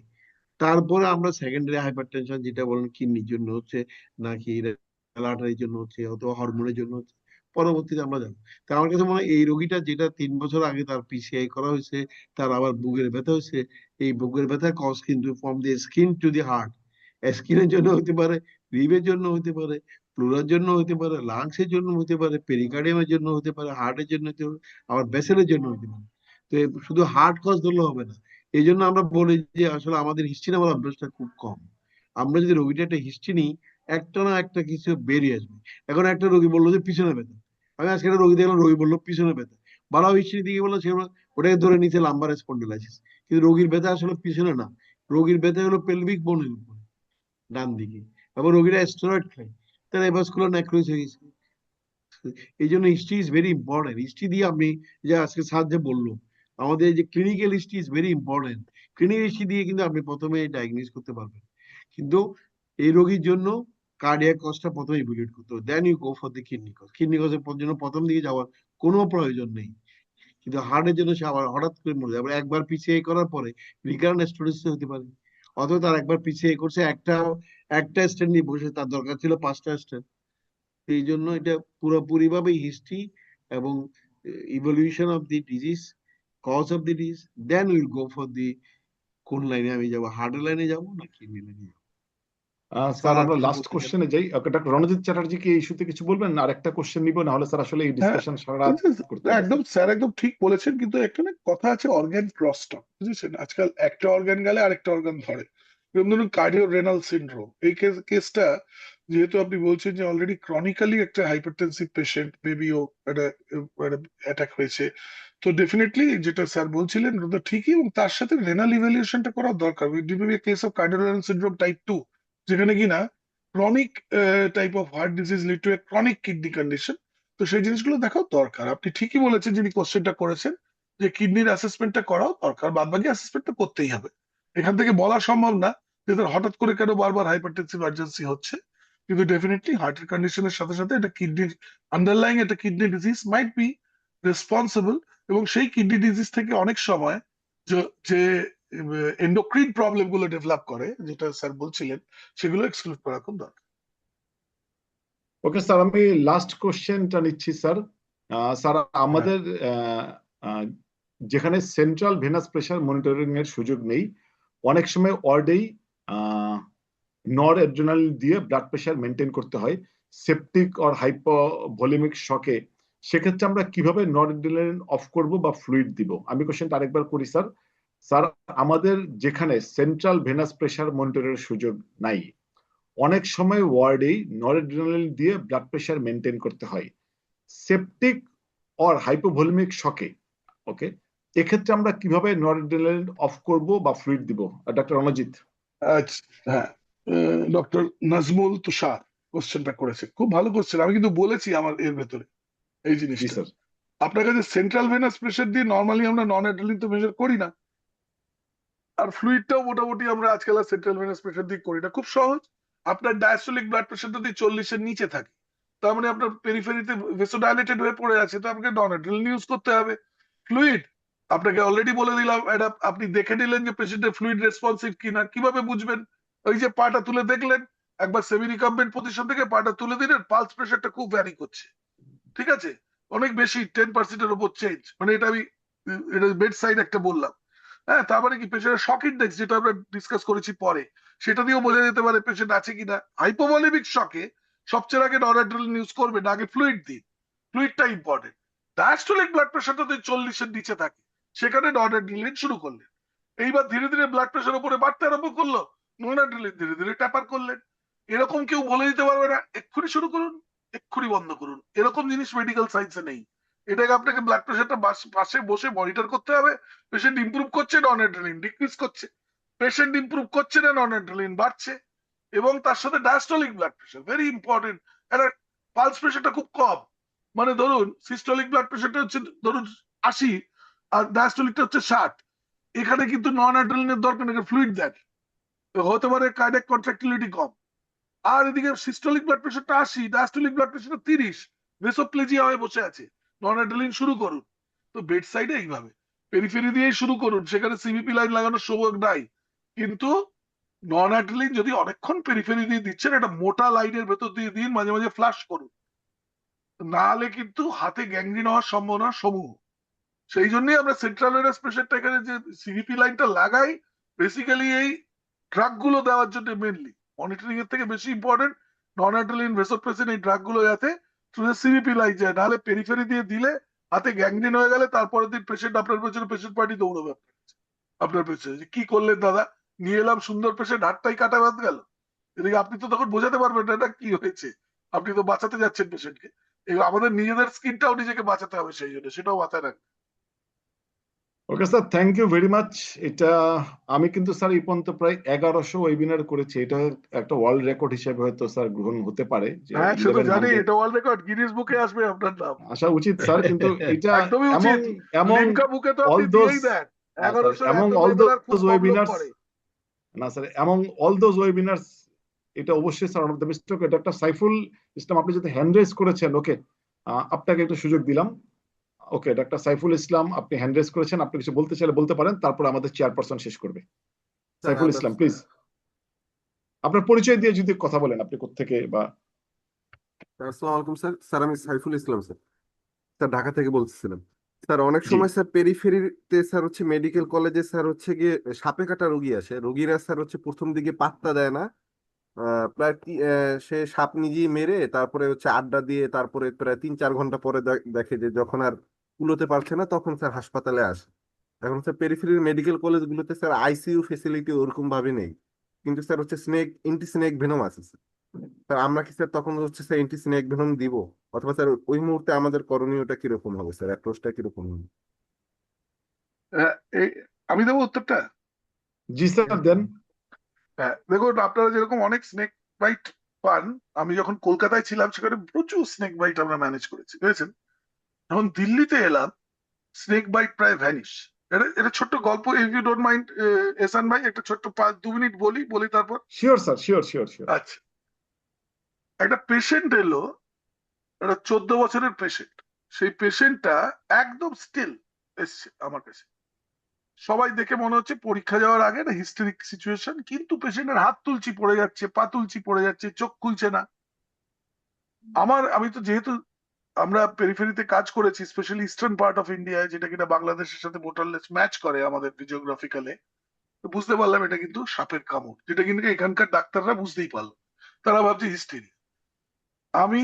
তারপরে আমরা সেকেন্ডারি হাইপারটেনশন যেটা বলেন কিডনির জন্য হচ্ছে নাকি আর্টারির জন্য হচ্ছে অথবা হরমোনের জন্য হচ্ছে, পরবর্তীতে আমরা জানবো। তা আমার কাছে মনে হয় এই রোগীটা যেটা 3 বছর আগে তার পিসিআই করা হয়েছে, তার আবার বুকের ব্যথা হয়েছে, এই বুকের ব্যথা কজ কিন্তু from the skin to the heart, স্কিনের জন্য হতে পারে, রিবের জন্য হতে পারে, প্লুরার জন্য হতে পারে, লাংস এর জন্য হতে পারে, পেরিকার্ডিয়ামের জন্য হতে পারে, হার্টের জন্য হতে পারে, আবার ভেসেলের জন্য হতে পারে। তো শুধু হার্ট কজ ধরলে হবে না। এই জন্য আমরা বলি যে আসলে আমাদের হিস্ট্রি নেওয়ার অভ্যাসটা খুব কম। আমরা যদি রোগীটা একটা হিস্ট্রি নিই, একটা না একটা কিছু বেরিয়ে আসবে। এখন একটা রোগী বললো যে পিছনে ব্যথা, আমি আজকে একটা রোগী দেখলাম, রোগী বললো পিছনে ব্যথা, ভালো হিস্ট্রি দিকে বললো সে ওটাকে ধরে নিচে লাম্বার স্পন্ডিলাইসিস, কিন্তু রোগীর ব্যথা আসলে পিছনে না, রোগীর ব্যথা হলো পেলভিক বোনের উপরে ডান দিকে, এবং রোগীরা স্টেরয়েড খায়, তার এভাসকুলার নেক্রোসিস হয়ে গেছে। এই জন্য history is very important. History দিয়ে আপনি যে আজকে স্যার যে বললো আমাদের যে clinical history is very important, clinical history দিয়ে কিন্তু আপনি প্রথমে ডায়াগনোস করতে পারবেন। কিন্তু এই রোগীর জন্য কার্ডিয়াক কজটা প্রথমে ইভ্যালুয়েট করতে হবে, then you go for the kidney cause. Kidney কজের জন্য প্রথম দিকে যাওয়ার কোনো প্রয়োজন নেই, কিন্তু হার্টের জন্য সে আবার হঠাৎ করে মরে যাবে। একবার পিসিআই করার পরে রিকারেন্ট স্টোরেসিস হতে পারে, অথবা তার একবার পিসিআই করছে একটা স্টেন্ট নিয়ে বসে, তার দরকার ছিল 5টা স্টেন্ট। এই জন্য এটা পুরোপুরি ভাবে হিস্ট্রি এবং evolution of the disease, cause of the disease, then will go for the কোন লাইনে আমি যাবো, হার্টের লাইনে যাবো না কিডনি লাইনে যাবো। স্যার স্যার আর আমরা কিছু লাস্ট বলতে চান? কোশ্চেনে যাই। ডক্টর রণজিৎ চ্যাটার্জি কি এই ইস্যুতে কিছু বলবেন? আর একটা কোশ্চেন নিব, না হলে স্যার আসলে এই হ্যাঁ, ডিসকাশন সারা রাত করতে হবে একদম স্যার। স্যার একদম ঠিক বলেছেন, কিন্তু একটা না কথা আছে অর্গান ক্রস টক, বুঝেছেন? আজকাল একটা অর্গান গেলে আরেকটা অর্গান ধরে। যেমন ধরুন কার্ডিও রেনাল সিন্ড্রোম, এই কেসটা যেহেতু আপনি বলছেন যে অলরেডি ক্রনিক্যালি একটা হাইপারটেনসিভ পেশেন্ট, মেবি ও একটা অ্যাটাক হয়েছে, তো ডেফিনেটলি যেটা স্যার বলছিলেন ওটা তো ঠিকই, এবং তার সাথে রেনাল ইভ্যালুয়েশনটা করা দরকার। ডিপিবি কেস অফ কার্ডিওরেনাল সিনড্রোম টাইপ 2, যেখানে কিনা chronic type of heart disease lead to A chronic kidney condition. তো সেই জিনিসগুলো দেখাও দরকার। আপনি ঠিকই বলেছেন যিনি কোশ্চেনটা করেছেন, যে কিডনির অ্যাসেসমেন্টটা করাও দরকার, বাদ বাকি অ্যাসেসমেন্ট তো করতেই হবে। এখান থেকে বলা সম্ভব না যে তার হঠাৎ করে কেন বারবার হাইপারটেনসিভ আর্জেন্সি হচ্ছে, কিন্তু ডেফিনেটলি হার্টের কন্ডিশনের সাথে সাথে এটা কিডনি আন্ডারলাইং একটা kidney disease might be responsible. এবং সেই কিডনি ডিজিজ থেকে অনেক সময় যে এন্ডোক্রিন প্রবলেম গুলো ডেভেলপ করে, যেটা স্যার বলছিলেন, সেগুলো এক্সক্লুড করা খুব দরকার। ওকে স্যার, আমি লাস্ট কোশ্চেনটা নিচ্ছি স্যার। স্যার আমাদের যেখানে সেন্ট্রাল ভেনাস প্রেসার মনিটরিং এর সুযোগ নেই, অনেক সময় ওয়ার্ডেই নর অ্যাড্রেনালিন দিয়ে ব্লাড প্রেসার মেনটেন করতে হয় সেপটিক অর হাইপোভলিমিক শকে। সেক্ষেত্রে আমরা কিভাবে নর অ্যাড্রেনালিন অফ করব বা ফ্লুইড দিব? আমি কোশ্চেনটা আরেকবার করি স্যার। স্যার আমাদের যেখানে সেন্ট্রাল ভেনাস প্রেসার মনিটরের সুযোগ নাই, অনেক সময় ওয়ার্ডেই নরএড্রেনালিন দিয়ে ব্লাড প্রেসার মেনটেন করতে হয় সেপটিক অর হাইপোভলিমিক শকে। ওকে, এক্ষেত্রে আমরা কিভাবে নরএড্রেনালিন অফ করব বা ফ্লুইড দিব? ডক্টর রণজিৎ। আচ্ছা, হ্যাঁ, ডক্টর নাজমুল তুষার কোশ্চেনটা করেছে, খুব ভালো কোশ্চেন। আমি কিন্তু বলেছি আমার এর ভেতরে এই জি জিনিসটা। স্যার। আপনার কাছে সেন্ট্রাল ভেনাস প্রেসার দিয়ে নর্মালি আমরা নন অ্যাড্রেনালিন তো মেজার করি না, আর ফ্লুইডটাও মোটামুটি আমরা আজকাল আর সেন্ট্রাল ভেনাস প্রেসার দিয়ে করি না। খুব সহজ, আপনার ডায়াস্টোলিক ব্লাড প্রেসার যদি 40-এর নিচে থাকে, তার মানে আপনার পেরিফেরিতে ভেসোডাইলেটেড হয়ে পড়ে আছে, তো আপনাকে নন অ্যাড্রেনালিন ইউজ করতে হবে। ফ্লুইড আপনাকে অলরেডি বলে দিলাম, এটা আপনি দেখে নিলেন যে পেশেন্টের ফ্লুইড রেসপন্সিভ কিনা। কিভাবে বুঝবেন? ওই যে পাটা তুলে দেখলেন, একবার সেমি রিকাম্বেন্ট পজিশন থেকে পাটা তুলে দিলেন, পালস প্রেসারটা খুব ভ্যারি করছে, ঠিক আছে, অনেক বেশি, 10%-এর উপর চেঞ্জ, মানে এটা আমি এটা বেড সাইড একটা বললাম। হ্যাঁ, তারপরে কি পেশেন্টের শক ইন্ডেক্স, যেটা আমরা ডিসকাস করেছি পরে, সেটা দিয়েও বোঝা যেতে পারে পেশেন্ট আছে কিনা। হাইপোভলিমিক শকে সবচেয়ে আগে নরঅ্যাড্রেনালিন ইউজ করবে না, আগে ফ্লুইড দিন, ফ্লুইডটা ইম্পর্টেন্ট। ডায়াস্টোলিক ব্লাড প্রেশারটা যদি 40-এর নিচে থাকে, সেখানে নরঅ্যাড্রেনালিন শুরু করলেন। এইবার ধীরে ধীরে ব্লাড প্রেশার উপরে বাড়তে আরম্ভ করলো, নরঅ্যাড্রেনালিন ধীরে ধীরে ট্যাপার করলেন। এরকম কেউ বলে দিতে পারবে না এক্ষুনি শুরু করুন, এক্ষুনি বন্ধ করুন, এরকম জিনিস মেডিকেল সায়েন্সে নেই। এটাকে আপনাকে ব্লাড প্রেশারটা পাশে বসে মনিটর করতে হবে। পেশেন্ট ইমপ্রুভ করছে, নন অ্যাড্রেনালিন ডিক্রিজ করছে, পেশেন্ট ইমপ্রুভ করছে না, নন অ্যাড্রেনালিন বাড়ছে। এবং তার সাথে diastolic blood pressure very important. একটা পালস প্রেশারটা খুব কম, মানে ধরুন সিস্টোলিক ব্লাড প্রেশারটা হচ্ছে ধরুন 80, আর ডায়াস্টোলিকটা হচ্ছে 60, এখানে কিন্তু নন অ্যাড্রেনালিনের দরকার নেই, ফ্লুইড দেন, হতে পারে কার্ডিয়াক কন্ট্রাক্টিলিটি কম। আর এদিকে সিস্টোলিক ব্লাড প্রেশারটা 80, ডায়াস্টোলিক ব্লাড প্রেশারটা 30, ভেসোপ্লেজিয়া হয়ে বসে আছে, নন অ্যাড্রেনালিন শুরু করুন। তো বেড সাইডে এইভাবে পেরিফেরি দিয়েই শুরু করুন, সেখানে সিভিপি লাইন লাগানোর সুযোগ নাই। কিন্তু নন অ্যাড্রেনালিন যদি অনেকক্ষণ পেরিফেরি দিয়ে দিচ্ছেন, একটা মোটা লাইনের ভেতর দিয়ে দিন, মাঝে মাঝে ফ্লাশ করুন, না হলে কিন্তু হাতে গ্যাংগ্রিন হওয়ার সম্ভাবনা সমূহ। সেই জন্যই আমরা সেন্ট্রাল ভেনাস প্রেশারটা এখানে যে সিভিপি লাইনটা লাগাই, বেসিক্যালি এই ড্রাগ গুলো দেওয়ার জন্য, মেনলি মনিটরিং এর থেকে বেশি ইম্পর্টেন্ট নন অ্যাড্রেনালিন ভেসোপ্রেসিন এই ড্রাগ গুলো যাতে থ্রু সিভিপি লাইন যায়, নাহলে পেরিফেরি দিয়ে দিলে হাতে গ্যাংগ্রিন হয়ে গেলে তারপরের দিন পেশেন্ট আপনার পেছনে, পেশেন্ট পার্টি দৌড়বে আপনার পেছনে, যে কি করলেন দাদা, নিয়ে এলাম সুন্দর পেশেন্ট, হাতটাই কাটা বাদ গেল। এদিকে আপনি তো তখন বোঝাতে পারবেন না এটা কি হয়েছে, আপনি তো বাঁচাতে যাচ্ছেন পেশেন্টকে। এবার আমাদের নিজেদের স্কিনটাও নিজেকে বাঁচাতে হবে, সেই জন্য সেটাও মাথায় রাখবেন। Okay sir, thank you very much. এটা আমি কিন্তু স্যার এই পর্যন্ত প্রায় 1100 ওয়েবিনার করেছি। এটা একটা ওয়ার্ল্ড রেকর্ড হিসেবে হয়তো স্যার গ্রহণ হতে পারে, যে হ্যাঁ, সে তো জানি, 1100 এটা ওয়ার্ল্ড রেকর্ড, গিনেস বুকে আসবে আপনার নাম। আসা উচিত স্যার, কিন্তু এটা একদমই এমন উচিত, এমন লিমকা বুকে তো অল আপনি দোজ, দিয়েই দেন। স্যার 1100 এমন এত অল ওয়েবিনার খুব দোজ কম লোক ওয়েবিনার্স, করে। না স্যার এমন অল দোজ ওয়েবিনার্স, এটা অবশ্যই স্যার অন দ্য বেস্ট। এটা একটা সাইফুল ইসলাম, আপনি যদি হ্যান্ড রেজ করেছেন, ওকে, আপনাকে একটু সুযোগ দিলাম। ওকে, ডাক্তার সাইফুল ইসলাম, আপনি হ্যান্ড রেজ করেছেন, আপনি কিছু বলতে চাইলে বলতে পারেন, তারপর আমাদের চেয়ারপারসন শেষ করবে। স্যার সাইফুল ইসলাম প্লিজ, আপনার পরিচয় দিয়ে যদি কথা বলেন, আপনি কোত্থেকে বা। আসসালামু আলাইকুম স্যার। স্যার আমি সাইফুল ইসলাম স্যার। স্যার ঢাকা থেকে বলছিলাম। স্যার অনেক জি সময় স্যার পেরিফেরিতে স্যার হচ্ছে মেডিকেল কলেজে স্যার হচ্ছে গিয়ে সাপে কাটা রোগী আসে, রোগীরা স্যার হচ্ছে প্রথম দিকে পাত্তা দেয় না। সে সাপ নিজেই মেরে তারপরে হচ্ছে আড্ডা দিয়ে তারপরে প্রায় 3-4 ঘন্টা পরে দেখে যে যখন আর কুলোতে পারছে না, তখন স্যার হাসপাতালে আসে। এখন স্যার পেরিফেরির মেডিকেল কলেজগুলোতে স্যার আইসিইউ ফেসিলিটি ওরকম ভাবে নেই, কিন্তু স্যার হচ্ছে স্নেক, এন্টি স্নেক ভেনম আছে স্যার। স্যার আমরা কি স্যার তখন হচ্ছে স্যার অ্যান্টি স্নেক ভেনম দিব, অথবা স্যার ওই মুহূর্তে আমাদের করণীয়টা কিরকম হবে স্যার, অ্যাপ্রোচটা কিরকম হবে? আহ, এই আমি দেবো উত্তরটা। জি স্যার দেন। হ্যাঁ, দেখুন আপনারা যেরকম অনেক স্নেক বাইট পান, আমি যখন কলকাতায় ছিলাম সেখানে প্রচুর স্নেক বাইট আমরা ম্যানেজ করেছি, বুঝেছেন। যখন দিল্লিতে এলাম, স্নেক বাইট প্রায় ভ্যানিশ। এটা এটা ছোট্ট গল্প, if you don't mind Ehsan ভাই, একটা ছোট্ট 2 মিনিট বলি বলি তারপর। Sure sir, sure sure sure. আচ্ছা, একটা পেশেন্ট এলো, একটা 14 বছরের পেশেন্ট। সেই পেশেন্টটা একদম স্টিল এসছে আমার কাছে। সবাই দেখে মনে হচ্ছে পরীক্ষা যাওয়ার আগে না হিস্টেরিক সিচুয়েশন, কিন্তু পেশেন্টের হাত তুলছি পড়ে যাচ্ছে, পা তুলছি পড়ে যাচ্ছে, চোখ খুলছে না। আমি তো যেহেতু আমরা পেরিফেরিতে কাজ করেছি, স্পেশালি ইস্টার্ন পার্ট অফ ইন্ডিয়ায়, যেটা কিনা বাংলাদেশের সাথে মোটারলেস ম্যাচ করে আমাদের জিওগ্রাফিক্যালে, তো বুঝতে পারলাম এটা কিন্তু সাপের কামড়, যেটা কিন্তু এখানকার ডাক্তাররা বুঝতেই পারলো। তারা ভাবছে হিস্টেরি। আমি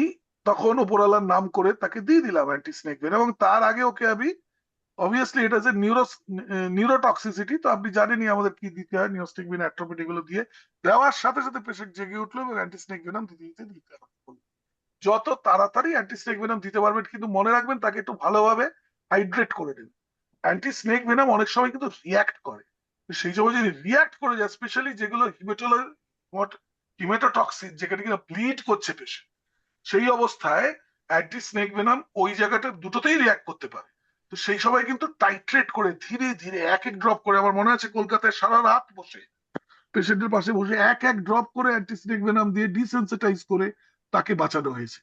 তখন ওপরওয়ালার নাম করে তাকে দিয়ে দিলাম অ্যান্টি স্নেক ভেন, এবং তার আগে ওকে আমি, অবভিয়াসলি এটা যে নিউরোটক্সিসিটি, তো আপনি জানেনই আমাদের কি দিতে হয়, নিওস্টিকবিন, অ্যাট্রোপিন, এগুলো দিয়ে দেওয়ার সাথে সাথে পেশেন্ট জেগে উঠলো এবং অ্যান্টি স্নেক ভেনাম দিতে হবে। যত তাড়াতাড়ি অ্যান্টি স্নেক ভেনাম দিতে পারবেন, কিন্তু মনে রাখবেন তাকে একটু ভালোভাবে হাইড্রেট করে দেবেন। অ্যান্টি স্নেক ভেনাম অনেক সময় কিন্তু রিয়াক্ট করে, তো সেই সময় যদি রিয়াক্ট করে যায়, স্পেশালি যেগুলো হিমেটোটক্সিন, যেখানে কিনা ব্লিড করছে পেশেন্ট, সেই অবস্থায় অ্যান্টি স্নেক ভেনাম ওই জায়গাটা দুটোতেই রিয়াক্ট করতে পারে। তো সেই সময় কিন্তু টাইট্রেট করে ধীরে ধীরে এক এক ড্রপ করে, আমার মনে আছে কলকাতায় সারা রাত বসে পেশেন্টের পাশে বসে এক এক ড্রপ করে অ্যান্টি স্নেক ভেনাম দিয়ে ডিসেন্সিটাইজ করে তাকে বাঁচানো হয়েছে।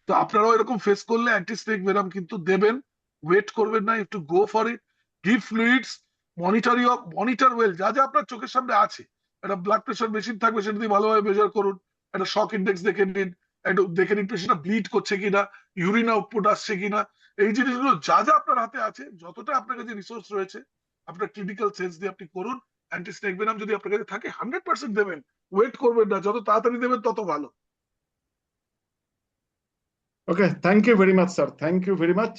তো আপনারাও এরকম ফেস করলে অ্যান্টি স্নেক ভেনাম কিন্তু দেবেন, ওয়েট করবেন না, একটু go for it. Give fluids, monitor well, যা যা আপনার চোখের সামনে আছে। একটা ব্লাড প্রেশার মেশিন থাকবে, সেটা দিয়ে ভালোভাবে মেজার করুন। একটা শক ইন্ডেক্স দেখে নিন, একটু দেখে নিন পেশেন্টটা ব্লিড করছে কিনা, ইউরিন আউটপুট আসছে কিনা। এই জিনিসগুলো যা যা আপনার হাতে আছে, যতটা আপনার কাছে রিসোর্স রয়েছে, আপনার ক্লিনিক্যাল সেন্স দিয়ে আপনি করুন। অ্যান্টি স্নেক ভেনাম যদি আপনার কাছে থাকে 100% দেবেন, ওয়েট করবেন না, যত তাড়াতাড়ি দেবেন তত ভালো। Okay, thank you very much sir, thank you very much.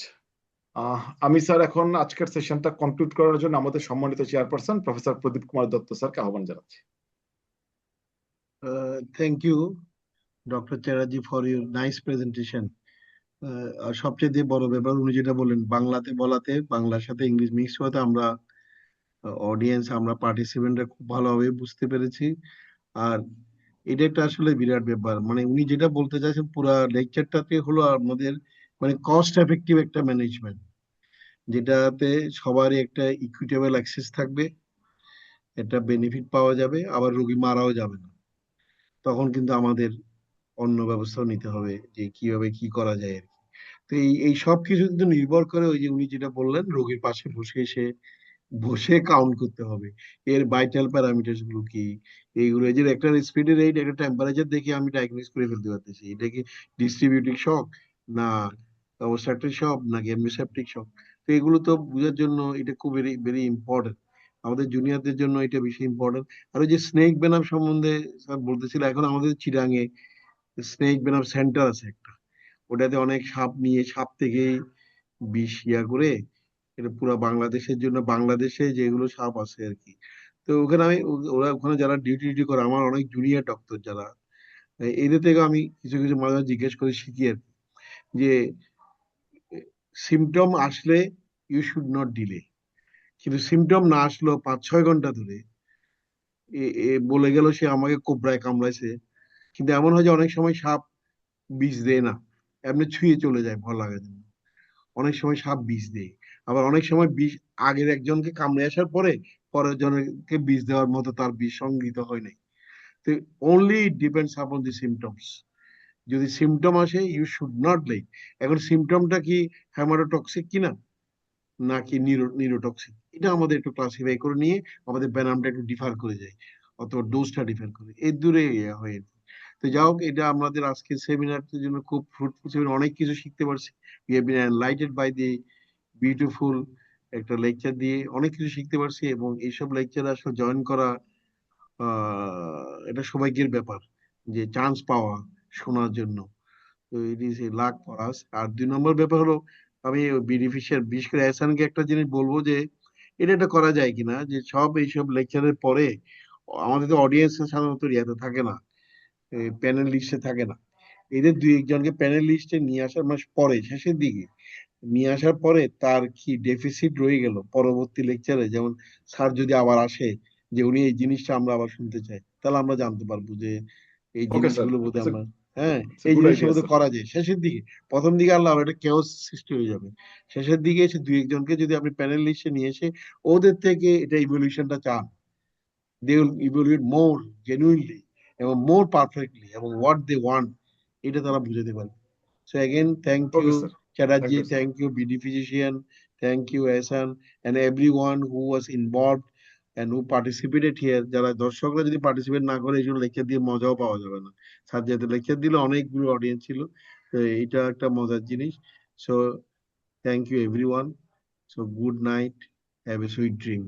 আমি স্যার এখন আজকের সেশনটা কনক্লুড করার জন্য আমাদের সম্মানিত চেয়ারপারসন প্রফেসর প্রদীপ কুমার দত্ত স্যারকে আহ্বান জানাচ্ছি। Thank you doctor Chatterjee for your nice presentation. আর সবচেয়ে বড় ব্যাপার উনি যেটা বললেন, বাংলাতে বলাতে, বাংলার সাথে ইংলিশ মিক্স হতে আমরা অডিয়েন্স, আমরা পার্টিসিপেন্টরা খুব ভালোভাবে বুঝতে পেরেছি। আর এটা একটা আসলে বিরাট ব্যাপার, মানে উনি যেটা বলতে চাইছেন পুরা লেকচারটাতে হলো আমাদের মানে কস্ট এফেক্টিভ একটা ম্যানেজমেন্ট, যেটাতে সবারই একটা ইকুইটেবল অ্যাক্সেস থাকবে, একটা বেনিফিট পাওয়া যাবে, আবার রোগী মারাও যাবে না। তখন কিন্তু আমাদের অন্য ব্যবস্থাও নিতে হবে যে কিভাবে কি করা যায় আর কি। তো এই সব কিছু কিন্তু নির্ভর করে ওই যে উনি যেটা বললেন, রোগীর পাশে বসে এসে বসে কাউন্ট করতে হবে এর ভাইটাল প্যারামিটারস গুলো কি, এইগুলো এই যে একটা রেসপিরেটরি রেট, একটা টেম্পারেচার দেখে আমি ডায়াগনোস করে ফেলতে পারতেছি এটা কি ডিস্ট্রিবিউটিভ শক, না অবস্ট্রাকটিভ শক, না হেমোসেপটিক শক। তো এগুলো তো বোঝার জন্য এটা খুব ভেরি ভেরি ইম্পর্টেন্ট, আমাদের জুনিয়রদের জন্য এটা বেশি ইম্পর্টেন্ট। আর ওই যে স্নেক ভেনাম সম্বন্ধে স্যার বলতেছিল, এখন আমাদের চিরাঙে স্নেক ভেনাম সেন্টার আছে একটা, ওটাতে অনেক সাপ নিয়ে সাপ থেকে বিষ করে এটা পুরো বাংলাদেশের জন্য, বাংলাদেশে যেগুলো সাপ আছে আর কি। তো ওখানে ওরা ওখানে যারা ডিউটি ডিউটি করে, আমার অনেক জুনিয়র ডক্টর যারা, এদের থেকে আমি কিছু কিছু মাঝে মাঝে জিজ্ঞেস করে শিখি আর কি, যে সিমটম আসলে ইউ শুড নট ডিলে, কিন্তু সিমটম না আসলেও 5-6 ঘন্টা ধরে বলে গেল সে আমাকে কোবরায় কামড়াইছে, কিন্তু এমন হয় যে অনেক সময় সাপ বিষ দেয় না, এমনি ছুঁয়ে চলে যায় ভয় লাগার জন্য। অনেক সময় সাপ বিষ দেয়, আবার অনেক সময় বিষ আগের একজনকে কামড়ে আসার পরে পরের জনকে বিষ দেওয়ার মতো তার বিষ সংগৃহীত হয় নাই। তো অনলি ডিপেন্ডস আপন দি সিমটমস। যদি সিমটম আসে ইউ শুড নট লেট। এখন সিমটমটা কি হেমাটোটক্সিক কিনা নাকি নিউরোটক্সিক, এটা আমাদের একটু ক্লাসিফাই করে নিয়ে আমাদের ব্যানামটা একটু ডিফার করে যায়, অথবা ডোজটা ডিফার করে, এই দূরে হয়ে। তো যাই হোক, এটা আমাদের আজকের সেমিনারটার জন্য খুব ফ্রুটফুল সেমিনার, অনেক কিছু শিখতে পারছি। We have been enlightened by the beautiful একটা লেকচার দিয়ে অনেক কিছু শিখতে পারছি, এবং এইসব লেকচার আসলে জয়েন করা এটা সৌভাগ্যের ব্যাপার, যে চান্স পাওয়া শোনার জন্য। তো it is a luck for us. আর 2 নম্বর ব্যাপার হলো, আমি বেনিফিশিয়ার বিশেষ করে এহসানকে একটা জিনিস বলবো, যে এটা করা যায় কিনা যে সব এইসব লেকচারের পরে, আমাদের তো অডিয়েন্স সাধারণত ইয়াতে থাকে না, প্যানেল লিস্টে থাকে না। এদের দুই একজনকে প্যানেল লিস্টে নিয়ে আসার মানে পরে শেষের দিকে নিয়ে আসার পরে তার কি ডেফিসিট রয়ে গেল পরবর্তী লেকচারে, যেমন স্যার যদি আবার আসে যে উনি এই জিনিসটা আমরা আবার শুনতে চাই, তাহলে আমরা জানতে পারবো যে এই ওকে স্যার, জিনিসগুলো বোধহয় আমরা, হ্যাঁ, ইটস এ এই গুড জিনিসটা আইডিয়া বোধহয় স্যার। করা যায় শেষের দিকে। প্রথম দিকে আল্লাহ একটা কেওস সৃষ্টি হয়ে যাবে। শেষের দিকে এসে দুই একজনকে যদি আপনি প্যানেল লিস্টে নিয়ে এসে ওদের থেকে এটা ইভলিউশনটা চান, they will evaluate more genuinely এবং more perfectly এবং what they want এটা তারা বুঝাতে পারবে। So again, thank okay you sir, thank Chatterjee, you sir. thank you BD Physician, thank you Ehsan and everyone who was involved and who participated here. যারা দর্শকরা যদি participate না করে এই জন্য লেকচার দিয়ে মজাও পাওয়া যাবে না। স্যার যেহেতু লেকচার দিলে অনেকগুলো অডিয়েন্স ছিল, তো এইটা একটা মজার জিনিস। So thank you everyone. So good night, have a sweet dream.